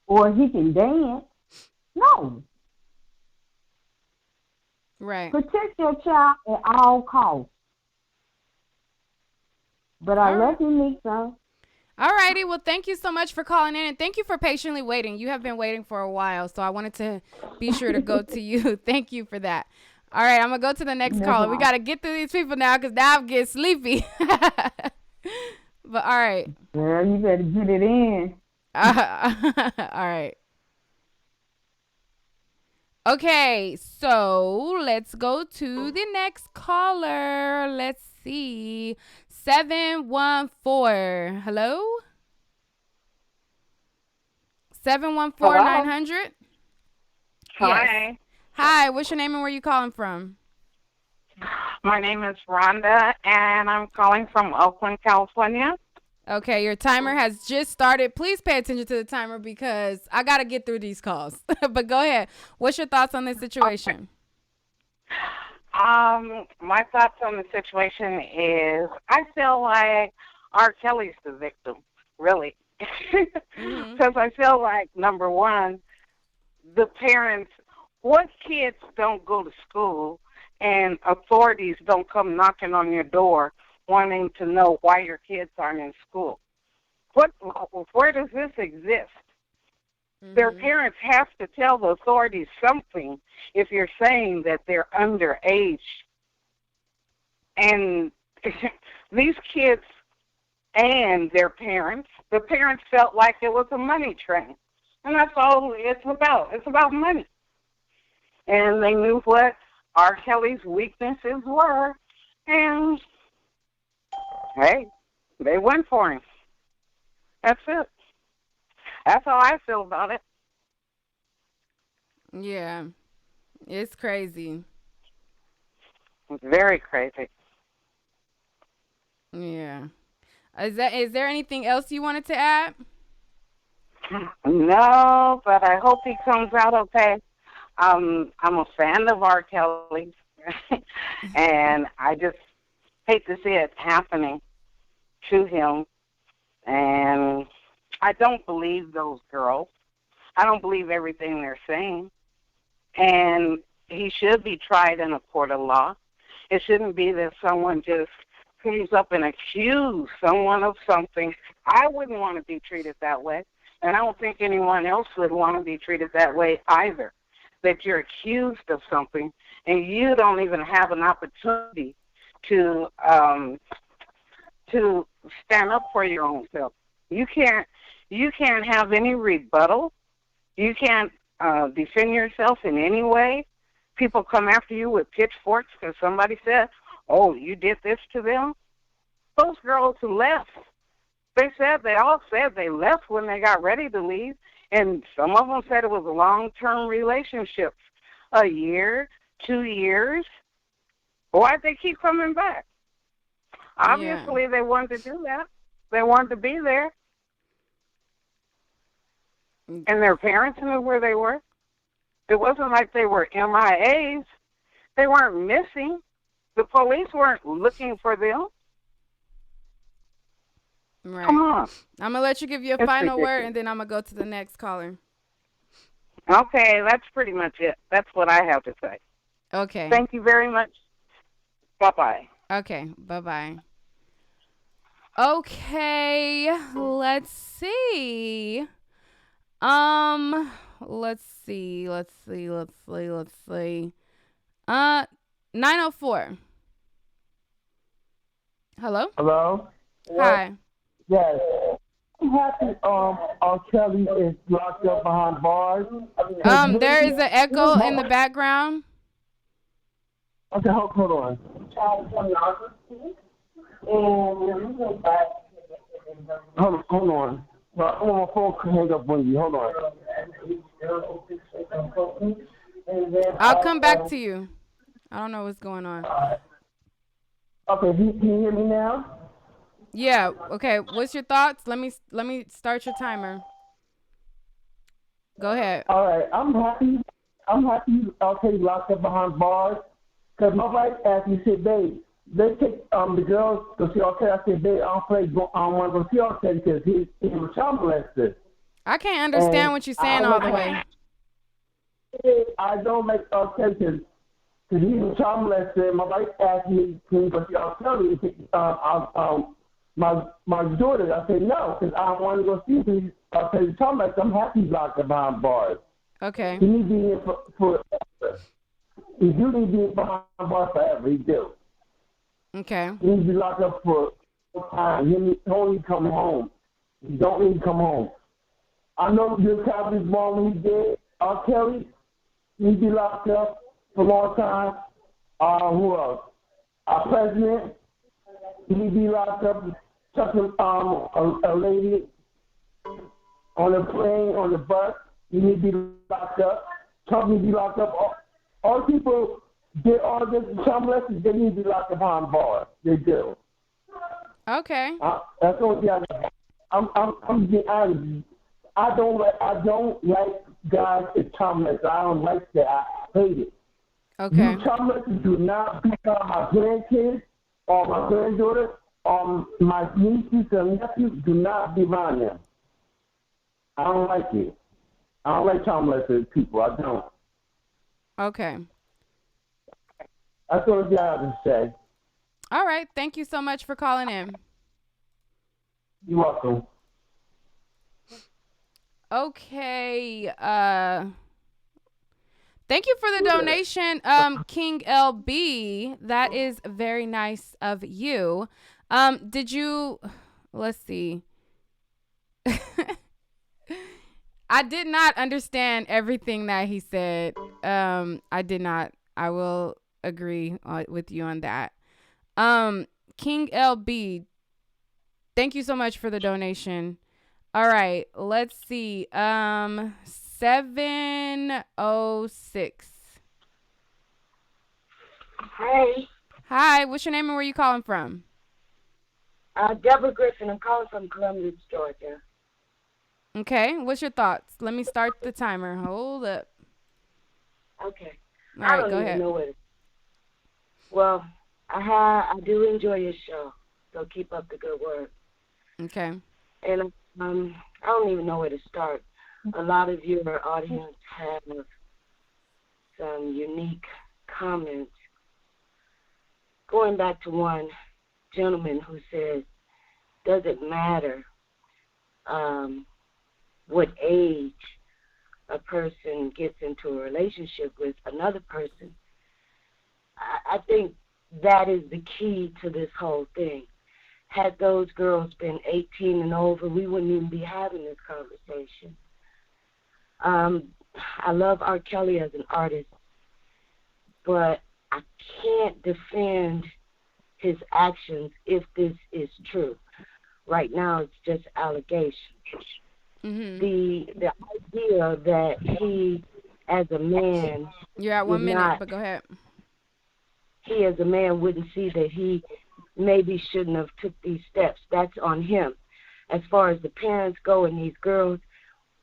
or he can dance. No. Right. Protect your child at all costs. But I love you, Lisa. All righty. Well, thank you so much for calling in, and thank you for patiently waiting. You have been waiting for a while, so I wanted to be sure to go to you. Thank you for that. All right, I'm going to go to the next caller. We got to get through these people now because now I'm getting sleepy. But all right. Girl, you better get it in. All right. Okay, so let's go to the next caller. Let's see. 714. Hello? 714-900? Hi. Yes. Hi, what's your name and where you calling from? My name is Rhonda, and I'm calling from Oakland, California. Okay, your timer has just started. Please pay attention to the timer because I got to get through these calls. But go ahead. What's your thoughts on this situation? My thoughts on the situation is I feel like R. Kelly's the victim, really. Because I feel like, number one, the parents, what kids don't go to school and authorities don't come knocking on your door wanting to know why your kids aren't in school? Where does this exist? Their parents have to tell the authorities something if you're saying that they're underage. And these kids and their parents, the parents felt like it was a money train. And that's all it's about. It's about money. And they knew what R. Kelly's weaknesses were. And, hey, they went for him. That's it. That's how I feel about it. Yeah. It's crazy. It's very crazy. Yeah. Is there anything else you wanted to add? No, but I hope he comes out okay. I'm a fan of R. Kelly, and I just hate to see it happening to him. And I don't believe those girls. I don't believe everything they're saying. And he should be tried in a court of law. It shouldn't be that someone just comes up and accuses someone of something. I wouldn't want to be treated that way. And I don't think anyone else would want to be treated that way either. That you're accused of something and you don't even have an opportunity to stand up for your own self. You can't have any rebuttal. You can't defend yourself in any way. People come after you with pitchforks because somebody said, "Oh, you did this to them." Those girls who left, they all said they left when they got ready to leave, and some of them said it was a long-term relationship, a year, 2 years. Why'd they keep coming back? Obviously, they wanted to do that. They wanted to be there. And their parents knew where they were. It wasn't like they were MIAs. They weren't missing. The police weren't looking for them. Right. Come on. I'm gonna let you give your It's final word, ridiculous. and then I'm gonna go to the next caller. Okay, that's pretty much it. That's what I have to say. Okay. Thank you very much. Bye-bye. Okay. Bye-bye. Okay. Let's see. Let's see. 904. Hello? Hello? Hi. Yes. I'm happy R. Kelly is locked up behind bars. There is an echo in the background. Okay, hold on. Hold on. Well, I'm on my phone. Hang up on you. Hold on. I'll come back to you. I don't know what's going on. Okay, can you hear me now? Yeah. Okay. What's your thoughts? Let me start your timer. Go ahead. All right. I'm happy. R. Kelly locked up behind bars. Cause my wife asked me, said, "Babe, they take the girls to see R. Kelly." I said, "Babe, I don't want to go see R. Kelly because he was child molested." I can't understand And what you're saying all the way. I don't like R. Kelly because he was child molested. My wife asked me, "Can you go see R. Kelly?" My daughter, I said no because I don't want to go see him. R. Kelly child molested. I'm happy he's locked up behind bars. Okay. He needs to be here for he do need to be behind bars forever. He do. Okay. He needs to be locked up for time. He don't need to come home. He don't need to come home. I know Bill Cosby's born when he did. R. Kelly needs to be locked up for a long time. Who else? Our president, he needs to be locked up. Touching a lady on a plane, on the bus, he needs to be locked up. Trump needs to be locked up. All people did all this child molestation, they need to be locked up behind bars. They do. Okay. That's the only thing I'm being honest. I don't like guys that child molest. I don't like that. I hate it. Okay. You child molesters do not beat on my grandkids or my granddaughter or my nieces and nephews. Do not be around them. I don't like it. I don't like child molested people. I don't. Okay. That's all I have to say. All right. Thank you so much for calling in. You're welcome. Okay. Thank you for the donation, King LB. That is very nice of you. Did you? Let's see. I did not understand everything that he said. I did not. I will agree with you on that. King LB, thank you so much for the donation. All right, let's see. 706. Hey. Hi, what's your name and where you calling from? Deborah Griffin. I'm calling from Columbus, Georgia. Okay, what's your thoughts? Let me start the timer. Hold up. Okay. All right, I don't go even ahead. know it. Well, I do enjoy your show, so keep up the good work. Okay. And I don't even know where to start. A lot of your audience have some unique comments. Going back to one gentleman who said, does it matter what age a person gets into a relationship with another person? I think that is the key to this whole thing. Had those girls been 18 and over, we wouldn't even be having this conversation. I love R. Kelly as an artist, but I can't defend his actions if this is true. Right now, it's just allegations. Mm-hmm. The idea that he, as a man, You're at 1 would minute, not, but go ahead. he as a man wouldn't see that he maybe shouldn't have took these steps. That's on him. as far as the parents go and these girls,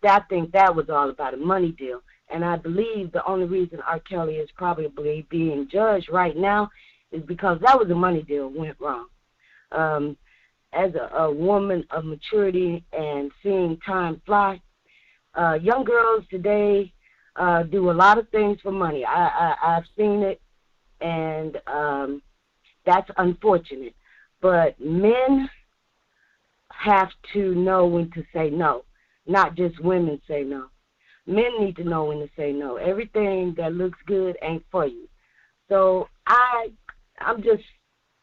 I think that was all about a money deal. And I believe the only reason R. Kelly is probably being judged right now is because that was a money deal went wrong. As a woman of maturity and seeing time fly, young girls today do a lot of things for money. I've seen it, and that's unfortunate. But men have to know when to say no, not just women say no. Men need to know when to say no. Everything that looks good ain't for you. So I'm just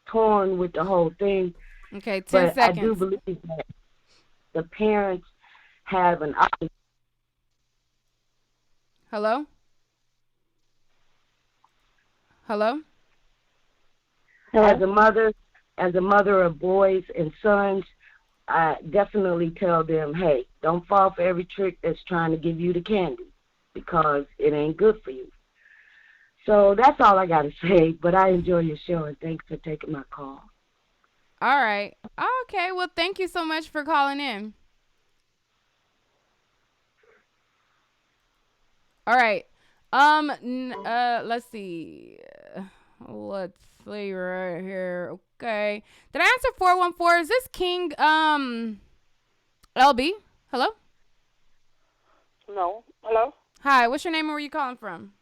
torn with the whole thing. Okay, 10 but seconds. I do believe that the parents have an option. Hello? Hello? As a mother of boys and sons, I definitely tell them, hey, don't fall for every trick that's trying to give you the candy because it ain't good for you. So that's all I got to say, but I enjoy your show, and thanks for taking my call. All right. Okay, well, thank you so much for calling in. All right. Let's see. Let's see right here. Okay. Did I answer 414? Is this King LB? Hello? No. Hello? Hi, what's your name and where you calling from?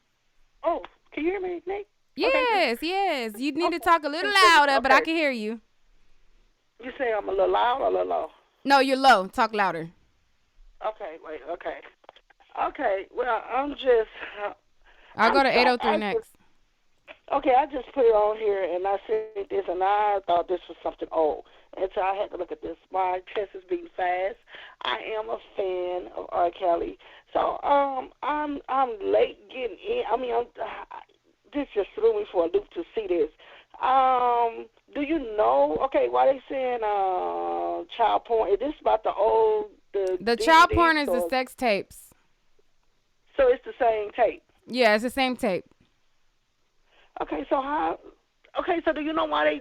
Oh, can you hear me, Nick? Yes, okay. yes. You need to talk a little louder, but I can hear you. You say I'm a little loud or a little low? No, you're low. Talk louder. Okay, wait, okay. Okay, well, I'll go to 803 next. Okay, I just put it on here, and I said this, and I thought this was something old. And so I had to look at this. My chest is beating fast. I am a fan of R. Kelly. So I'm late getting in. I mean, this just threw me for a loop to see this. Do you know? Okay, why they saying child porn? Is this about the child DVDs porn is the or- sex tapes. So it's the same tape. Yeah, it's the same tape. Okay, so how? Okay, so do you know why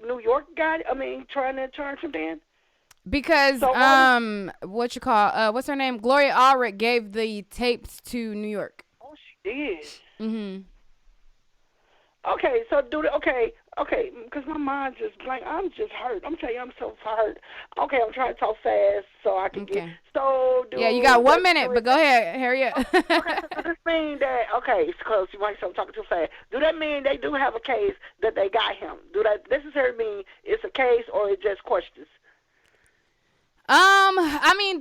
New York got? Trying to charge him then? Because what's her name? Gloria Allred gave the tapes to New York. Oh, she did. Mhm. Okay, so okay, because my mind just blank. I'm just hurt. I'm telling you, I'm so hurt. Okay, I'm trying to talk fast so I can get. So yeah, you got 1 minute, but go ahead, hurry up. Okay, so does this mean that because you might say I'm talking too fast? Do that mean they do have a case that they got him? Do that necessarily mean it's a case or it's just questions? I mean,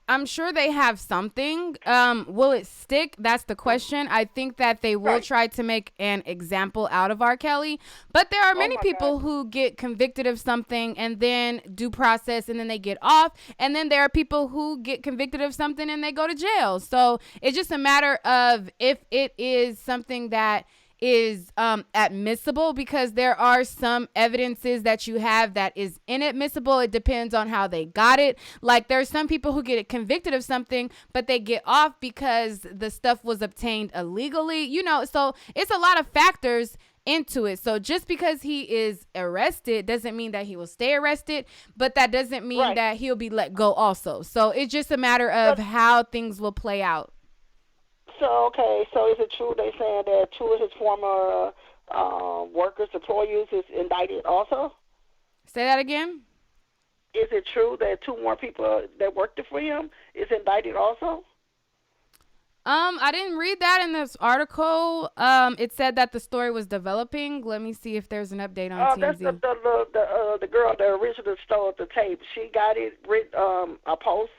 I'm sure they have something. Will it stick? That's the question. I think that they will try to make an example out of R. Kelly, but there are many people who get convicted of something and then due process and then they get off. And then there are people who get convicted of something and they go to jail. So it's just a matter of if it is something that is admissible, because there are some evidences that you have that is inadmissible. It depends on how they got it. Like there's some people who get convicted of something, but they get off because the stuff was obtained illegally, so it's a lot of factors into it. So just because he is arrested doesn't mean that he will stay arrested, but that doesn't mean that he'll be let go also. So it's just a matter of how things will play out. So, so is it true they saying that two of his former workers, employees, is indicted also? Say that again? Is it true that two more people that worked for him is indicted also? I didn't read that in this article. It said that the story was developing. Let me see if there's an update on TMZ. That's the girl that originally stole the tape. She got it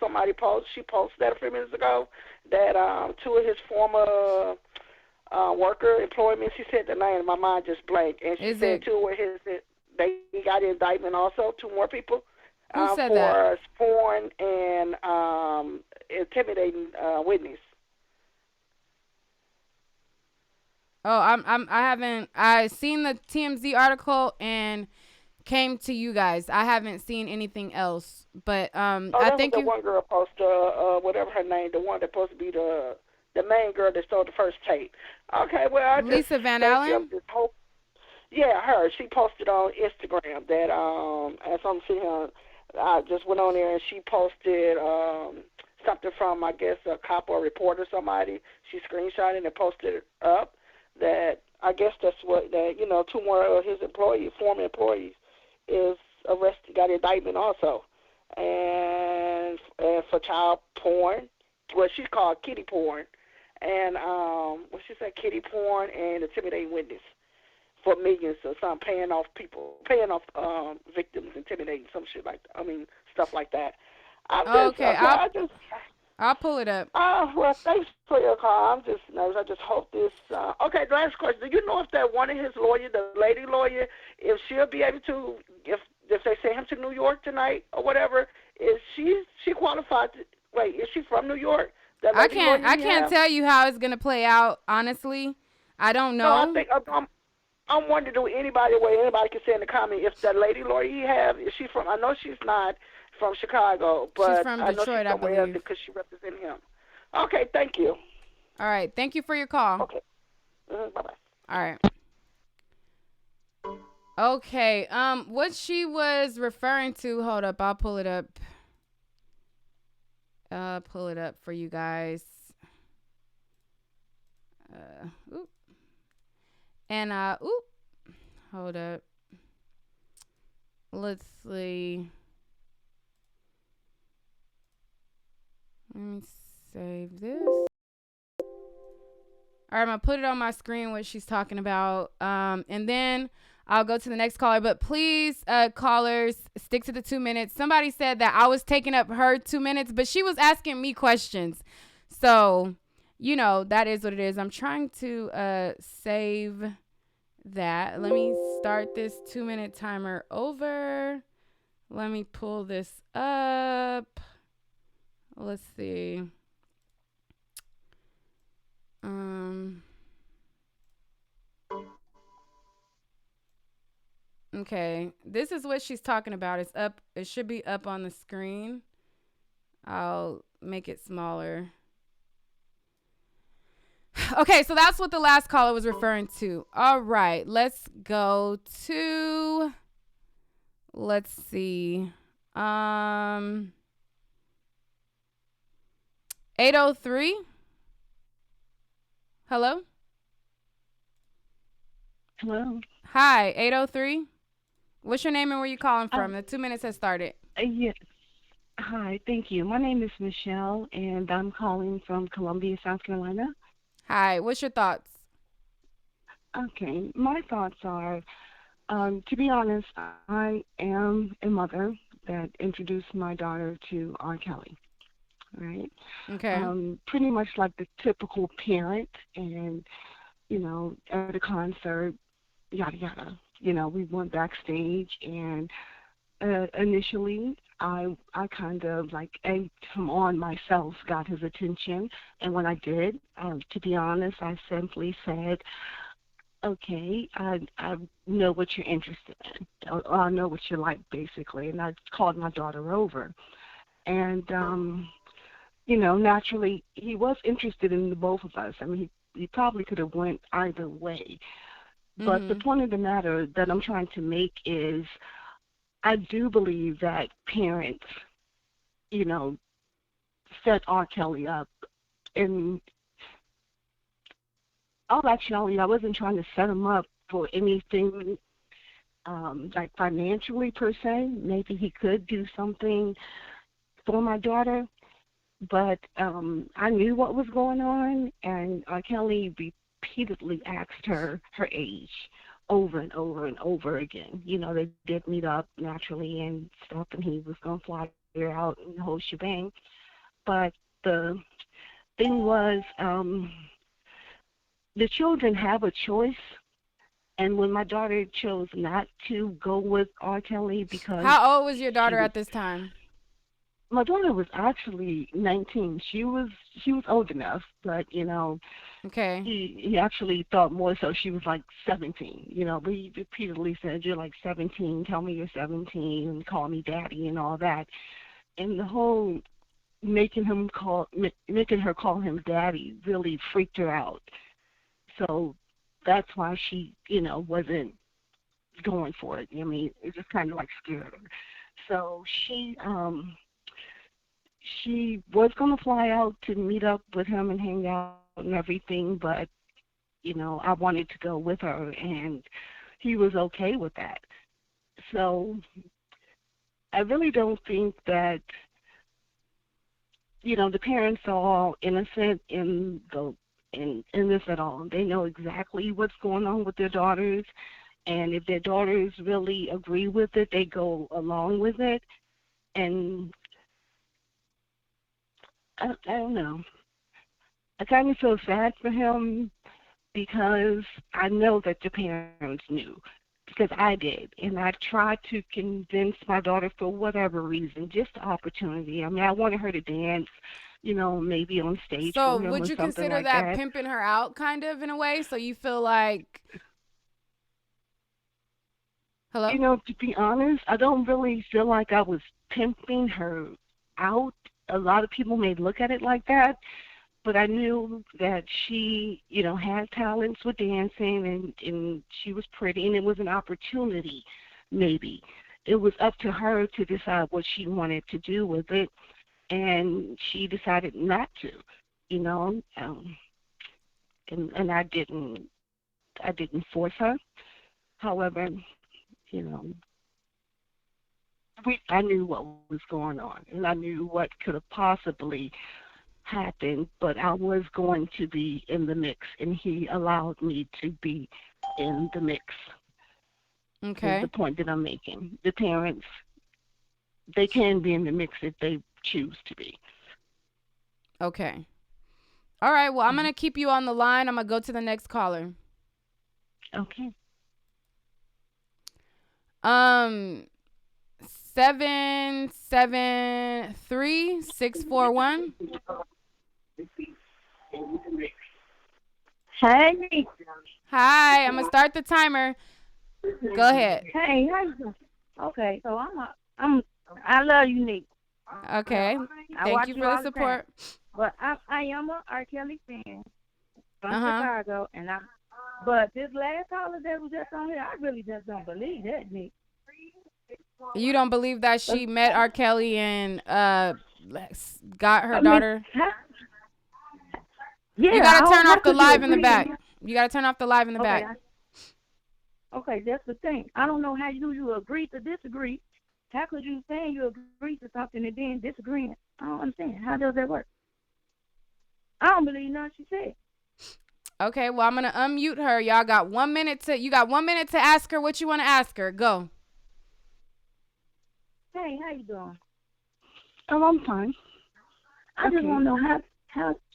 somebody posted. She posted that a few minutes ago that two of his former worker employment. She said the name. My mind just blanked, and she said two of they got an indictment also. Two more people. Who said for that? Sworn and intimidating witness. Oh, I seen the TMZ article and came to you guys. I haven't seen anything else, but I think one girl posted whatever her name, the one that's supposed to be the main girl that stole the first tape. Okay, well Lisa Van Allen. Yeah, her. She posted on Instagram that as I'm seeing her I just went on there and she posted something from, I guess, a cop or reporter, somebody. She screenshotted and posted it up. That I guess that's what that two more of his former employees, is arrested, got indictment also, and for child porn, what she called kitty porn, and what she said, kitty porn and intimidating witness for millions or something, paying off victims, intimidating some shit like that. I mean, stuff like that. I'll pull it up. Well, thanks for your call. I'm just nervous. I just hope this. Okay, last question. Do you know if that one of his lawyers, the lady lawyer, if she'll be able to, if they send him to New York tonight or whatever, is she qualified? Wait, is she from New York? I can't tell you how it's gonna play out. Honestly, I don't know. No, I think I'm wondering, do anybody can say in the comment if that lady lawyer he have, is she from? I know she's not from Chicago, but she's from Detroit, I know she's somewhere else because she represents him. Okay, thank you. All right, thank you for your call. Okay. Bye-bye. All right. Okay, what she was referring to, hold up, I'll pull it up. Pull it up for you guys. Oop. And, hold up. Let's see. Let me save this. All right, I'm going to put it on my screen what she's talking about. And then I'll go to the next caller. But please, callers, stick to the 2 minutes. Somebody said that I was taking up her 2 minutes, but she was asking me questions. So, that is what it is. I'm trying to save that. Let me start this 2-minute timer over. Let me pull this up. Let's see. Okay, this is what she's talking about. It's up. It should be up on the screen. I'll make it smaller. Okay, so that's what the last caller was referring to. All right, let's go to, let's see. 803. Hello? Hello. Hi, 803. What's your name and where you calling from? The 2 minutes has started. Yes. Hi, thank you. My name is Michelle, and I'm calling from Columbia, South Carolina. Hi, what's your thoughts? Okay, my thoughts are, to be honest, I am a mother that introduced my daughter to R. Kelly, right? Okay. Pretty much like the typical parent, and, at a concert, yada, yada. We went backstage, and initially, I kind of egged him on myself, got his attention, and when I did, to be honest, I simply said, okay, I know what you're interested in, or I know what you like, basically, and I called my daughter over, and naturally, he was interested in the both of us. I mean, he probably could have went either way, but the point of the matter that I'm trying to make is, I do believe that parents, set R. Kelly up. And actually, I wasn't trying to set him up for anything financially per se. Maybe he could do something for my daughter. But I knew what was going on, and R. Kelly repeatedly asked her age over and over and over again. They did meet up naturally and stuff, and he was going to fly her out and the whole shebang. But the thing was, the children have a choice, and when my daughter chose not to go with R. Kelly because... How old was your daughter at this time? My daughter was actually 19. She was old enough, but okay. He actually thought more so she was 17. But he repeatedly said, "You're 17. Tell me you're 17, and call me daddy," and all that. And the whole making her call him daddy really freaked her out. So that's why she, wasn't going for it. I mean, it just kind of scared her. So she was going to fly out to meet up with him and hang out and everything, but I wanted to go with her, and he was okay with that. So I really don't think that the parents are all innocent in this at all. They know exactly what's going on with their daughters, and if their daughters really agree with it, they go along with it. And I don't know. I kind of feel sad for him because I know that the parents knew, because I did, and I tried to convince my daughter for whatever reason, just the opportunity. I mean, I wanted her to dance, maybe on stage So for him would or you something consider like that that. pimping her out kind of in a way? So you feel like, hello? To be honest, I don't really feel like I was pimping her out. A lot of people may look at it like that, but I knew that she, had talents with dancing, and she was pretty, and it was an opportunity, maybe. It was up to her to decide what she wanted to do with it, and she decided not to, and I didn't force her. However, you know, I knew what was going on, and I knew what could have possibly happened, but I was going to be in the mix, and he allowed me to be in the mix. Is Okay. the point that I'm making. The parents, they can be in the mix if they choose to be. Okay. All right. Well, I'm going to keep you on the line. I'm going to go to the next caller. Okay. 773-641. Hey, Nique. Hi. I'm going to start the timer. Go ahead. Hey, how you doing? Okay, so I love you, Nique. Okay. I Thank watch you you for the all the time. support. But I am a R. Kelly fan from Uh-huh. Chicago, but this last caller that was just on here, I really just don't believe that, Nique. You don't believe that she met R. Kelly and got her I mean, daughter? yeah, You got to turn how off the could you live in the agree? back. You got to turn off the live in the Okay, back. okay, that's the thing. I don't know how you agree to disagree. How could you say you agree to something and then disagreeing? I don't understand. How does that work? I don't believe nothing she said. Okay, well, I'm going to unmute her. You got 1 minute to ask her what you want to ask her. Go. Hey, how you doing? Oh, I'm fine. I just Okay. want to know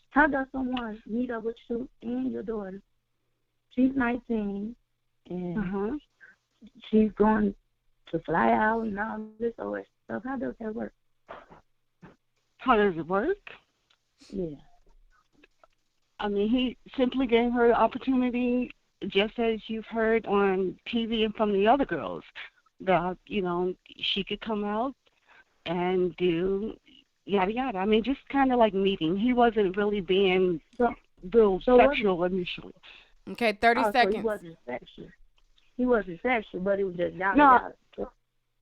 how does someone meet up with you and your daughter? She's 19 and she's going to fly out and all this other stuff. How does that work? How does it work? Yeah. I mean, he simply gave her the opportunity, just as you've heard on TV and from the other girls, that, she could come out and do yada yada. I mean, just kind of like meeting. He wasn't really being real sexual initially. Okay, 30 So seconds. he wasn't sexual. He wasn't sexual, but it was just yada No, yada.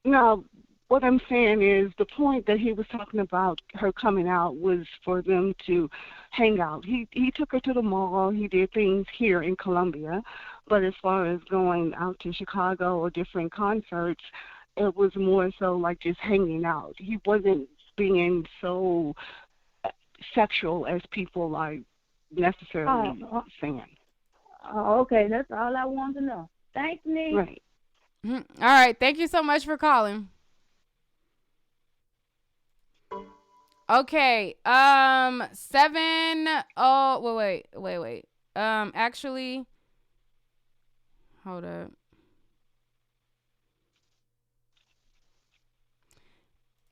no, what I'm saying is the point that he was talking about her coming out was for them to hang out. He took her to the mall. He did things here in Columbia, but as far as going out to Chicago or different concerts, it was more so like just hanging out. He wasn't being so sexual as people are necessarily saying. Oh, okay. That's all I wanted to know. Thanks, Nique. Right. All right. Thank you so much for calling. Okay. Wait. Actually, hold up.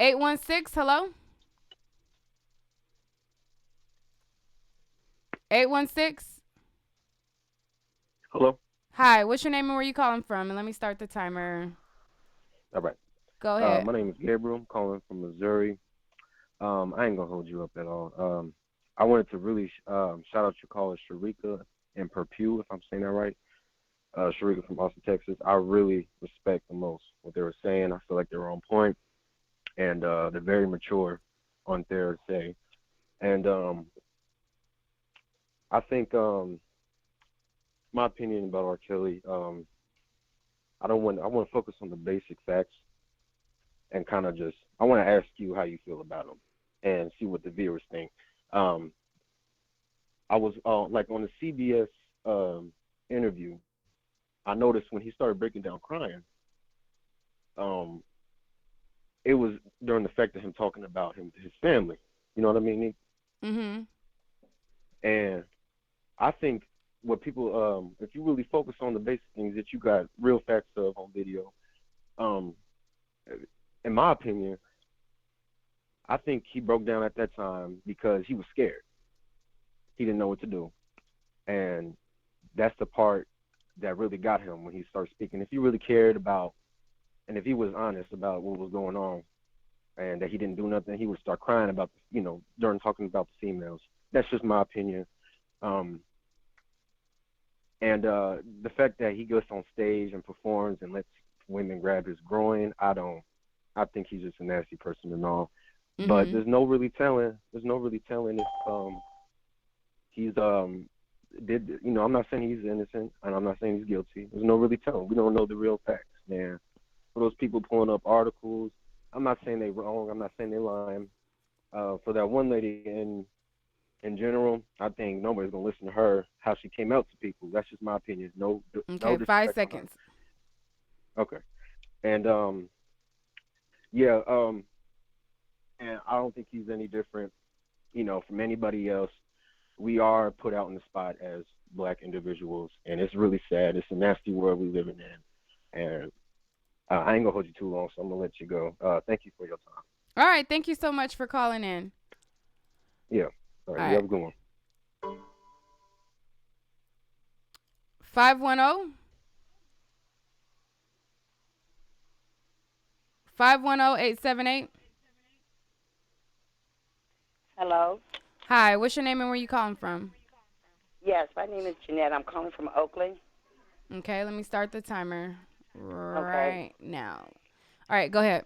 816. Hello. 816. Hello. Hi. What's your name and where you calling from? And let me start the timer. All right. Go ahead. My name is Gabriel. I'm calling from Missouri. I ain't gonna hold you up at all. I wanted to really shout out your caller, Sharika and Perpew, if I'm saying that right. Sharika from Austin, Texas. I really respect the most what they were saying. I feel like they were on point. and they're very mature on their say. And I think my opinion about R. Kelly, I want to focus on the basic facts and kind of just I want to ask you how you feel about him and see what the viewers think. I was like on the CBS interview, I noticed when he started breaking down crying, um, it was during the fact of him talking about his family. You know what I mean? Mhm. And I think what people, if you really focus on the basic things that you got real facts of on video, um, in my opinion, I think he broke down at that time because he was scared. He didn't know what to do, and that's the part that really got him when he started speaking. If he really cared about, and if he was honest about what was going on, and that he didn't do nothing, he would start crying about, during talking about the females. That's just my opinion. Um, and the fact that he goes on stage and performs and lets women grab his groin, I think he's just a nasty person and all. But Mhm. there's no really telling if he's I'm not saying he's innocent and I'm not saying he's guilty. There's no really telling. We don't know the real facts, man. For those people pulling up articles, I'm not saying they're wrong. I'm not saying they're lying. For that one lady in general, I think nobody's gonna listen to her how she came out to people. That's just my opinion. No Okay, 5 disrespect to seconds. her. Okay. And yeah, and I don't think he's any different, from anybody else. We are put out in the spot as black individuals, and it's really sad. It's a nasty world we living in, and I ain't gonna hold you too long, so I'm gonna let you go. Thank you for your time. All right, thank you so much for calling in. Yeah. All right. All You right. have a good one. 510 510-878. Hello. Hi, what's your name and where you calling from? Yes, my name is Jeanette. I'm calling from Oakland. Okay, let me start the timer Okay. right now. All right, go ahead.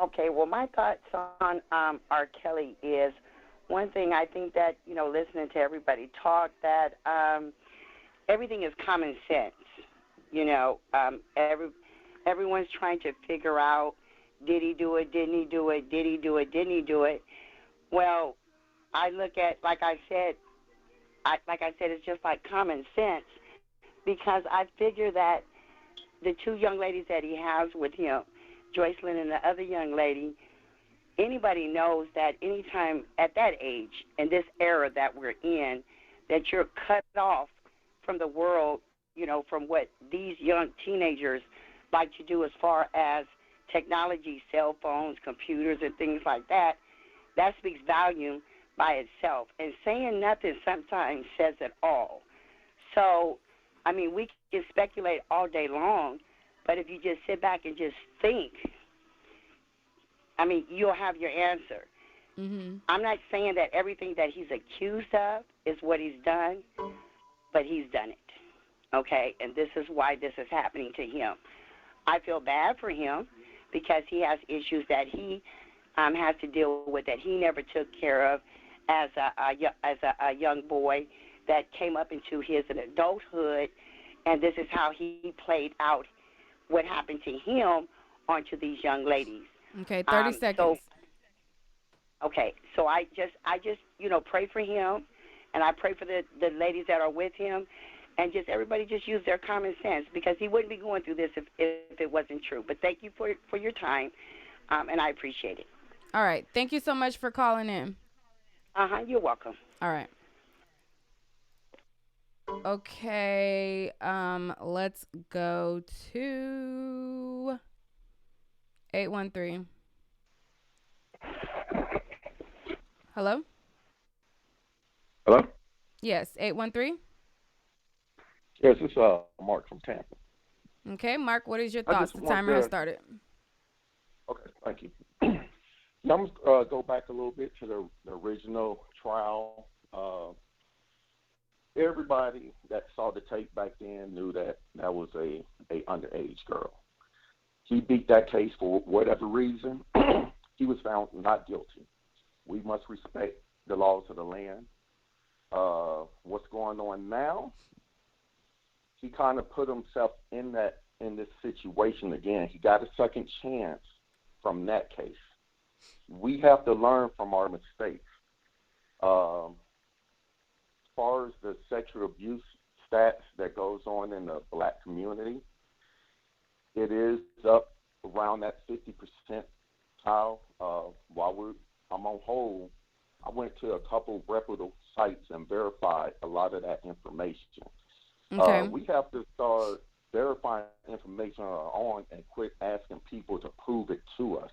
Okay. Well, my thoughts on R. Kelly is one thing. I think that listening to everybody talk, that everything is common sense. Everyone's trying to figure out, did he do it? Didn't he do it? Did he do it? Didn't he do it? Well, I look at like I said, it's just like common sense because I figure that the two young ladies that he has with him, Joycelyn and the other young lady, anybody knows that anytime at that age, in this era that we're in, that you're cut off from the world, from what these young teenagers like to do as far as technology, cell phones, computers, and things like that, that speaks volume by itself. And saying nothing sometimes says it all. So, I mean, we can speculate all day long, but if you just sit back and just think, I mean, you'll have your answer. Mm-hmm. I'm not saying that everything that he's accused of is what he's done, but he's done it, okay? And this is why this is happening to him. I feel bad for him because he has issues that he has to deal with that he never took care of as a young boy that came up into his adulthood, and this is how he played out what happened to him onto these young ladies. Okay, 30 seconds. So I just pray for him, and I pray for the ladies that are with him, and just everybody just use their common sense because he wouldn't be going through this if it wasn't true. But thank you for your time, and I appreciate it. All right, thank you so much for calling in. You're welcome. All right. Okay, let's go to 813. Hello? Hello? Yes, 813. Yes, it's Mark from Tampa. Okay, Mark, what is your I thoughts? just The want timer has to- started. Okay, thank you. Now I'm going to go back a little bit to the original trial. Everybody that saw the tape back then knew that was a underage girl. He beat that case for whatever reason. He was found not guilty. We must respect the laws of the land. What's going on now? He kind of put himself in this situation again. He got a second chance from that case. We have to learn from our mistakes. As far as the sexual abuse stats that goes on in the black community, it is up around that 50% tile. While I'm on hold, I went to a couple reputable sites and verified a lot of that information. Okay. We have to start verifying information on our own and quit asking people to prove it to us.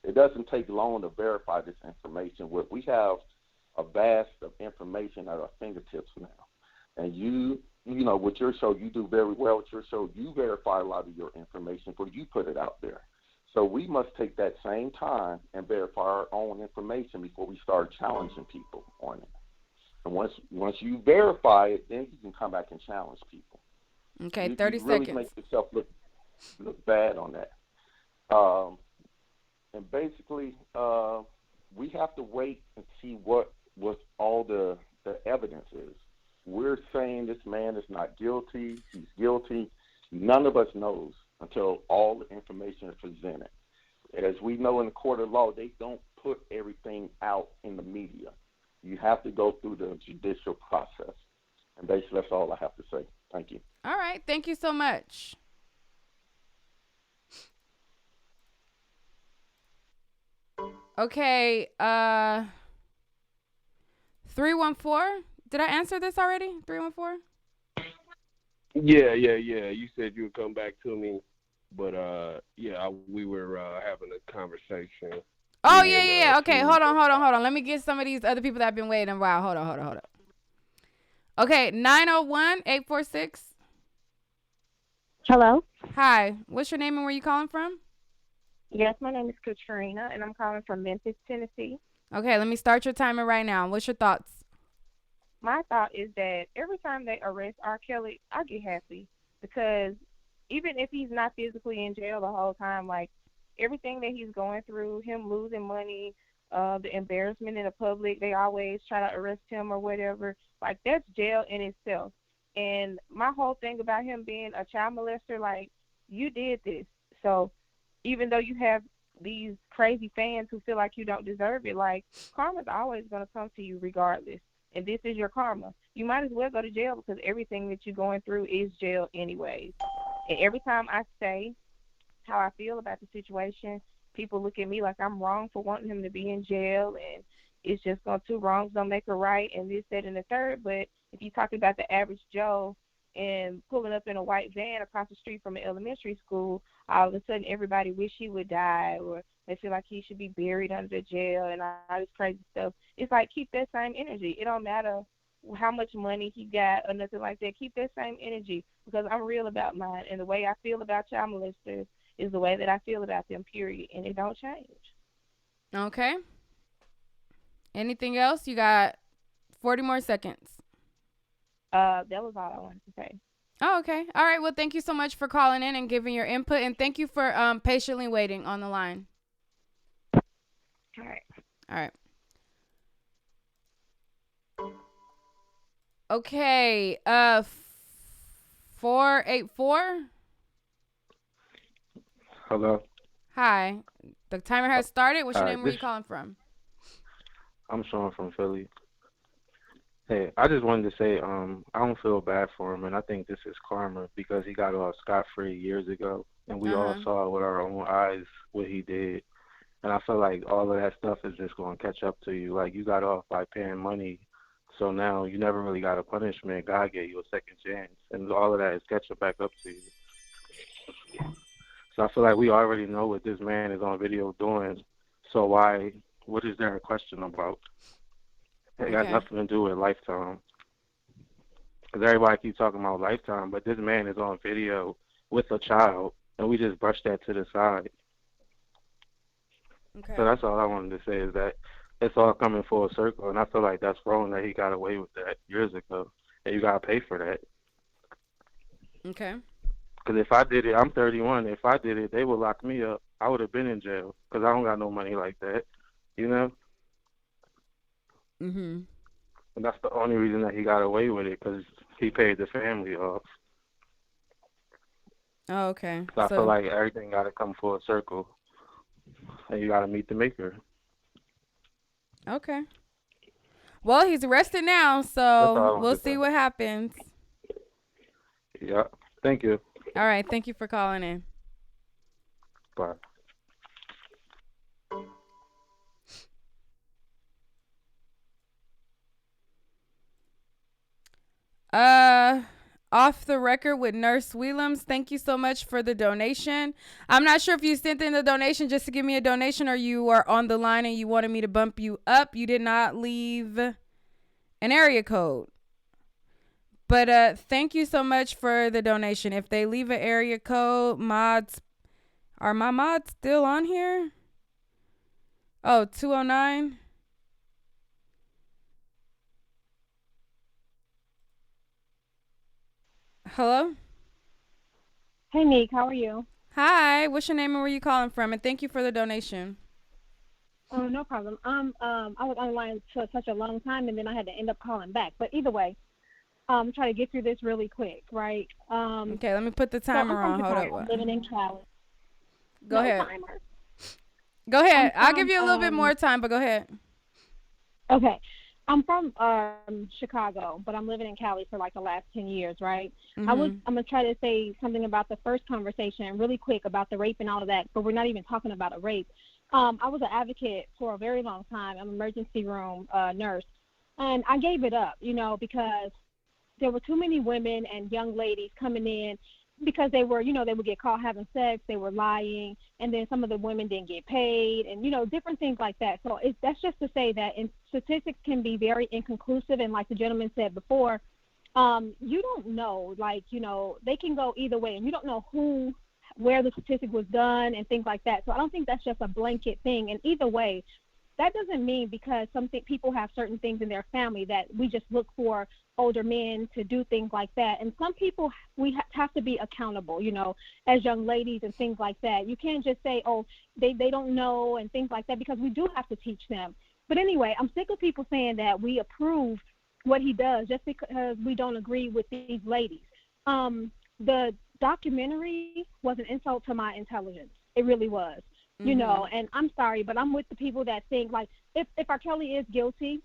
It doesn't take long to verify this information. We have a vast of information at our fingertips now. And you know, with your show, you do very well with your show. You verify a lot of your information before you put it out there. So we must take that same time and verify our own information before we start challenging people on it. And once you verify it, then you can come back and challenge people. Okay, you 30 really seconds. make yourself look bad on that. And basically, we have to wait and see what all the evidence is. We're saying this man is not guilty. He's guilty. None of us knows until all the information is presented. As we know in the court of law, they don't put everything out in the media. You have to go through the judicial process. And basically, that's all I have to say. Thank you. All right. Thank you so much. Okay. 314. Did I answer this already? 314? Yeah. You said you would come back to me, but we were having a conversation. Oh, yeah. Okay, hold on. Let me get some of these other people that have been waiting a while. Hold on. Okay, 901-846. Hello. Hi. What's your name and where you calling from? Yes, my name is Katrina, and I'm calling from Memphis, Tennessee. Okay, let me start your timer right now. What's your thoughts? My thought is that every time they arrest R. Kelly, I get happy because even if he's not physically in jail the whole time, like everything that he's going through, him losing money, the embarrassment in the public, they always try to arrest him or whatever. Like that's jail in itself. And my whole thing about him being a child molester, like you did this. So even though you have these crazy fans who feel like you don't deserve it, like karma's always going to come to you regardless. And this is your karma. You might as well go to jail because everything that you're going through is jail anyways. And every time I say how I feel about the situation, people look at me like I'm wrong for wanting him to be in jail and it's just going two wrongs don't make a right and this, that, and the third. But if you talk about the average Joe and pulling up in a white van across the street from an elementary school, all of a sudden everybody wish he would die or they feel like he should be buried under the jail and all this crazy stuff. It's like keep that same energy. It don't matter how much money he got or nothing like that. Keep that same energy because I'm real about mine. And the way I feel about child molesters is the way that I feel about them, period. And it don't change. Okay. Anything else? You got 40 more seconds. That was all I wanted to say. Oh, okay. All right. Well, thank you so much for calling in and giving your input. And thank you for patiently waiting on the line. All right. All right. Okay. 484. Hello. Hi. The timer has started. What's your Hi, name? Where you calling from? I'm Sean from Philly. Hey, I just wanted to say, I don't feel bad for him, and I think this is karma because he got off scot-free years ago, and we all saw with our own eyes what he did. And I feel like all of that stuff is just going to catch up to you. Like, you got off by paying money, so now you never really got a punishment. God gave you a second chance, and all of that is catching back up to you. So I feel like we already know what this man is on video doing, so what is there a question about? It got nothing to do with Lifetime. Because everybody keeps talking about Lifetime, but this man is on video with a child, and we just brushed that to the side. Okay. So that's all I wanted to say is that it's all coming full circle, and I feel like that's wrong that he got away with that years ago, and you got to pay for that. Okay. Because if I did it, I'm 31. If I did it, they would lock me up. I would have been in jail because I don't got no money like that. You know? Mhm. And that's the only reason that he got away with it, because he paid the family off. Oh, okay. So I feel So like everything got to come full circle, and you got to meet the maker. okay. Well, he's arrested now, That's so all I want we'll to see say. what happens. Yeah. Thank you. All right. Thank you for calling in. Bye. Uh, Off the record with Nurse Whelams. Thank you so much for the donation. I'm not sure if you sent in the donation just to give me a donation or you are on the line and you wanted me to bump you up. You did not leave an area code. But thank you so much for the donation. If they leave an area code, are my mods still on here? Oh, 209. Hello? Hey, Nique, how are you? Hi, what's your name and where you calling from? And thank you for the donation. Oh, no problem. I was online for such a long time, and then I had to end up calling back. But either way, try to get through this really quick, right? Okay, let me put the So I'm timer from on. Hold Chicago. up. I'm living in Cali. Go No ahead. timer. Go ahead. I'm I'll give from, you a little bit more time, but go ahead. Okay. I'm from Chicago, but I'm living in Cali for like the last 10 years, right? Mhm. I'm going to try to say something about the first conversation really quick about the rape and all of that, but we're not even talking about a rape. I was an advocate for a very long time. I'm an emergency room nurse, and I gave it up, because there were too many women and young ladies coming in because they were, they would get caught having sex, they were lying, and then some of the women didn't get paid, and different things like that. So that's just to say that statistics can be very inconclusive, and like the gentleman said before, you don't know, they can go either way, and you don't know where the statistic was done and things like that. So I don't think that's just a blanket thing. And either way, that doesn't mean because people have certain things in their family that we just look for older men to do things like that. And some people, we have to be accountable, as young ladies and things like that. You can't just say, oh, they don't know and things like that, because we do have to teach them. But anyway, I'm sick of people saying that we approve what he does just because we don't agree with these ladies. The documentary was an insult to my intelligence. It really was. And I'm sorry, but I'm with the people that think like if R. Kelly is guilty,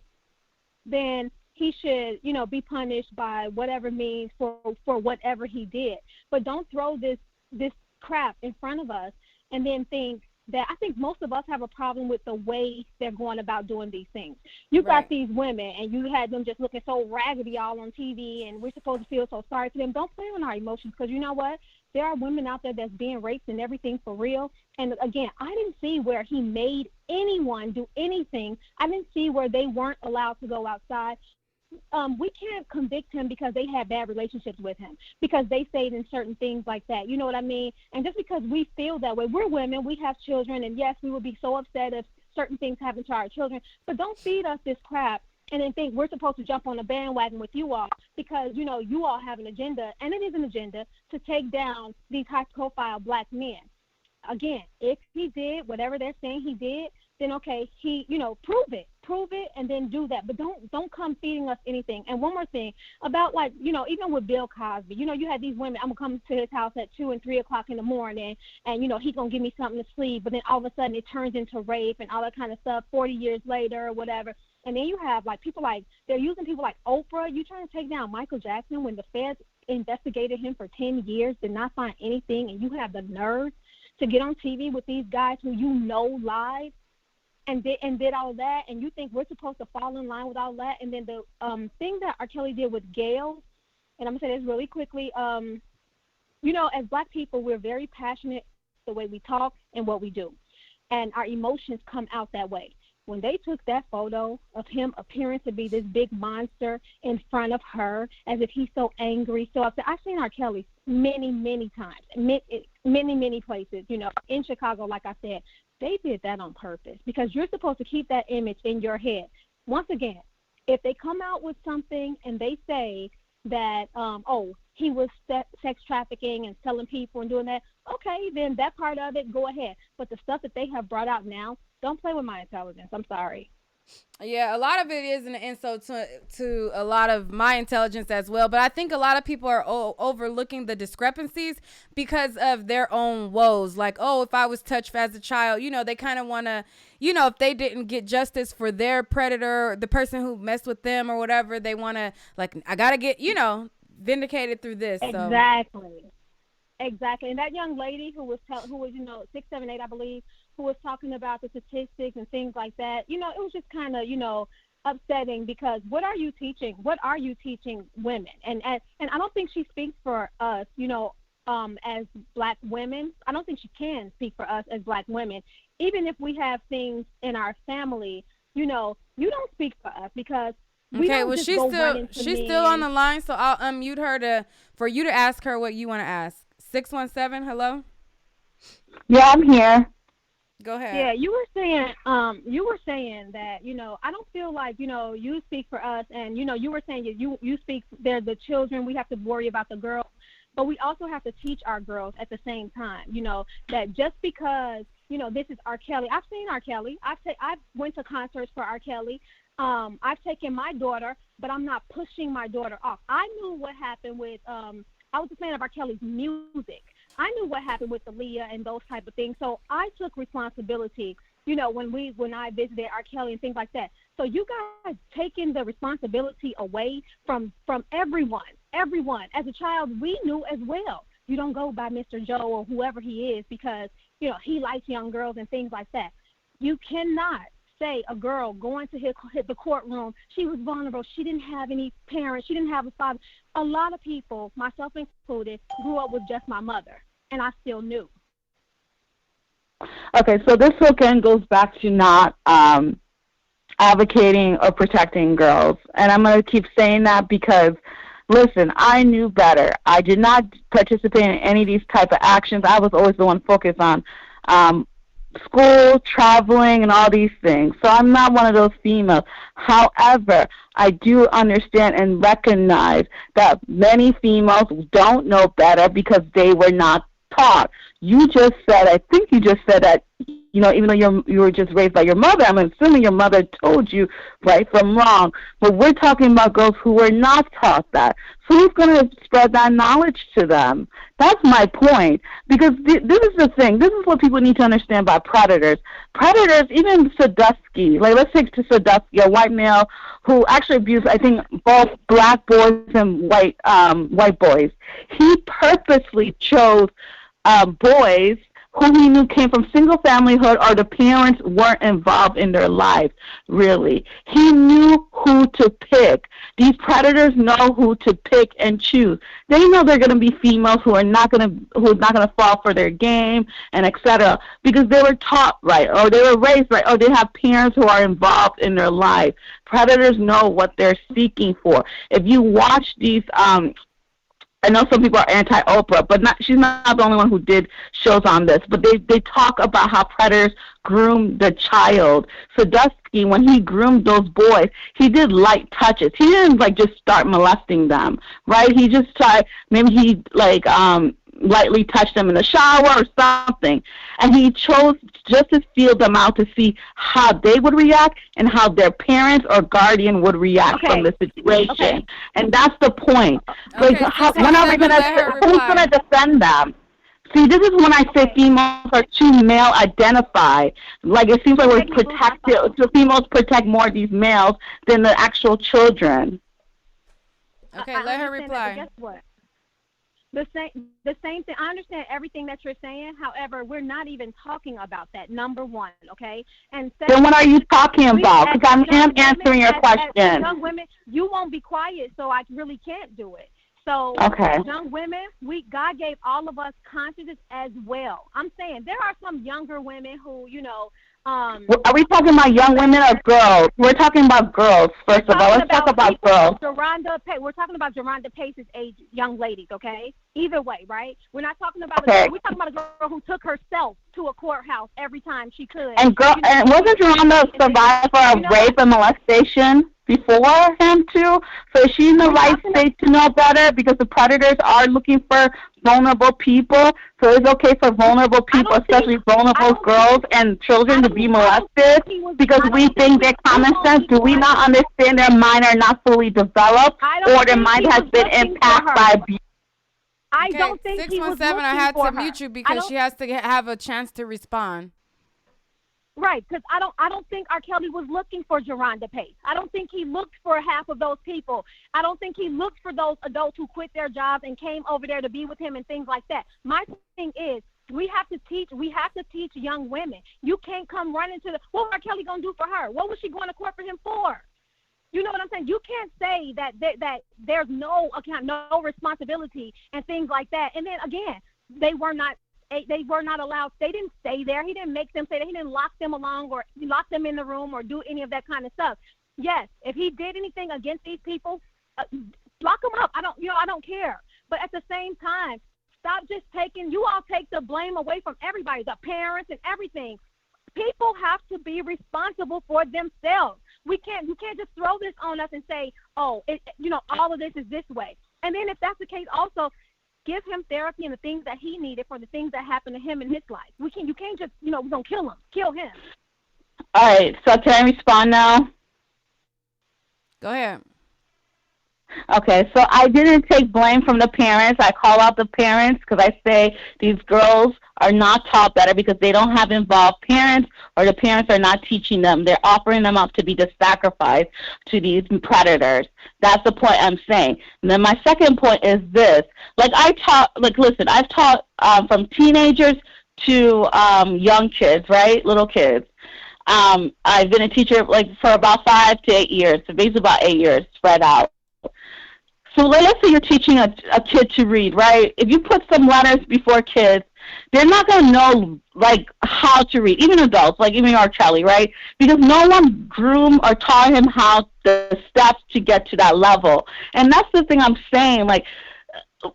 then he should, be punished by whatever means for whatever he did. But don't throw this crap in front of us and then think that I think most of us have a problem with the way they're going about doing these things. You got these women and you had them just looking so raggedy all on TV, and we're supposed to feel so sorry for them. Don't play on our emotions, because you know what? There are women out there that's being raped and everything for real. And again, I didn't see where he made anyone do anything. I didn't see where they weren't allowed to go outside. We can't convict him because they had bad relationships with him, because they stayed in certain things like that. You know what I mean? And just because we feel that way, we're women, we have children, and yes, we would be so upset if certain things happen to our children. But don't feed us this crap and then think we're supposed to jump on the bandwagon with you all because, you all have an agenda, and it is an agenda to take down these high-profile black men. Again, if he did whatever they're saying he did, then okay, he, prove it, and then do that. But don't come feeding us anything. And one more thing about even with Bill Cosby, you had these women. I'm gonna come to his house at 2 and 3 o'clock in the morning, and he's gonna give me something to sleep. But then all of a sudden it turns into rape and all that kind of stuff. 40 years later or whatever. And then you have people they're using people like Oprah. You trying to take down Michael Jackson when the feds investigated him for 10 years, did not find anything, and you have the nerve to get on TV with these guys who lied and did all that, and you think we're supposed to fall in line with all that. And then the thing that R. Kelly did with Gail, and I'm going to say this really quickly, as black people, we're very passionate the way we talk and what we do, and our emotions come out that way. When they took that photo of him appearing to be this big monster in front of her as if he's so angry, so upset. I've seen R. Kelly many, many times, many places, in Chicago, like I said. They did that on purpose because you're supposed to keep that image in your head. Once again, if they come out with something and they say that, he was sex trafficking and selling people and doing that, okay, then that part of it, go ahead. But the stuff that they have brought out now, don't play with my intelligence. I'm sorry. Yeah, a lot of it is an insult to a lot of my intelligence as well. But I think a lot of people are overlooking the discrepancies because of their own woes. Like, oh, if I was touched as a child, they kind of want to, if they didn't get justice for their predator, the person who messed with them or whatever, they want to, like, I got to get, vindicated through this. Exactly. Exactly. And that young lady who was 6, 7, 8, I believe, who was talking about the statistics and things like that, it was just kind of, upsetting, because what are you teaching? What are you teaching women? And I don't think she speaks for us, as Black women. I don't think she can speak for us as Black women. Even if we have things in our family, you don't speak for us, because okay, well, she's still on the line, so I'll unmute her for you to ask her what you want to ask. 617, hello? Yeah, I'm here. Go ahead. Yeah, you were saying that, I don't feel like, you speak for us, and, you were saying you speak, they're the children, we have to worry about the girls, but we also have to teach our girls at the same time, that just because, this is R. Kelly. I've seen R. Kelly. I went to concerts for R. Kelly. I've taken my daughter, but I'm not pushing my daughter off. I knew what happened with, I was a fan of R. Kelly's music. I knew what happened with Aaliyah and those type of things. So I took responsibility, when I visited R. Kelly and things like that. So you guys taking the responsibility away from everyone. Everyone. As a child, we knew as well. You don't go by Mr. Joe or whoever he is because, he likes young girls and things like that. You cannot say a girl going to hit the courtroom, she was vulnerable, she didn't have any parents, she didn't have a father. A lot of people, myself included, grew up with just my mother, and I still knew. Okay, so this again goes back to not advocating or protecting girls. And I'm going to keep saying that because, listen, I knew better. I did not participate in any of these type of actions. I was always the one focused on school, traveling, and all these things. So I'm not one of those females. However, I do understand and recognize that many females don't know better because they were not taught. You just said, I think you just said that, even though you were just raised by your mother, I'm assuming your mother told you right from wrong. But we're talking about girls who were not taught that. So who's going to spread that knowledge to them? That's my point. Because this is the thing. This is what people need to understand about predators. Predators, even Sadusky, like let's take to Sadusky, a white male who actually abused, I think, both Black boys and white boys. He purposely chose boys who he knew came from single familyhood or the parents weren't involved in their lives, really. He knew who to pick. These predators know who to pick and choose. They know they're going to be females who are not going to fall for their game and etc. because they were taught right or they were raised right or they have parents who are involved in their life. Predators know what they're seeking for. If you watch these I know some people are anti-Oprah, but she's not the only one who did shows on this. But they talk about how predators groom the child. Sadusky, when he groomed those boys, he did light touches. He didn't just start molesting them, right? He just tried. Maybe he lightly touched them in the shower or something, and he chose just to feel them out to see how they would react and how their parents or guardian would react from the situation. Okay. And that's the point. When are we who's going to defend them? See, this is when I say females are too male identified. It seems like we're protected. So females protect more of these males than the actual children. Okay, let her reply. Guess what? The same thing. I understand everything that you're saying. However, we're not even talking about that. Number one, okay? And then what are you talking about? Because I'm answering your question. As young women, you won't be quiet, so I really can't do it. So, young women, God gave all of us consciences as well. I'm saying there are some younger women who, are we talking about young women or girls? We're talking about girls, first of all. Let's talk about girls. We're talking about Geronda Pace's age young ladies, okay? Either way, right? We're not talking about we're talking about a girl who took herself to a courthouse every time she could. And wasn't Geronda a survivor of rape and molestation? before him too. So is she in the right state to know better? Because the predators are looking for vulnerable people. So it's okay for vulnerable people, especially vulnerable girls and children, to be molested because we think they're common sense. Do we not understand their mind are not fully developed, or their mind has been impacted by abuse? I don't think he was 617, I had for to mute you her. because she has to have a chance to respond. Right, because I don't think R. Kelly was looking for Geronda Pace. I don't think he looked for half of those people. I don't think he looked for those adults who quit their jobs and came over there to be with him and things like that. My thing is, we have to teach young women. You can't come running to what R. Kelly gonna do for her? What was she going to court for him for? You know what I'm saying? You can't say that there's no account, no responsibility and things like that. And then again, they were not allowed. They didn't stay there. He didn't make them stay there. He didn't lock them along or lock them in the room or do any of that kind of stuff. Yes, if he did anything against these people, lock them up. I don't care. But at the same time, stop just you all take the blame away from everybody, the parents and everything. People have to be responsible for themselves. You can't just throw this on us and say, all of this is this way. And then if that's the case, also give him therapy and the things that he needed for the things that happened to him in his life. You can't just, we're going to kill him. All right, so can I respond now? Go ahead. Okay, so I didn't take blame from the parents. I call out the parents because I say these girls are not taught better because they don't have involved parents, or the parents are not teaching them. They're offering them up to be the sacrifice to these predators. That's the point I'm saying. And then my second point is this. I've taught from teenagers to young kids, right? Little kids. I've been a teacher for about 5 to 8 years, so basically about 8 years spread out. So let's say you're teaching a kid to read, right? If you put some letters before kids, they're not going to know, how to read, even adults, even R. Kelly, right? Because no one groomed or taught him how the steps to get to that level. And that's the thing I'm saying,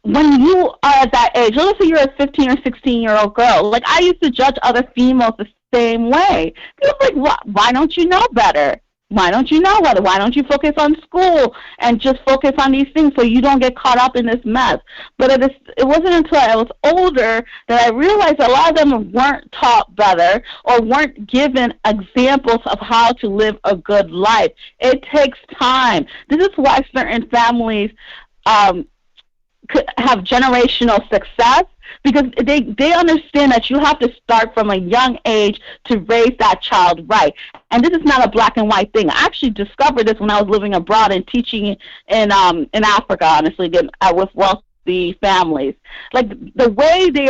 when you are at that age, let's say you're a 15 or 16-year-old girl, I used to judge other females the same way. People why don't you know better? Why don't you know better? Why don't you focus on school and just focus on these things so you don't get caught up in this mess? But it wasn't until I was older that I realized a lot of them weren't taught better or weren't given examples of how to live a good life. It takes time. This is why certain families could have generational success, because they understand that you have to start from a young age to raise that child right. And this is not a black and white thing. I actually discovered this when I was living abroad and teaching in Africa, honestly, with wealthy families. The way they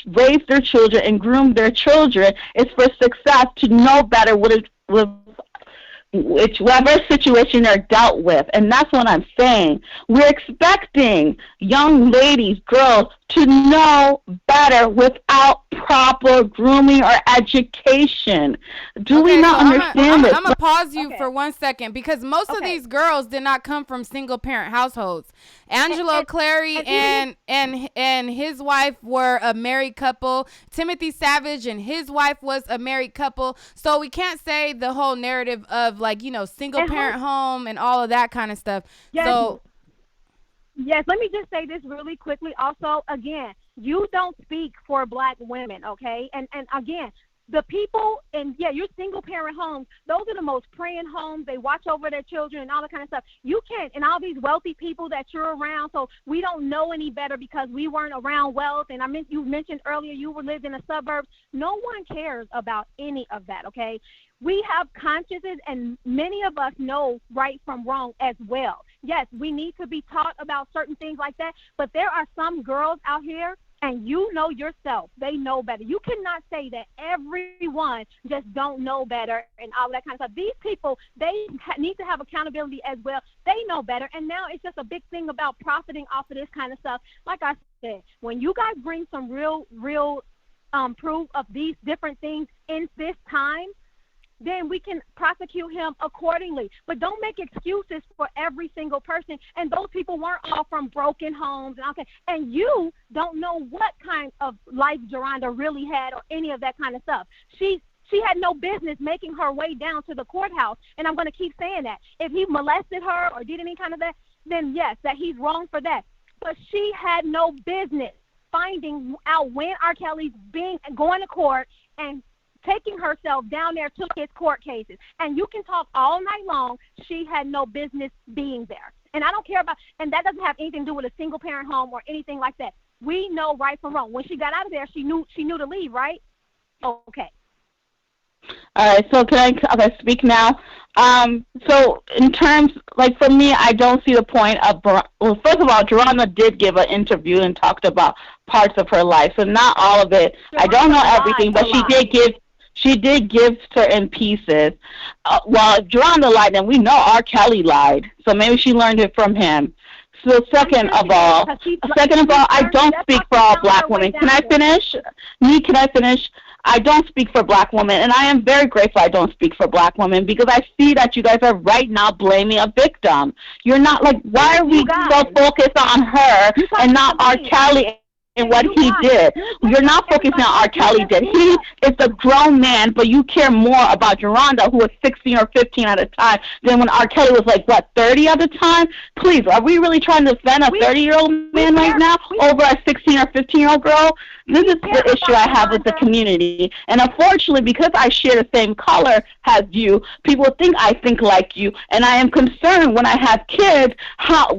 raise their children and groom their children is for success, to know better whichever situation they're dealt with. And that's what I'm saying. We're expecting young ladies, girls, to know better without proper grooming or education. Do we not understand this? I'm going to pause you for 1 second, because most of these girls did not come from single parent households. Angelo Clary and his wife were a married couple. Timothy Savage and his wife was a married couple. So we can't say the whole narrative of single parent home and all of that kind of stuff. Yes. Yes, let me just say this really quickly. Also, again, you don't speak for black women, okay? And again, the people your single parent homes, those are the most praying homes. They watch over their children and all that kind of stuff. You can't, and all these wealthy people that you're around, so we don't know any better because we weren't around wealth. And you mentioned earlier you lived in the suburbs. No one cares about any of that, okay? We have consciences, and many of us know right from wrong as well. Yes, we need to be taught about certain things like that, but there are some girls out here, and you know yourself, they know better. You cannot say that everyone just don't know better and all that kind of stuff. These people, they need to have accountability as well. They know better, and now it's just a big thing about profiting off of this kind of stuff. Like I said, when you guys bring some real proof of these different things in this time, then we can prosecute him accordingly. But don't make excuses for every single person. And those people weren't all from broken homes. And you don't know what kind of life Geronda really had or any of that kind of stuff. She She had no business making her way down to the courthouse, and I'm going to keep saying that. If he molested her or did any kind of that, then yes, that he's wrong for that. But she had no business finding out when R. Kelly's going to court and taking herself down there to his court cases. And you can talk all night long. She had no business being there. And I don't care about, and that doesn't have anything to do with a single parent home or anything like that. We know right from wrong. When she got out of there, she knew to leave, right? Okay. All right, so can I speak now? So in terms, like for me, I don't see the point of, well, first of all, Geronda did give an interview and talked about parts of her life, so not all of it. I don't know everything, but she did give certain pieces. Well, if Geronda lied, then we know R. Kelly lied, so maybe she learned it from him. So second of all, I don't speak for all black women. Can I finish? Nique, can I finish? I don't speak for black women, and I am very grateful I don't speak for black women because I see that you guys are right now blaming a victim. You're not like, why are we so focused on her and not R. Kelly and what he did? You're not focusing on R. Kelly did. He is a grown man, but you care more about Geronda, who was 16 or 15 at the time, than when R. Kelly was like, what, 30 at the time? Please, are we really trying to defend a 30-year-old man right now over a 16 or 15-year-old girl? This is the issue I have with the community. And unfortunately, because I share the same color as you, people think I think like you. And I am concerned when I have kids,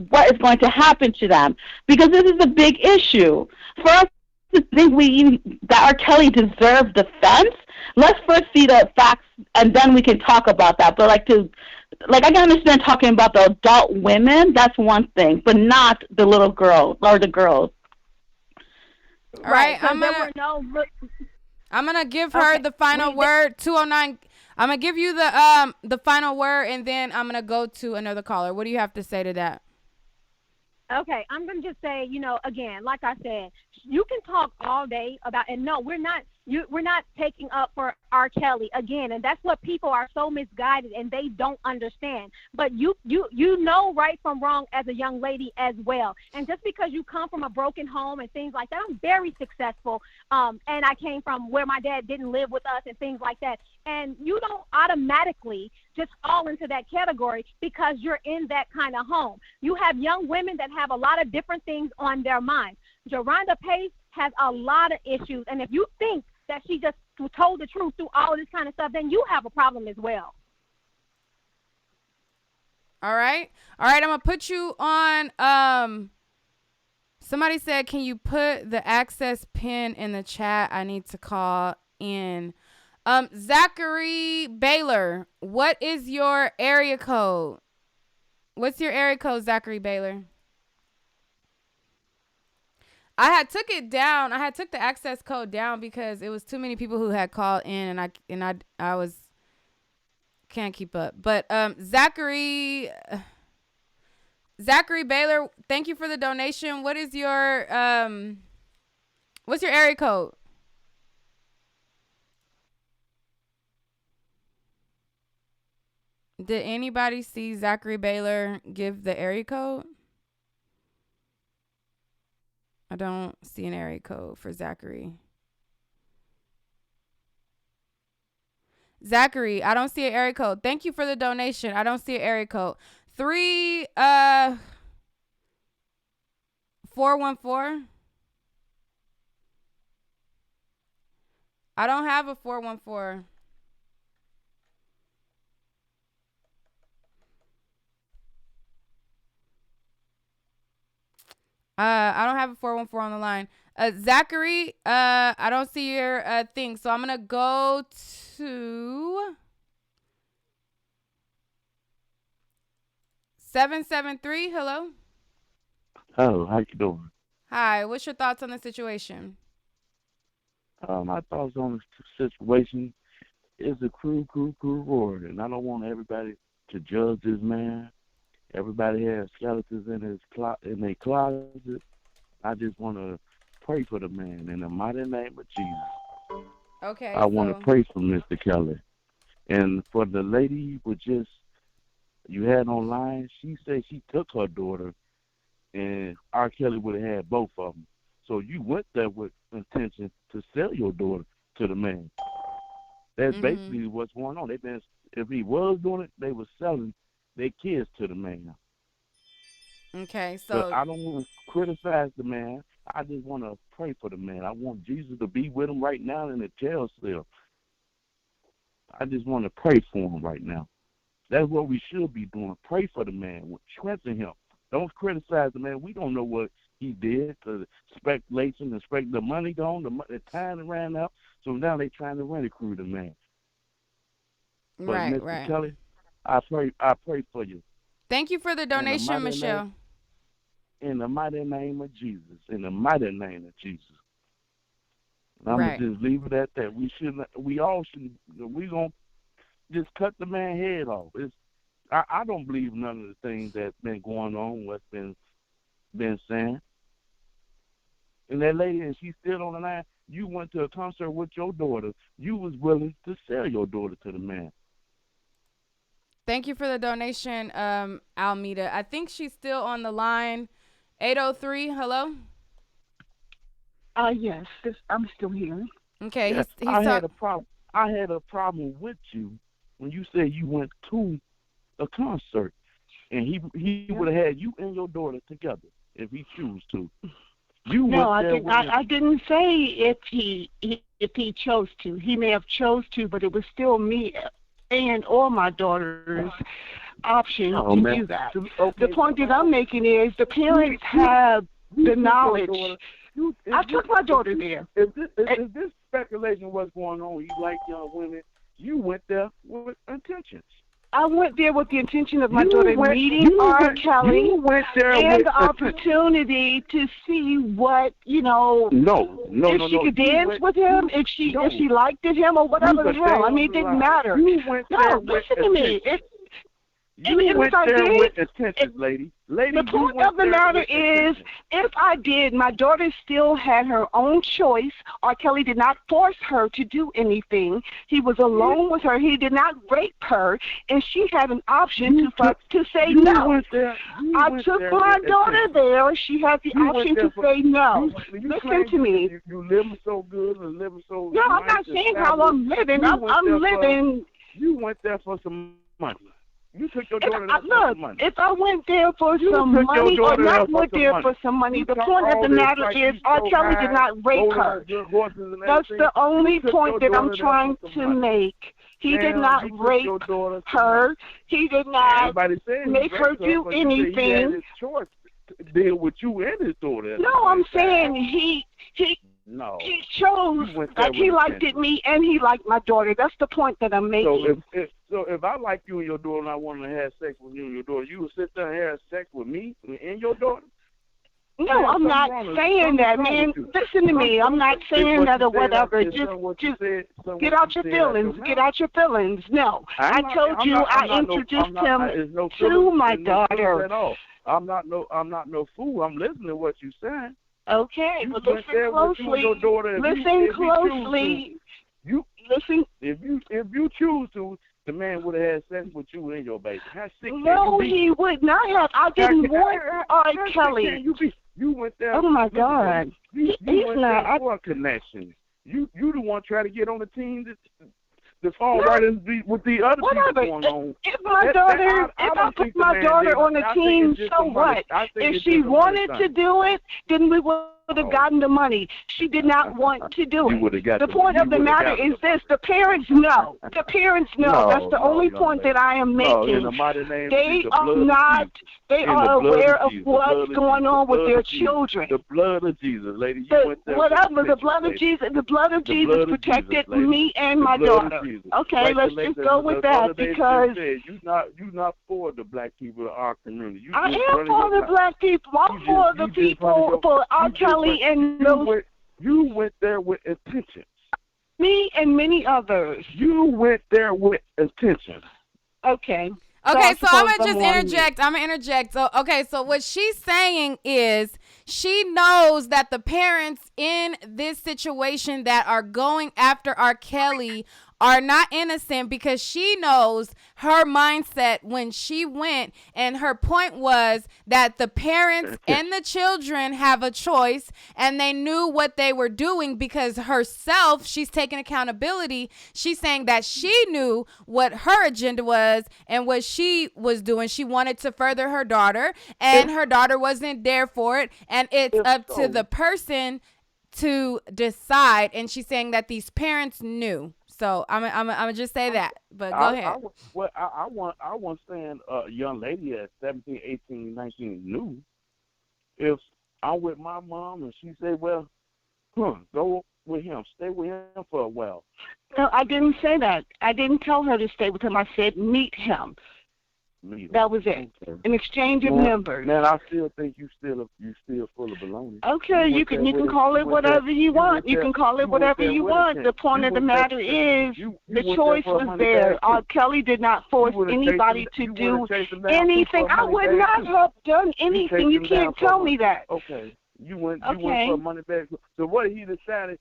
what is going to happen to them. Because this is a big issue. For us to think that R. Kelly deserved defense, let's first see the facts, and then we can talk about that. But I can understand talking about the adult women, that's one thing, but not the little girls or the girls. All right, I'm gonna give her the final word. 209. I'm gonna give you the final word, and then I'm gonna go to another caller. What do you have to say to that? Okay, I'm going to just say, again, like I said, you can talk all day about, and no, we're not taking up for R. Kelly again, and that's what people are so misguided and they don't understand. But you know right from wrong as a young lady as well. And just because you come from a broken home and things like that, I'm very successful, and I came from where my dad didn't live with us and things like that. And you don't automatically just fall into that category because you're in that kind of home. You have young women that have a lot of different things on their mind. Geronda Pace has a lot of issues, and if you think that she just told the truth through all of this kind of stuff, then you have a problem as well. All right, I'm gonna put you on. Somebody said, can you put the access pin in the chat? I need to call in. Zachary Baylor, what is your area code? What's your area code, Zachary Baylor? I had took it down. I had took the access code down because it was too many people who had called in, and I was can't keep up. But Zachary Baylor, thank you for the donation. What is your what's your area code? Did anybody see Zachary Baylor give the area code? I don't see an area code for Zachary. Zachary, I don't see an area code. Thank you for the donation. I don't see an area code. 414. I don't have a 414. I don't have a 414 on the line. Zachary, I don't see your thing. So I'm going to go to 773. Hello. Hello, how you doing? Hi, what's your thoughts on the situation? My thoughts on the situation is a cruel world, and I don't want everybody to judge this man. Everybody has skeletons in their closet. I just want to pray for the man in the mighty name of Jesus. Okay. I want to pray for Mr. Kelly. And for the lady you had online, she said she took her daughter, and R. Kelly would have had both of them. So you went there with intention to sell your daughter to the man. That's Mhm. basically what's going on. If he was doing it, they were selling their kids to the man. Okay, But so I don't want to criticize the man. I just want to pray for the man. I want Jesus to be with him right now in the jail cell. I just want to pray for him right now. That's what we should be doing. Pray for the man. Strengthen him. Don't criticize the man. We don't know what he did. The speculation, the money gone, the time ran out. So now they're trying to recruit the man. But right, Mr. right. Kelly, I pray for you. Thank you for the In the donation, mighty Michelle. name, in the mighty name of Jesus. In the mighty name of Jesus. And I'm Right. gonna just leave it at that. We all should. We gonna just cut the man's head off. I don't believe none of the things that's been going on, what's been saying. And that lady, and she's still on the line. You went to a concert with your daughter. You was willing to sell your daughter to the man. Thank you for the donation, Almeda. I think she's still on the line. 803, hello? Yes, I'm still here. Okay, Yeah, he's I had a problem. I had a problem with you when you said you went to a concert, and he would have had you and your daughter together if he chose to. You No, went there I didn't say if he chose to. He may have chose to, but it was still me and or my daughter's option to do that. Okay. The point that I'm making is the parents have the knowledge. I took my daughter there. If this speculation was going on, you like young women, you went there with intentions. I went there with the intention of my daughter meeting R. Kelly and the opportunity to see what, if she could dance with him, if she liked him or whatever the hell. I mean, it didn't matter. No, listen to me. You went there with intentions, lady. The point of the matter is, if I did, my daughter still had her own choice. R. Kelly did not force her to do anything. He was alone with her. He did not rape her, and she had an option to say no. I took my daughter there. She had the option to say no. Listen to me. You living so good and living so. No, I'm not saying how I'm living. I'm living. You went there for some money. You took your daughter there for some money. If I went there for some money or not went there for some money, the point of the matter is R. Kelly did not rape her. That's the only point that I'm trying to make. He did not rape her. He did not make her do anything. He had his choice to deal with you and his daughter. No, I'm saying he chose, like he liked me and he liked my daughter. That's the point that I'm making. So if I like you and your daughter and I wanted to have sex with you and your daughter, you would sit there and have sex with me and your daughter? No, I'm not saying that, man. Listen to me. I'm not saying that or whatever. Just get out your feelings. Get out your feelings. No, I told you I introduced him to my daughter. I'm not no fool. I'm listening to what you're saying. Okay, but listen closely. Listen closely. Listen. If you choose to, the man would have had sex with you and your baby. No, he would not have. I didn't want R. Kelly. You went there. Oh my God. You went there for a connection. You the one trying to get on the team to fall right in with the other people going on. If I put my daughter on the team, so what? If she wanted to do it, then we would have gotten the money. She did not want to do it. The point of the matter is this: the parents know. The parents know. That's the only point that I am making. They are not. They are aware of what's going on with their children. The blood of Jesus, lady. Whatever the blood of Jesus. The blood of Jesus protected me and my daughter. Okay, let's just go with that because you're not for the black people of our community. I am for the black people. I'm for the people, for R. Kelly and those. You went there with intentions. Me and many others. You went there with intentions. Okay. Okay, so I'm gonna just interject. So what she's saying is she knows that the parents in this situation that are going after R. Kelly are not innocent, because she knows her mindset when she went, and her point was that the parents and the children have a choice, and they knew what they were doing, because herself, she's taking accountability. She's saying that she knew what her agenda was and what she was doing. She wanted to further her daughter, and her daughter wasn't there for it, and it's up to the person to decide. And she's saying that these parents knew. So I'm just say that, but go ahead. I want saying a young lady at 17, 18, 19 knew. If I'm with my mom and she say, well, go with him, stay with him for a while. No, I didn't say that. I didn't tell her to stay with him. I said meet him. That was it. An exchange of numbers. Man, I still think you still full of baloney. Okay, you can call it whatever you want. You can call it whatever you want. The point of the matter is the choice was there. R. Kelly did not force anybody to do anything. I would not have done anything. You can't tell me that. Okay. You went for money back. So what he decided?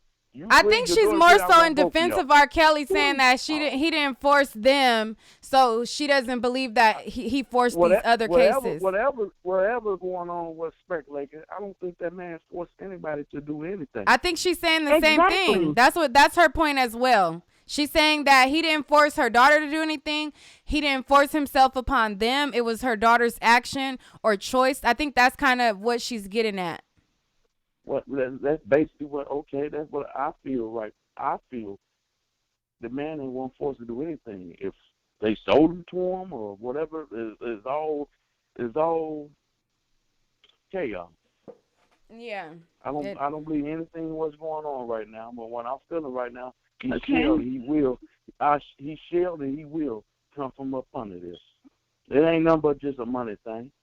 I think she's more so in defense of R. Kelly, saying that he didn't force them, so she doesn't believe that he forced these other cases. Whatever going on was speculated. I don't think that man forced anybody to do anything. I think she's saying the same thing. That's her point as well. She's saying that he didn't force her daughter to do anything. He didn't force himself upon them. It was her daughter's action or choice. I think that's kind of what she's getting at. That's basically that's what I feel. Right, I feel the man ain't one forced to do anything. If they sold him to him or whatever, is all chaos. Yeah. I don't believe anything what's going on right now. But what I'm feeling right now, he shall and he will come from up under this. It ain't nothing but just a money thing.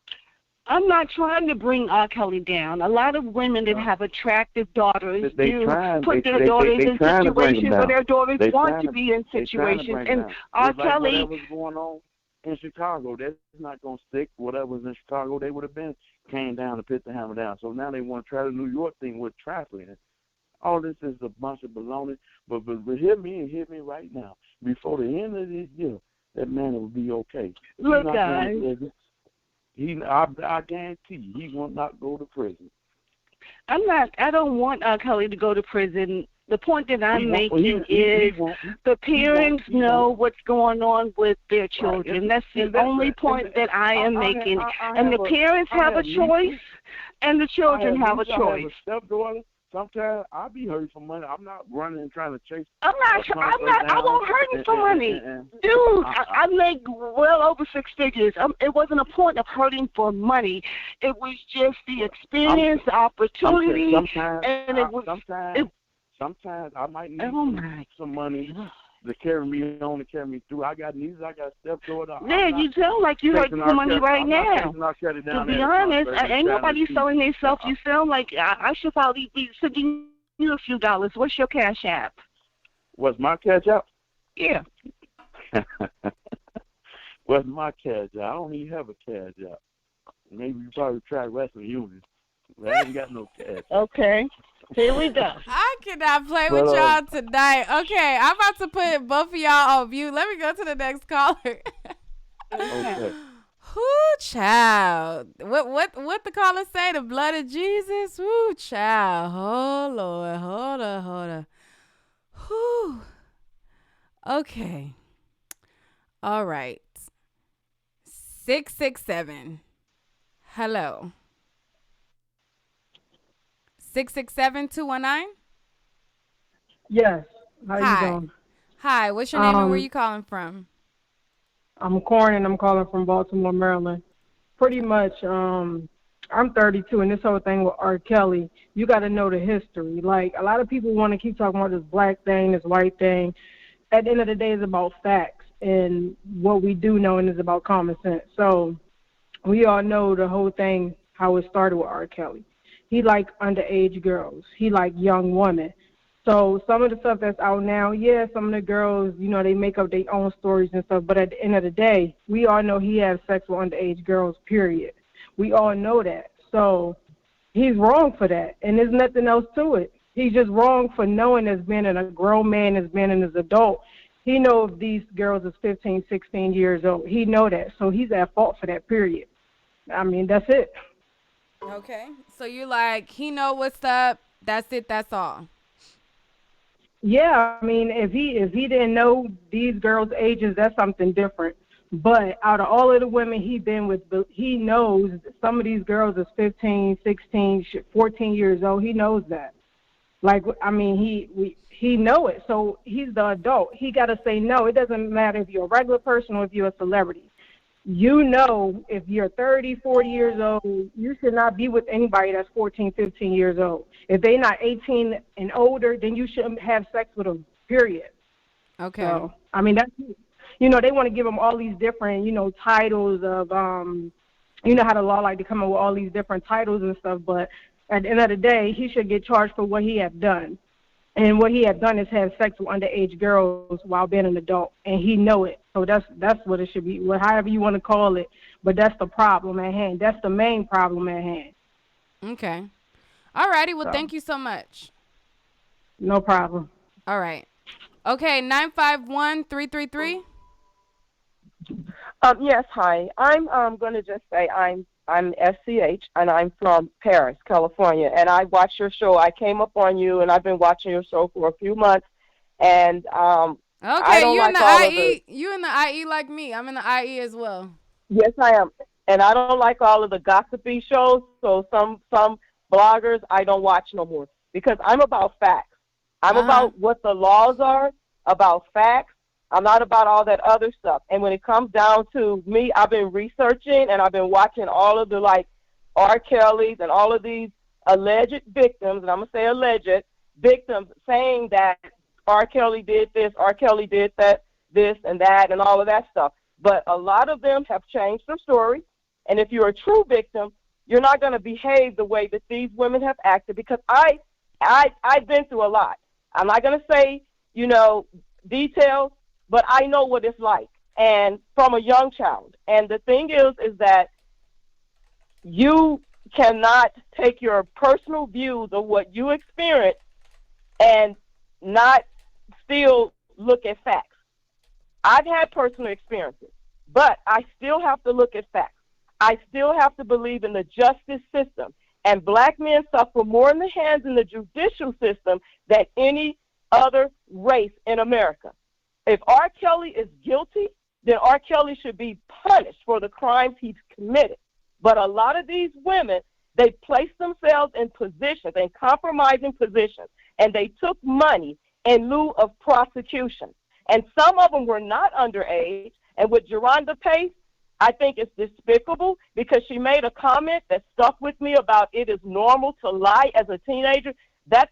I'm not trying to bring R. Kelly down. A lot of women that have attractive daughters do put their daughters in situations where their daughters want to be in situations. And R. Kelly... Whatever's going on in Chicago, that's not going to stick. Whatever's in Chicago, they would have been came down and put the hammer down. So now they want to try the New York thing with trafficking. All this is a bunch of baloney. But hear me right now. Before the end of this year, that man will be okay. Look, guys... I guarantee he will not go to prison. I don't want R. Kelly to go to prison. The point that I'm making is the parents know what's going on with their children. That's the only point that I am making. And the parents have a choice, and the children have a choice. Sometimes I'll be hurting for money. I'm not running and trying to chase. I won't hurt him for money. Dude, I make well over six figures. It wasn't a point of hurting for money. It was just the experience, the opportunity. Sometimes I might need some money to carry me on and carry me through. I got nieces, I got stepdaughter. Man, you sound like you hurting for money right now. To be honest, ain't nobody selling themselves. You sound like I should probably be sending you a few dollars. What's your Cash App? What's my Cash App? Yeah. What's my Cash App? I don't even have a Cash App. Maybe you probably try Western Union. I ain't got no cash. Okay. Here we go. I cannot play with y'all tonight. Okay, I'm about to put both of y'all on mute. Let me go to the next caller. Okay. Whoo, child. What the caller say? The blood of Jesus? Whoo, child. Oh, Lord. Hold on. Whoo. Okay. All right. 667. Hello. 667-219? Yes. How you doing? Hi. What's your name and where you calling from? I'm Corn and I'm calling from Baltimore, Maryland. Pretty much, I'm 32 and this whole thing with R. Kelly, you got to know the history. Like, a lot of people want to keep talking about this black thing, this white thing. At the end of the day, it's about facts and what we do know, and it's about common sense. So we all know the whole thing, how it started with R. Kelly. He like underage girls. He like young women. So some of the stuff that's out now, yeah, some of the girls, you know, they make up their own stories and stuff. But at the end of the day, we all know he had sex with underage girls, period. We all know that. So He's wrong for that, and there's nothing else to it. He's just wrong for knowing as being a grown man, as being an adult. He knows these girls is 15, 16 years old. He know that, so he's at fault for that, period. I mean, that's it. Okay. So you like, he know what's up. That's it. That's all. Yeah, I mean, if he didn't know these girls' ages, that's something different. But out of all of the women he been with, he knows some of these girls is 15, 16, 14 years old. He knows that. Like, I mean, he know it. So he's the adult. He got to say no. It doesn't matter if you're a regular person or if you're a celebrity. You know, if you're 30, 40 years old, you should not be with anybody that's 14, 15 years old. If they're not 18 and older, then you shouldn't have sex with them, period. Okay. So, I mean, that's, you know, they want to give them all these different, you know, titles of, you know how the law like to come up with all these different titles and stuff, but at the end of the day, he should get charged for what he had done. And what he had done is have sex with underage girls while being an adult, and he know it. So that's what it should be, however you want to call it. But that's the problem at hand. That's the main problem at hand. Okay. All righty. Well, thank you so much. No problem. All right. Okay, 951-333. Yes, hi. I'm going to just say I'm SCH, and I'm from Paris, California. And I watch your show. I came up on you, and I've been watching your show for a few months. And I don't you like in the all IE? of the, You in the IE like me? I'm in the IE as well. yes, I am. And I don't like all of the gossipy shows. So some bloggers I don't watch no more because I'm about facts. I'm about what the laws are, about facts. I'm not about all that other stuff. And when it comes down to me, I've been researching and I've been watching all of the like R. Kelly's and all of these alleged victims, and I'm going to say alleged victims, saying that R. Kelly did this, R. Kelly did that, this and that, and all of that stuff. But a lot of them have changed their story. And if you're a true victim, you're not going to behave the way that these women have acted because I've been through a lot. I'm not going to say, you know, details, but I know what it's like, and from a young child. And the thing is that you cannot take your personal views of what you experience and not still look at facts. I've had personal experiences, but I still have to look at facts. I still have to believe in the justice system. And black men suffer more in the hands in the judicial system than any other race in America. If R. Kelly is guilty, then R. Kelly should be punished for the crimes he's committed. But a lot of these women, they place themselves in positions, in compromising positions, and they took money in lieu of prosecution. And some of them were not underage. And with Geronda Pace, I think it's despicable because she made a comment that stuck with me about it is normal to lie as a teenager. That's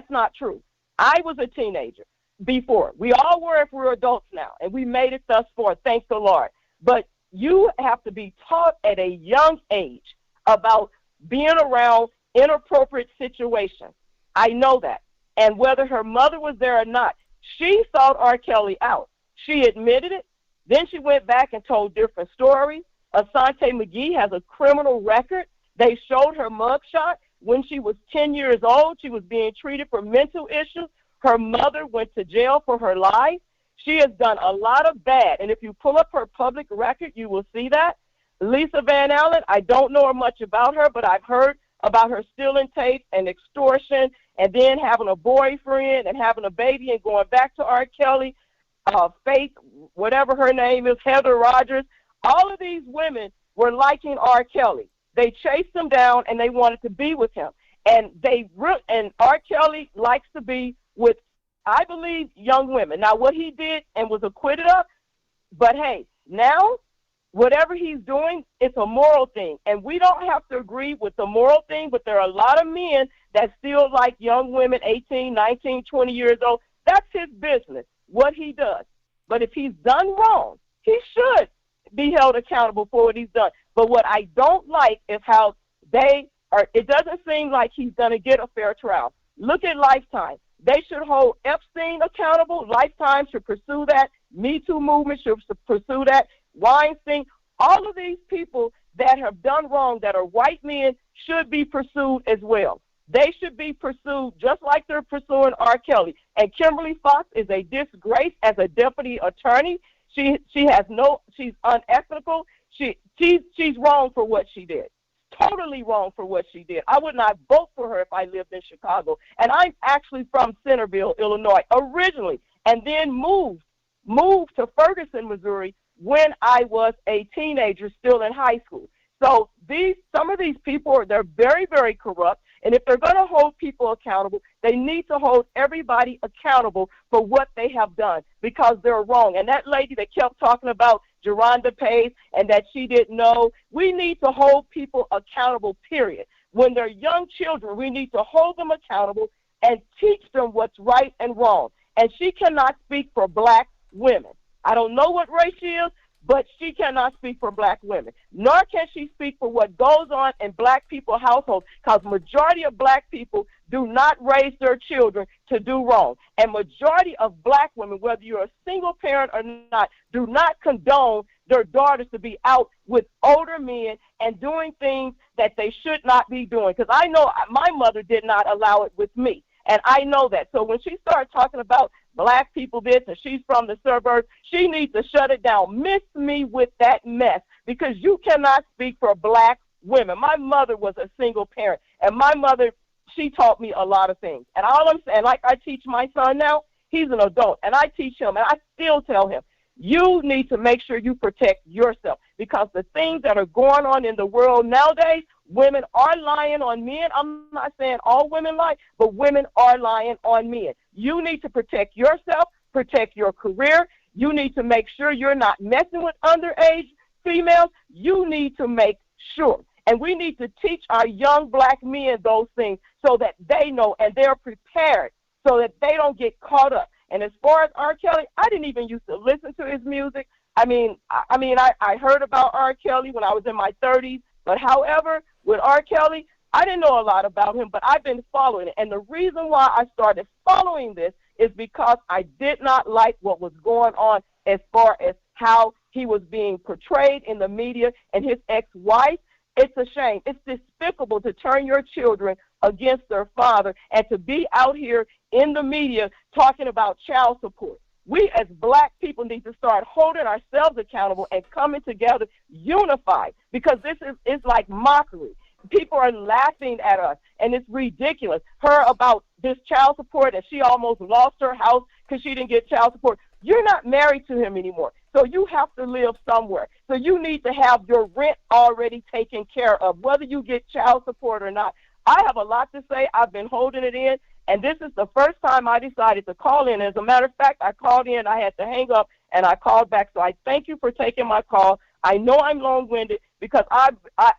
not true. I was a teenager before. We all were if we're adults now, and we made it thus far, thank the Lord. But you have to be taught at a young age about being around inappropriate situations. I know that. And whether her mother was there or not, she sought R. Kelly out. She admitted it. Then she went back and told different stories. Asante McGee has a criminal record. They showed her mugshot. When she was 10 years old, she was being treated for mental issues. Her mother went to jail for her life. She has done a lot of bad. And if you pull up her public record, you will see that. Lisa Van Allen, I don't know much about her, but I've heard about her stealing tapes and extortion and then having a boyfriend and having a baby and going back to R. Kelly. Faith, whatever her name is, Heather Rogers, all of these women were liking R. Kelly. They chased him down and they wanted to be with him. And R. Kelly likes to be with, I believe, young women. Now, what he did and was acquitted of, but hey, now, whatever he's doing, it's a moral thing. And we don't have to agree with the moral thing, but there are a lot of men that still like young women, 18, 19, 20 years old. That's his business, what he does. But if he's done wrong, he should be held accountable for what he's done. But what I don't like is how it doesn't seem like he's going to get a fair trial. Look at Lifetime. They should hold Epstein accountable. Lifetime should pursue that. Me Too movement should pursue that. Weinstein, all of these people that have done wrong, that are white men, should be pursued as well. They should be pursued just like they're pursuing R. Kelly. And Kimberly Fox is a disgrace as a deputy attorney. She's unethical. She's wrong for what she did. Totally wrong for what she did. I would not vote for her if I lived in Chicago. And I'm actually from Centerville, Illinois, originally, and then moved to Ferguson, Missouri when I was a teenager still in high school. So some of these people, they're very, very corrupt. And if they're going to hold people accountable, they need to hold everybody accountable for what they have done because they're wrong. And that lady that kept talking about Geronda Pace and that she didn't know, we need to hold people accountable, period. When they're young children, we need to hold them accountable and teach them what's right and wrong. And she cannot speak for black women. I don't know what race she is, but she cannot speak for black women, nor can she speak for what goes on in black people's households, because majority of black people do not raise their children to do wrong. And majority of black women, whether you're a single parent or not, do not condone their daughters to be out with older men and doing things that they should not be doing. Because I know my mother did not allow it with me, and I know that. So when she started talking about black people this, and she's from the suburbs, she needs to shut it down. Miss me with that mess, because you cannot speak for black women. My mother was a single parent, and my mother, she taught me a lot of things. And all I'm saying, like I teach my son now, he's an adult, and I teach him, and I still tell him, you need to make sure you protect yourself, because the things that are going on in the world nowadays, women are lying on men. I'm not saying all women lie, but women are lying on men. You need to protect yourself, protect your career. You need to make sure you're not messing with underage females. You need to make sure. And we need to teach our young black men those things so that they know and they're prepared so that they don't get caught up. And as far as R. Kelly, I didn't even used to listen to his music. I heard about R. Kelly when I was in my 30s. But however, with R. Kelly, I didn't know a lot about him, but I've been following it. And the reason why I started following this is because I did not like what was going on as far as how he was being portrayed in the media and his ex-wife. It's a shame. It's despicable to turn your children against their father and to be out here in the media talking about child support. We as black people need to start holding ourselves accountable and coming together unified, because this is like mockery. People are laughing at us, and it's ridiculous. Her about this child support, and she almost lost her house because she didn't get child support. You're not married to him anymore, so you have to live somewhere. So you need to have your rent already taken care of, whether you get child support or not. I have a lot to say. I've been holding it in, and this is the first time I decided to call in. As a matter of fact, I called in, I had to hang up, and I called back. So I thank you for taking my call. I know I'm long-winded because I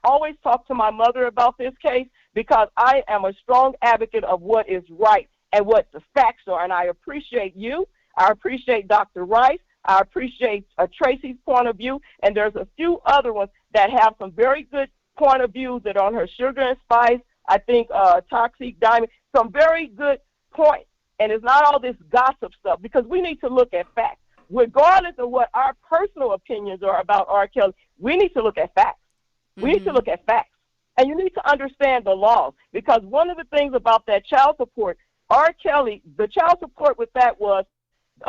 always talk to my mother about this case, because I am a strong advocate of what is right and what the facts are. And I appreciate you. I appreciate Dr. Rice. I appreciate Tracy's point of view. And there's a few other ones that have some very good point of views that are on her Sugar and Spice, I think Toxic Diamond, some very good points. And it's not all this gossip stuff, because we need to look at facts. Regardless of what our personal opinions are about R. Kelly, we need to look at facts. We need to look at facts. And you need to understand the laws, because one of the things about that child support, R. Kelly, the child support with that was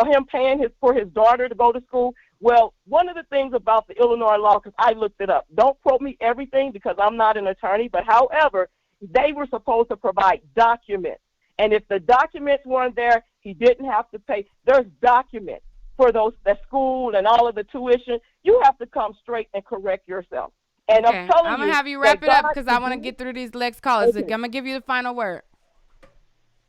him paying for his daughter to go to school. Well, one of the things about the Illinois law, because I looked it up, don't quote me everything because I'm not an attorney, but however, they were supposed to provide documents. And if the documents weren't there, he didn't have to pay. There's documents for the school and all of the tuition. You have to come straight and correct yourself. And okay. I'm telling you, I'm going to have you wrap it up because I want to forgives. get through these next callers. Okay. I'm going to give you the final word.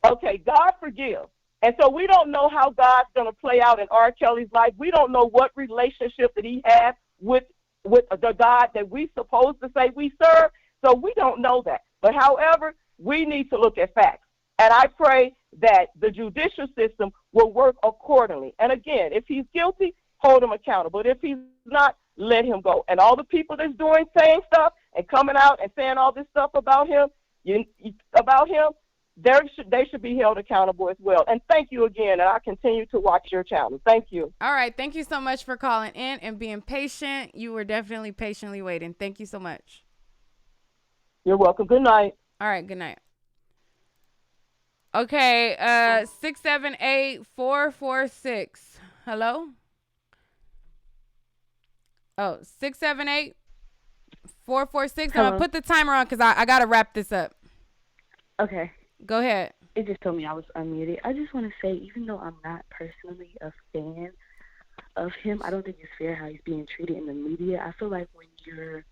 Okay, God forgives. And so we don't know how God's going to play out in R. Kelly's life. We don't know what relationship that he has with the God that we supposed to say we serve. So we don't know that. But however, we need to look at facts. And I pray that the judicial system will work accordingly. And again, if he's guilty, hold him accountable. But if he's not, let him go. And all the people that's saying stuff and coming out and saying all this stuff about him, they should be held accountable as well. And thank you again, and I continue to watch your channel. Thank you. All right. Thank you so much for calling in and being patient. You were definitely patiently waiting. Thank you so much. You're welcome. Good night. All right, good night. Okay, 678-446. Hello? Oh, 678-446. I'm going to Hello. put the timer on because I got to wrap this up. Okay. Go ahead. It just told me I was unmuted. I just want to say, even though I'm not personally a fan of him, I don't think it's fair how he's being treated in the media. I feel like when you're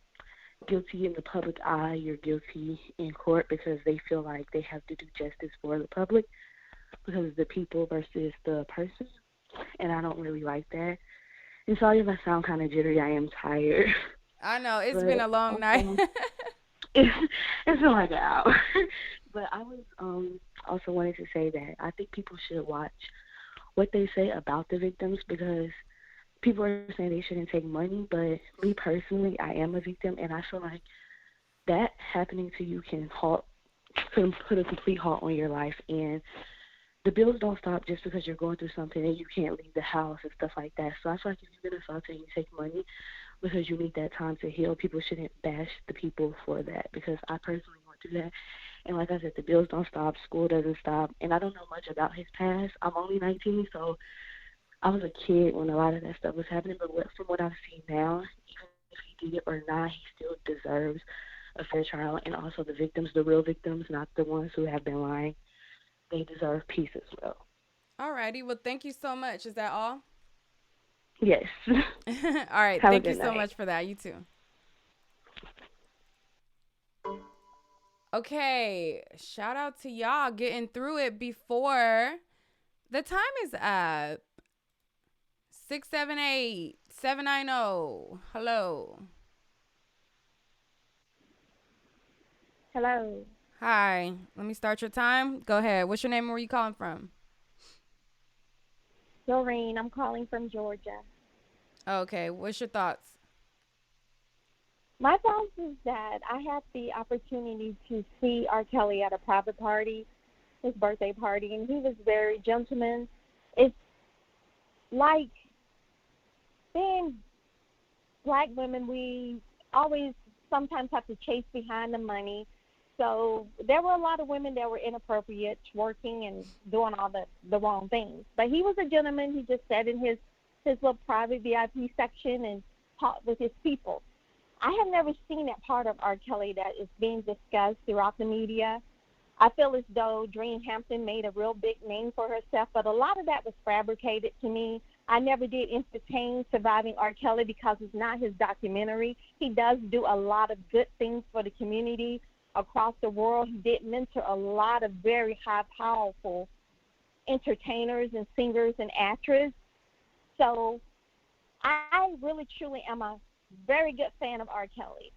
guilty in the public eye, you're guilty in court because they feel like they have to do justice for the public because of the people versus the person. And I don't really like that. And sorry if I sound kind of jittery. I am tired. I know. It's But been a long night. it's been like an hour. But I was also wanted to say that I think people should watch what they say about the victims because people are saying they shouldn't take money, but me personally, I am a victim, and I feel like that happening to you can put a complete halt on your life. And the bills don't stop just because you're going through something and you can't leave the house and stuff like that. So I feel like if you've been assaulted and you take money because you need that time to heal, people shouldn't bash the people for that because I personally went through that. And like I said, the bills don't stop, school doesn't stop, and I don't know much about his past. I'm only 19, so I was a kid when a lot of that stuff was happening. But from what I've seen now, even if he did it or not, he still deserves a fair trial. And also the victims, the real victims, not the ones who have been lying, they deserve peace as well. All righty. Well, thank you so much. Is that all? Yes. All right. Have a Thank you good so night. much for that. You too. Okay. Shout out to y'all getting through it before the time is up. 678-790. Hello. Hello. Hi. Let me start your time. Go ahead. What's your name and where you calling from? Doreen, I'm calling from Georgia. Okay. What's your thoughts? My thoughts is that I had the opportunity to see R. Kelly at a private party, his birthday party, and he was very gentleman. It's like being black women, we always sometimes have to chase behind the money. So there were a lot of women that were inappropriate, twerking and doing all the wrong things. But he was a gentleman. He just sat in his little private VIP section and talked with his people. I have never seen that part of R. Kelly that is being discussed throughout the media. I feel as though Dream Hampton made a real big name for herself, but a lot of that was fabricated to me. I never did entertain Surviving R. Kelly because it's not his documentary. He does do a lot of good things for the community across the world. He did mentor a lot of very high, powerful entertainers and singers and actors. So I really, truly am a very good fan of R. Kelly.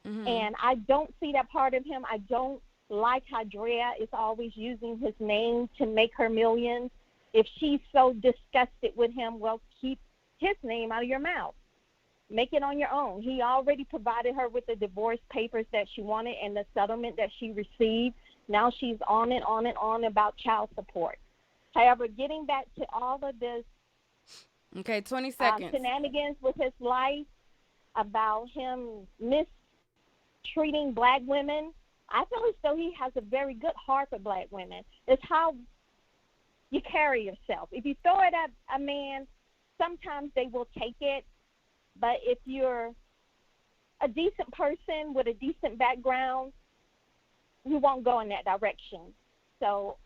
Mm-hmm. And I don't see that part of him. I don't like how Drea is always using his name to make her millions. If she's so disgusted with him, well, keep his name out of your mouth. Make it on your own. He already provided her with the divorce papers that she wanted and the settlement that she received. Now she's on and on and on about child support. However, getting back to all of this Okay, 20 seconds. shenanigans with his life, about him mistreating black women, I feel as though he has a very good heart for black women. It's how you carry yourself. If you throw it at a man, sometimes they will take it. But if you're a decent person with a decent background, you won't go in that direction. So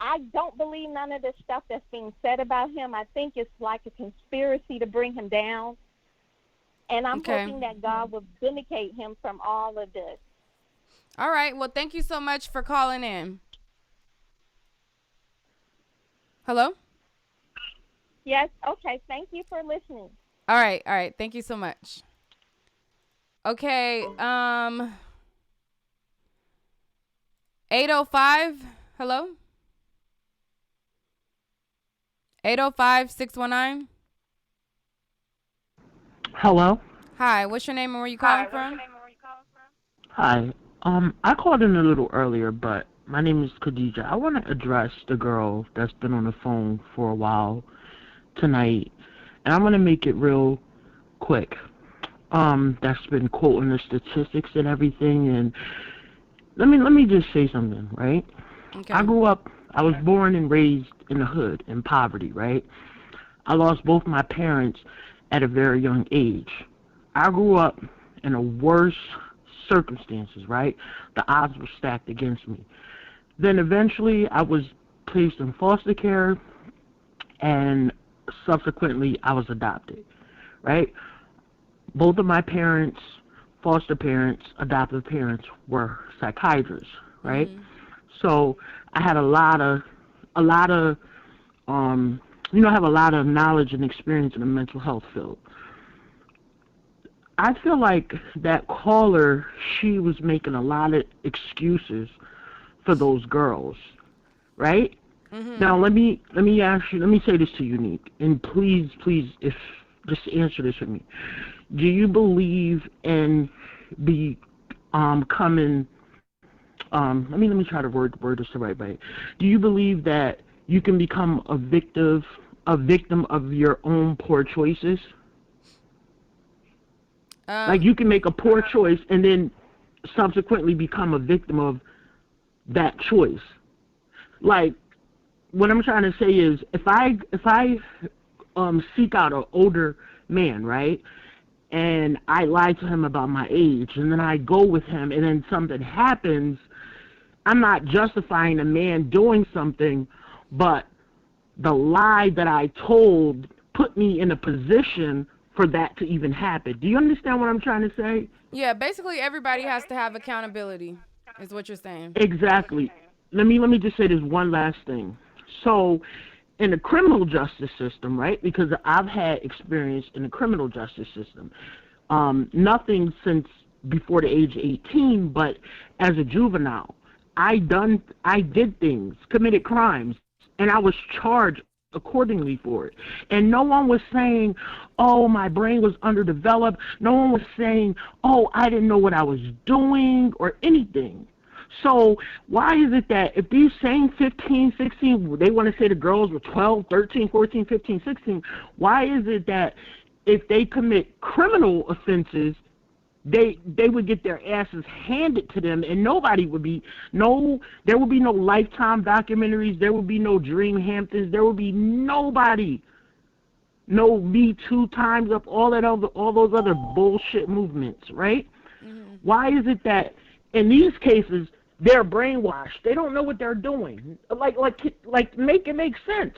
I don't believe none of the stuff that's being said about him. I think it's like a conspiracy to bring him down. And I'm hoping that God will vindicate him from all of this. All right. Well, thank you so much for calling in. Hello? Yes. Okay. Thank you for listening. All right. All right. Thank you so much. Okay. 805. Hello? 805-619. Hello. Hi. What's your name and where you calling from? Hi. I called in a little earlier, but my name is Khadija. I want to address the girl that's been on the phone for a while tonight, and I'm going to make it real quick. that's been quoting the statistics and everything. And let me just say something, right? Okay. I was born and raised in the hood, in poverty, right? I lost both my parents at a very young age. I grew up in a worse circumstances, right? The odds were stacked against me. Then eventually I was placed in foster care, and subsequently I was adopted, right? Both of my parents, foster parents, adoptive parents, were psychiatrists, right? So I had a lot of, I have a lot of knowledge and experience in the mental health field. I feel like that caller, she was making a lot of excuses for those girls, right? Now let me ask you, let me say this to you, Nique, and please, if just answer this for me. Do you believe in coming? Let me try to word this the right way. Do you believe that you can become a victim of your own poor choices? Like you can make a poor choice and then subsequently become a victim of that choice. Like what I'm trying to say is, if I seek out an older man, right, and I lie to him about my age, and then I go with him, and then something happens, I'm not justifying a man doing something, but the lie that I told put me in a position for that to even happen. Do you understand what I'm trying to say? Yeah, basically everybody has to have accountability, is what you're saying. Exactly. Let me just say this one last thing. So, in the criminal justice system, right? Because I've had experience in the criminal justice system. Nothing since before the age of 18, but as a juvenile, I did things, committed crimes, and I was charged accordingly for it. And no one was saying, oh, my brain was underdeveloped. No one was saying, oh, I didn't know what I was doing or anything. So why is it that if these same 15, 16, they want to say the girls were 12, 13, 14, 15, 16, why is it that if they commit criminal offenses, they would get their asses handed to them, and there would be no Lifetime documentaries, there would be no Dream Hamptons, there would be nobody, no Me Too, Time's Up, all those other bullshit movements, right? Why is it that in these cases they're brainwashed? They don't know what they're doing. Like make it make sense.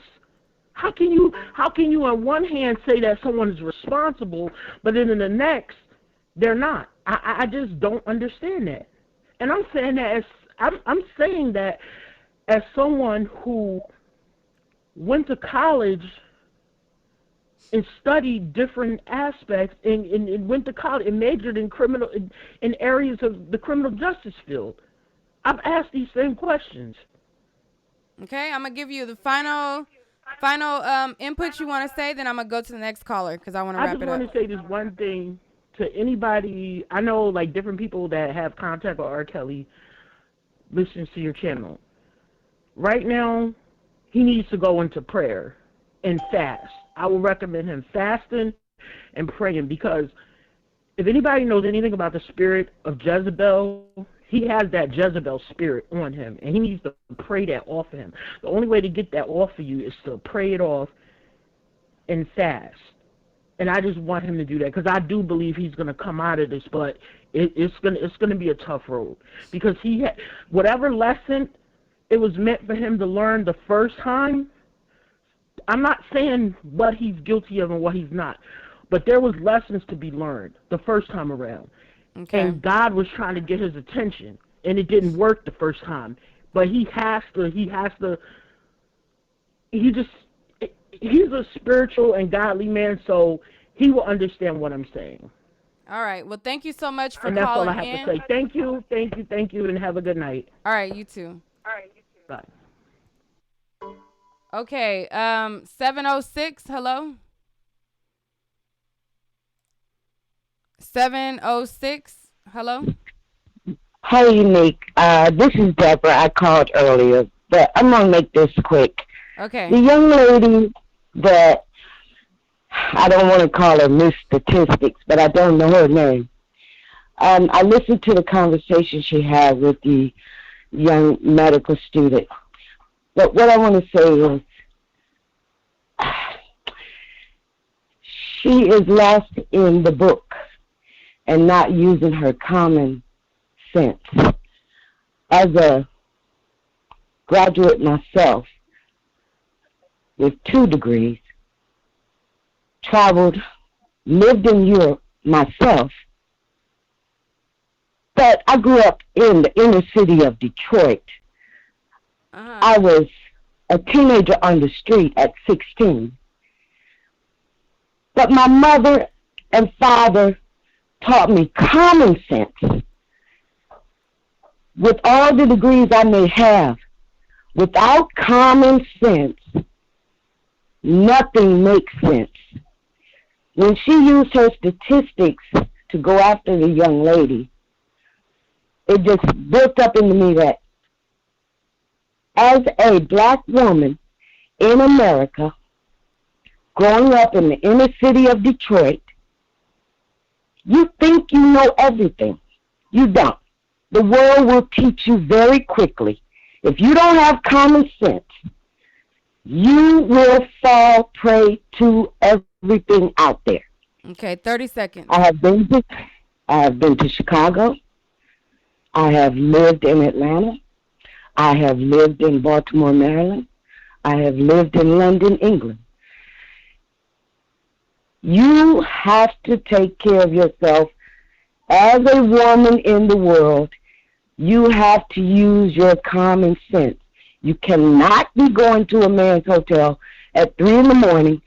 How can you on one hand say that someone is responsible, but then in the next they're not? I just don't understand that. And I'm saying that I'm saying that as someone who went to college and studied different aspects and went to college and majored in areas of the criminal justice field. I've asked these same questions. Okay, I'm gonna give you the final input you want to say, then I'm gonna go to the next caller because I want to wrap it up. I just want to say this one thing to anybody. I know like different people that have contact with R. Kelly listens to your channel. Right now, he needs to go into prayer and fast. I will recommend him fasting and praying, because if anybody knows anything about the spirit of Jezebel, he has that Jezebel spirit on him, and he needs to pray that off of him. The only way to get that off of you is to pray it off and fast. And I just want him to do that, because I do believe he's going to come out of this, but it's going to be a tough road, because whatever lesson it was meant for him to learn the first time. I'm not saying what he's guilty of and what he's not, but there was lessons to be learned the first time around. Okay. And God was trying to get his attention, and it didn't work the first time. But he's a spiritual and godly man, so he will understand what I'm saying. All right. Well, thank you so much for calling in. And that's all I have to say. Thank you, and have a good night. All right, you too. Bye. Okay, 706, hello? 706, hello? Hey, Nique. This is Deborah. I called earlier, but I'm going to make this quick. Okay. The young lady that I don't want to call her Miss Statistics, but I don't know her name. I listened to the conversation she had with the young medical student. But what I want to say is she is lost in the book and not using her common sense. As a graduate myself with 2 degrees, traveled, lived in Europe myself, but I grew up in the inner city of Detroit. I was a teenager on the street at 16. But my mother and father taught me common sense. With all the degrees I may have, without common sense, nothing makes sense. When she used her statistics to go after the young lady, it just built up into me that as a black woman in America, growing up in the inner city of Detroit, you think you know everything. You don't. The world will teach you very quickly. If you don't have common sense, you will fall prey to everything out there. Okay, 30 seconds. I have been to Chicago. I have lived in Atlanta. I have lived in Baltimore, Maryland. I have lived in London, England. You have to take care of yourself as a woman in the world. You have to use your common sense. You cannot be going to a man's hotel at 3 in the morning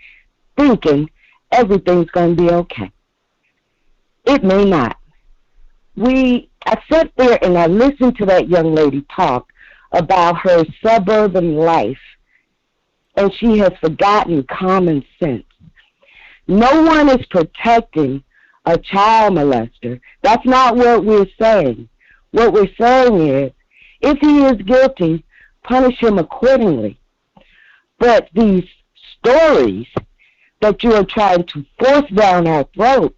thinking everything's going to be okay. It may not. I sat there and I listened to that young lady talk about her suburban life, and she has forgotten common sense. No one is protecting a child molester. That's not what we're saying. What we're saying is, if he is guilty, punish him accordingly. But these stories that you are trying to force down our throat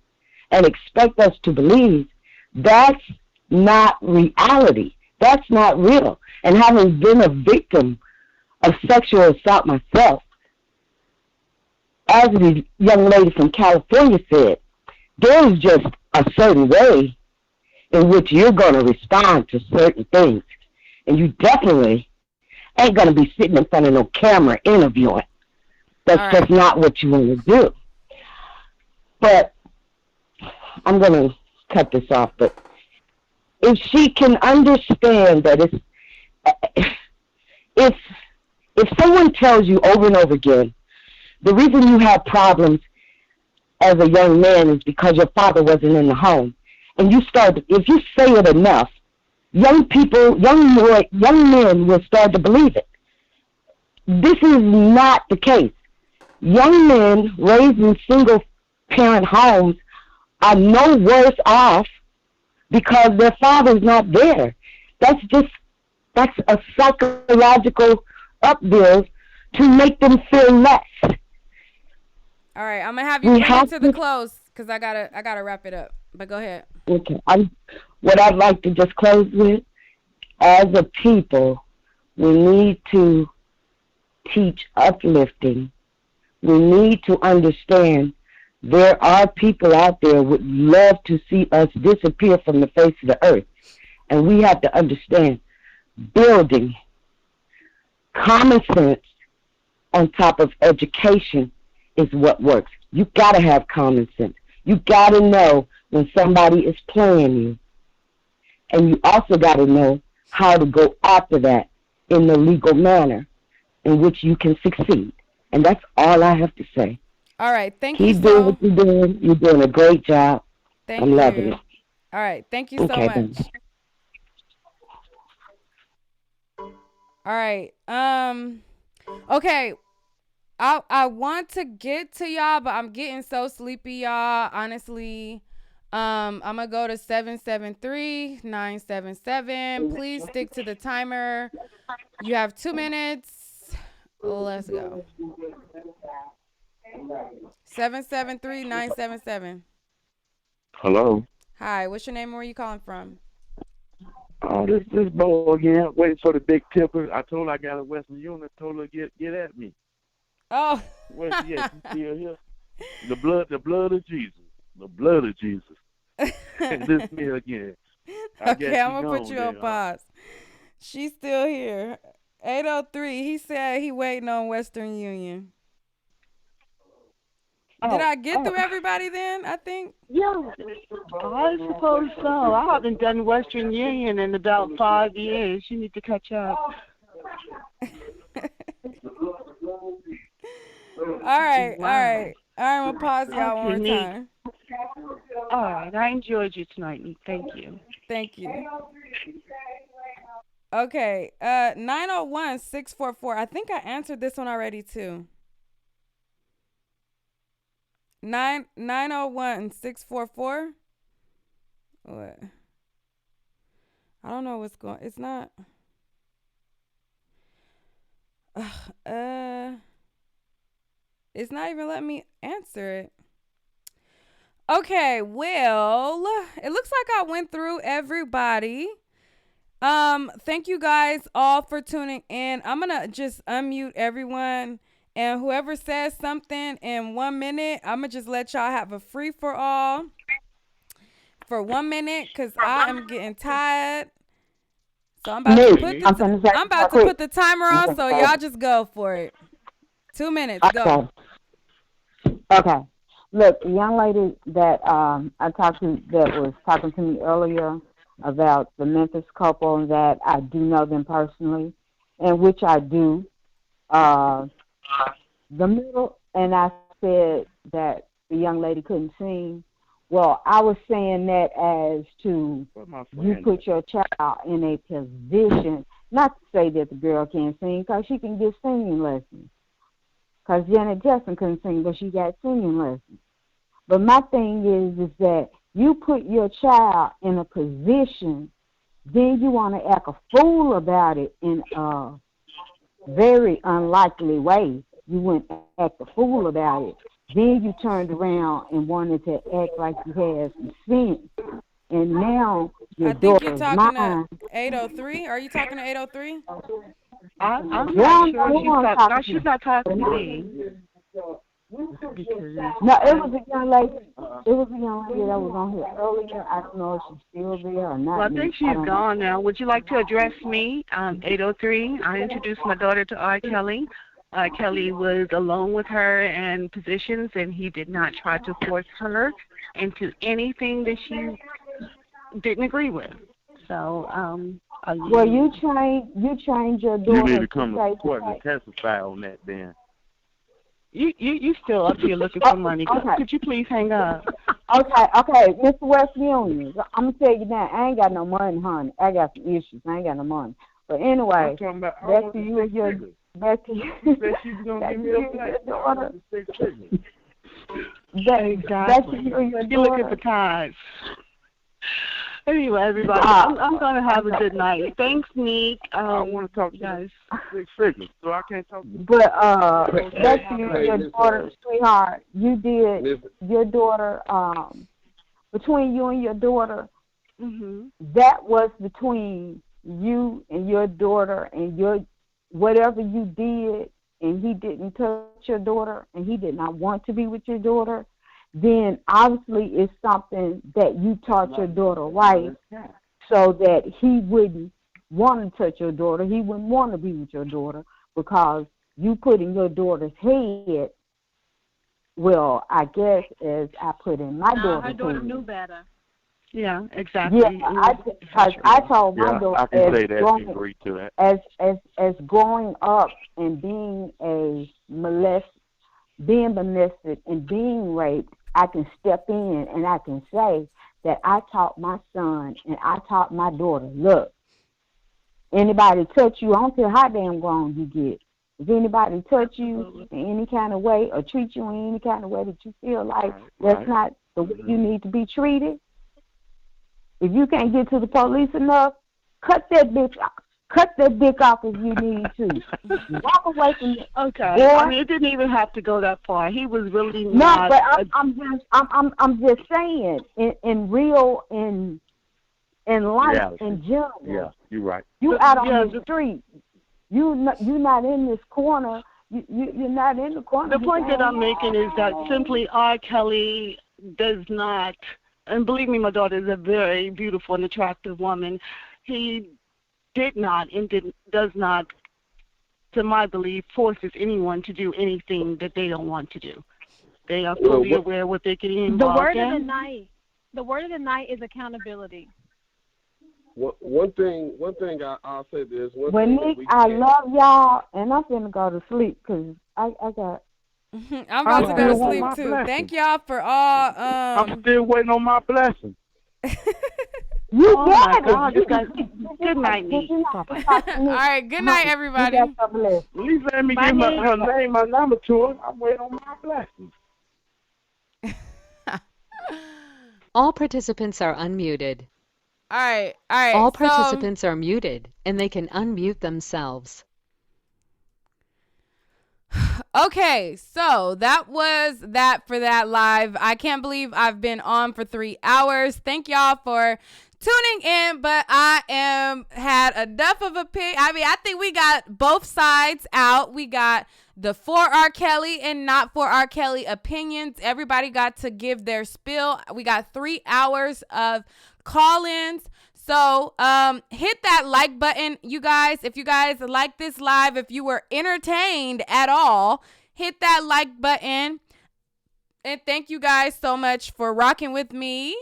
and expect us to believe, that's not reality. That's not real. And having been a victim of sexual assault myself, as the young lady from California said, there is just a certain way in which you're going to respond to certain things. And you definitely ain't going to be sitting in front of no camera interviewing. That's just not what you want to do. But I'm going to cut this off. But if she can understand that if someone tells you over and over again, the reason you have problems as a young man is because your father wasn't in the home, and if you say it enough, young men will start to believe it. This is not the case. Young men raised in single-parent homes are no worse off because their father's not there. That's a psychological upbuild to make them feel less. All right, I'm gonna have you bring it to the close because I gotta wrap it up. But go ahead. Okay, what I'd like to just close with, as a people, we need to teach uplifting. We need to understand there are people out there who would love to see us disappear from the face of the earth. And we have to understand building common sense on top of education is what works. You got to have common sense. You got to know when somebody is playing you. And you also got to know how to go after that in the legal manner in which you can succeed. And that's all I have to say. All right, thank you. Keep doing what you're doing. You're doing a great job. I'm loving it. All right, thank you so much. Then. All right. Okay. I want to get to y'all, but I'm getting so sleepy, y'all. Honestly. I'm gonna go to 773-977. Please stick to the timer. You have 2 minutes. Let's go. 773-977. Hello. Hi, what's your name and where you calling from? Oh, this Bo again. Waiting for the big tipper. I told her I got a Western Union. Told her get at me. Oh. Where's she at? She still here? The blood of Jesus. The blood of Jesus. This me again. I guess Okay, she I'm gonna put gone you then, on pause. She's still here. 803. He said he waiting on Western Union. Did I get through everybody then? I think. Yeah, I suppose so. I haven't done Western Union in about 5 years. You need to catch up. All right. I'm gonna pause y'all one more Nique. time. All right, I enjoyed you tonight, Nique. Thank you. Thank you. Okay, 901-644. I think I answered this one already too. 901-644. What? I don't know what's going. It's not. It's not even letting me answer it. Okay, well, it looks like I went through everybody. Thank you guys all for tuning in. I'm gonna just unmute everyone, and whoever says something in 1 minute, I'm gonna just let y'all have a free for all for 1 minute, cause I am getting tired. So I'm about to put the timer on, so y'all just go for it. 2 minutes, go. Okay. Look, the young lady that I talked to that was talking to me earlier about the Memphis couple and that I do know them personally, and which I do. The middle, and I said that the young lady couldn't sing. Well, I was saying that as to you put your child in a position, not to say that the girl can't sing, because she can get singing lessons. Because Janet Jackson couldn't sing, but she got singing lessons. But my thing is that you put your child in a position, then you want to act a fool about it in a very unlikely way. You went act a fool about it. Then you turned around and wanted to act like you had some sense. And now your daughter's mine. I think you're talking to 803. Are you talking to 803? I'm not sure. She's not talking to me. No, it was a young lady. It was a young lady that was on here earlier. I don't know if she's still there or not. Well, I think she's gone now. Would you like to address me? 803. I introduced my daughter to R. Kelly. Kelly was alone with her in positions, and he did not try to force her into anything that she didn't agree with. So, well, you trained your daughter. You need to come to court and testify on that, then. You still up here looking for money. Could you please hang up? Okay, Mr. West Union. I'm gonna tell you now, I ain't got no money, honey. I got some issues. I ain't got no money. But anyway, back to you and your daughter. Back to you and your daughter. You look at the times. Anyway, everybody, I'm going to have a good night. Thanks, Nique. I want to talk to you guys 6 figures, so I can't talk to you. But back to you and your daughter, sweetheart. You did your daughter, between you and your daughter, that was between you and your daughter and your whatever you did, and he didn't touch your daughter, and he did not want to be with your daughter, then obviously it's something that you taught your daughter right, so that he wouldn't want to touch your daughter. He wouldn't want to be with your daughter because you put in your daughter's head, well, I guess as I put in my daughter's her daughter head. knew better. Yeah, exactly. Yeah, I told my daughter I can say that and agree to that. As growing up and being molested and being raped, I can step in and I can say that I taught my son and I taught my daughter, look, anybody touch you, I don't care how damn grown you get. If anybody touch you in any kind of way or treat you in any kind of way that you feel like that's not the way you need to be treated, if you can't get to the police enough, cut that bitch off. Cut that dick off if you need to. Walk away from it. Okay. Boy. I mean, it didn't even have to go that far. He was really No, not. but I'm just saying in life Reality. in general. Yeah, you're right. You out on the street. You not in this corner. You're not in the corner. The point that I'm making is that simply R. Kelly does not, and believe me, my daughter is a very beautiful and attractive woman. He did not and does not, to my belief, forces anyone to do anything that they don't want to do. They are fully aware of what they're getting involved in. The word of the night is accountability. One thing I'll say this. Well, Nick, I love y'all, and I'm finna go to sleep because I got. I'm about to go to sleep too. blessing. Thank y'all for all. I'm still waiting on my blessing. You my got God, it. you guys. Good night, Nick. All right, good night, everybody. At least let me give her name, my number to her. I'm waiting on my blessing. All participants are unmuted. All right. All participants are muted, and they can unmute themselves. Okay, so that was that for that live. I can't believe I've been on for 3 hours. Thank y'all for tuning in, but I had enough of a pick. I mean, I think we got both sides out. We got the for R. Kelly and not for R. Kelly opinions. Everybody got to give their spill. We got 3 hours of call-ins. So hit that like button, you guys. If you guys like this live, if you were entertained at all, hit that like button. And thank you guys so much for rocking with me.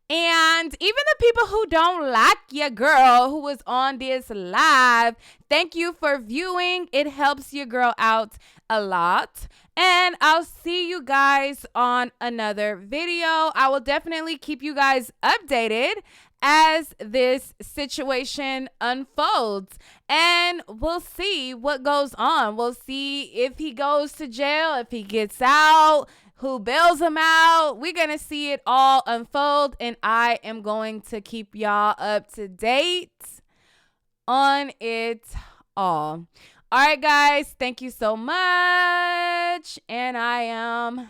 And even the people who don't like your girl who was on this live, thank you for viewing. It helps your girl out a lot. And I'll see you guys on another video. I will definitely keep you guys updated as this situation unfolds, and we'll see what goes on. We'll see if he goes to jail, if he gets out, who bails him out. We're gonna see it all unfold, and I am going to keep y'all up to date on it all. All right, guys, thank you so much, and I am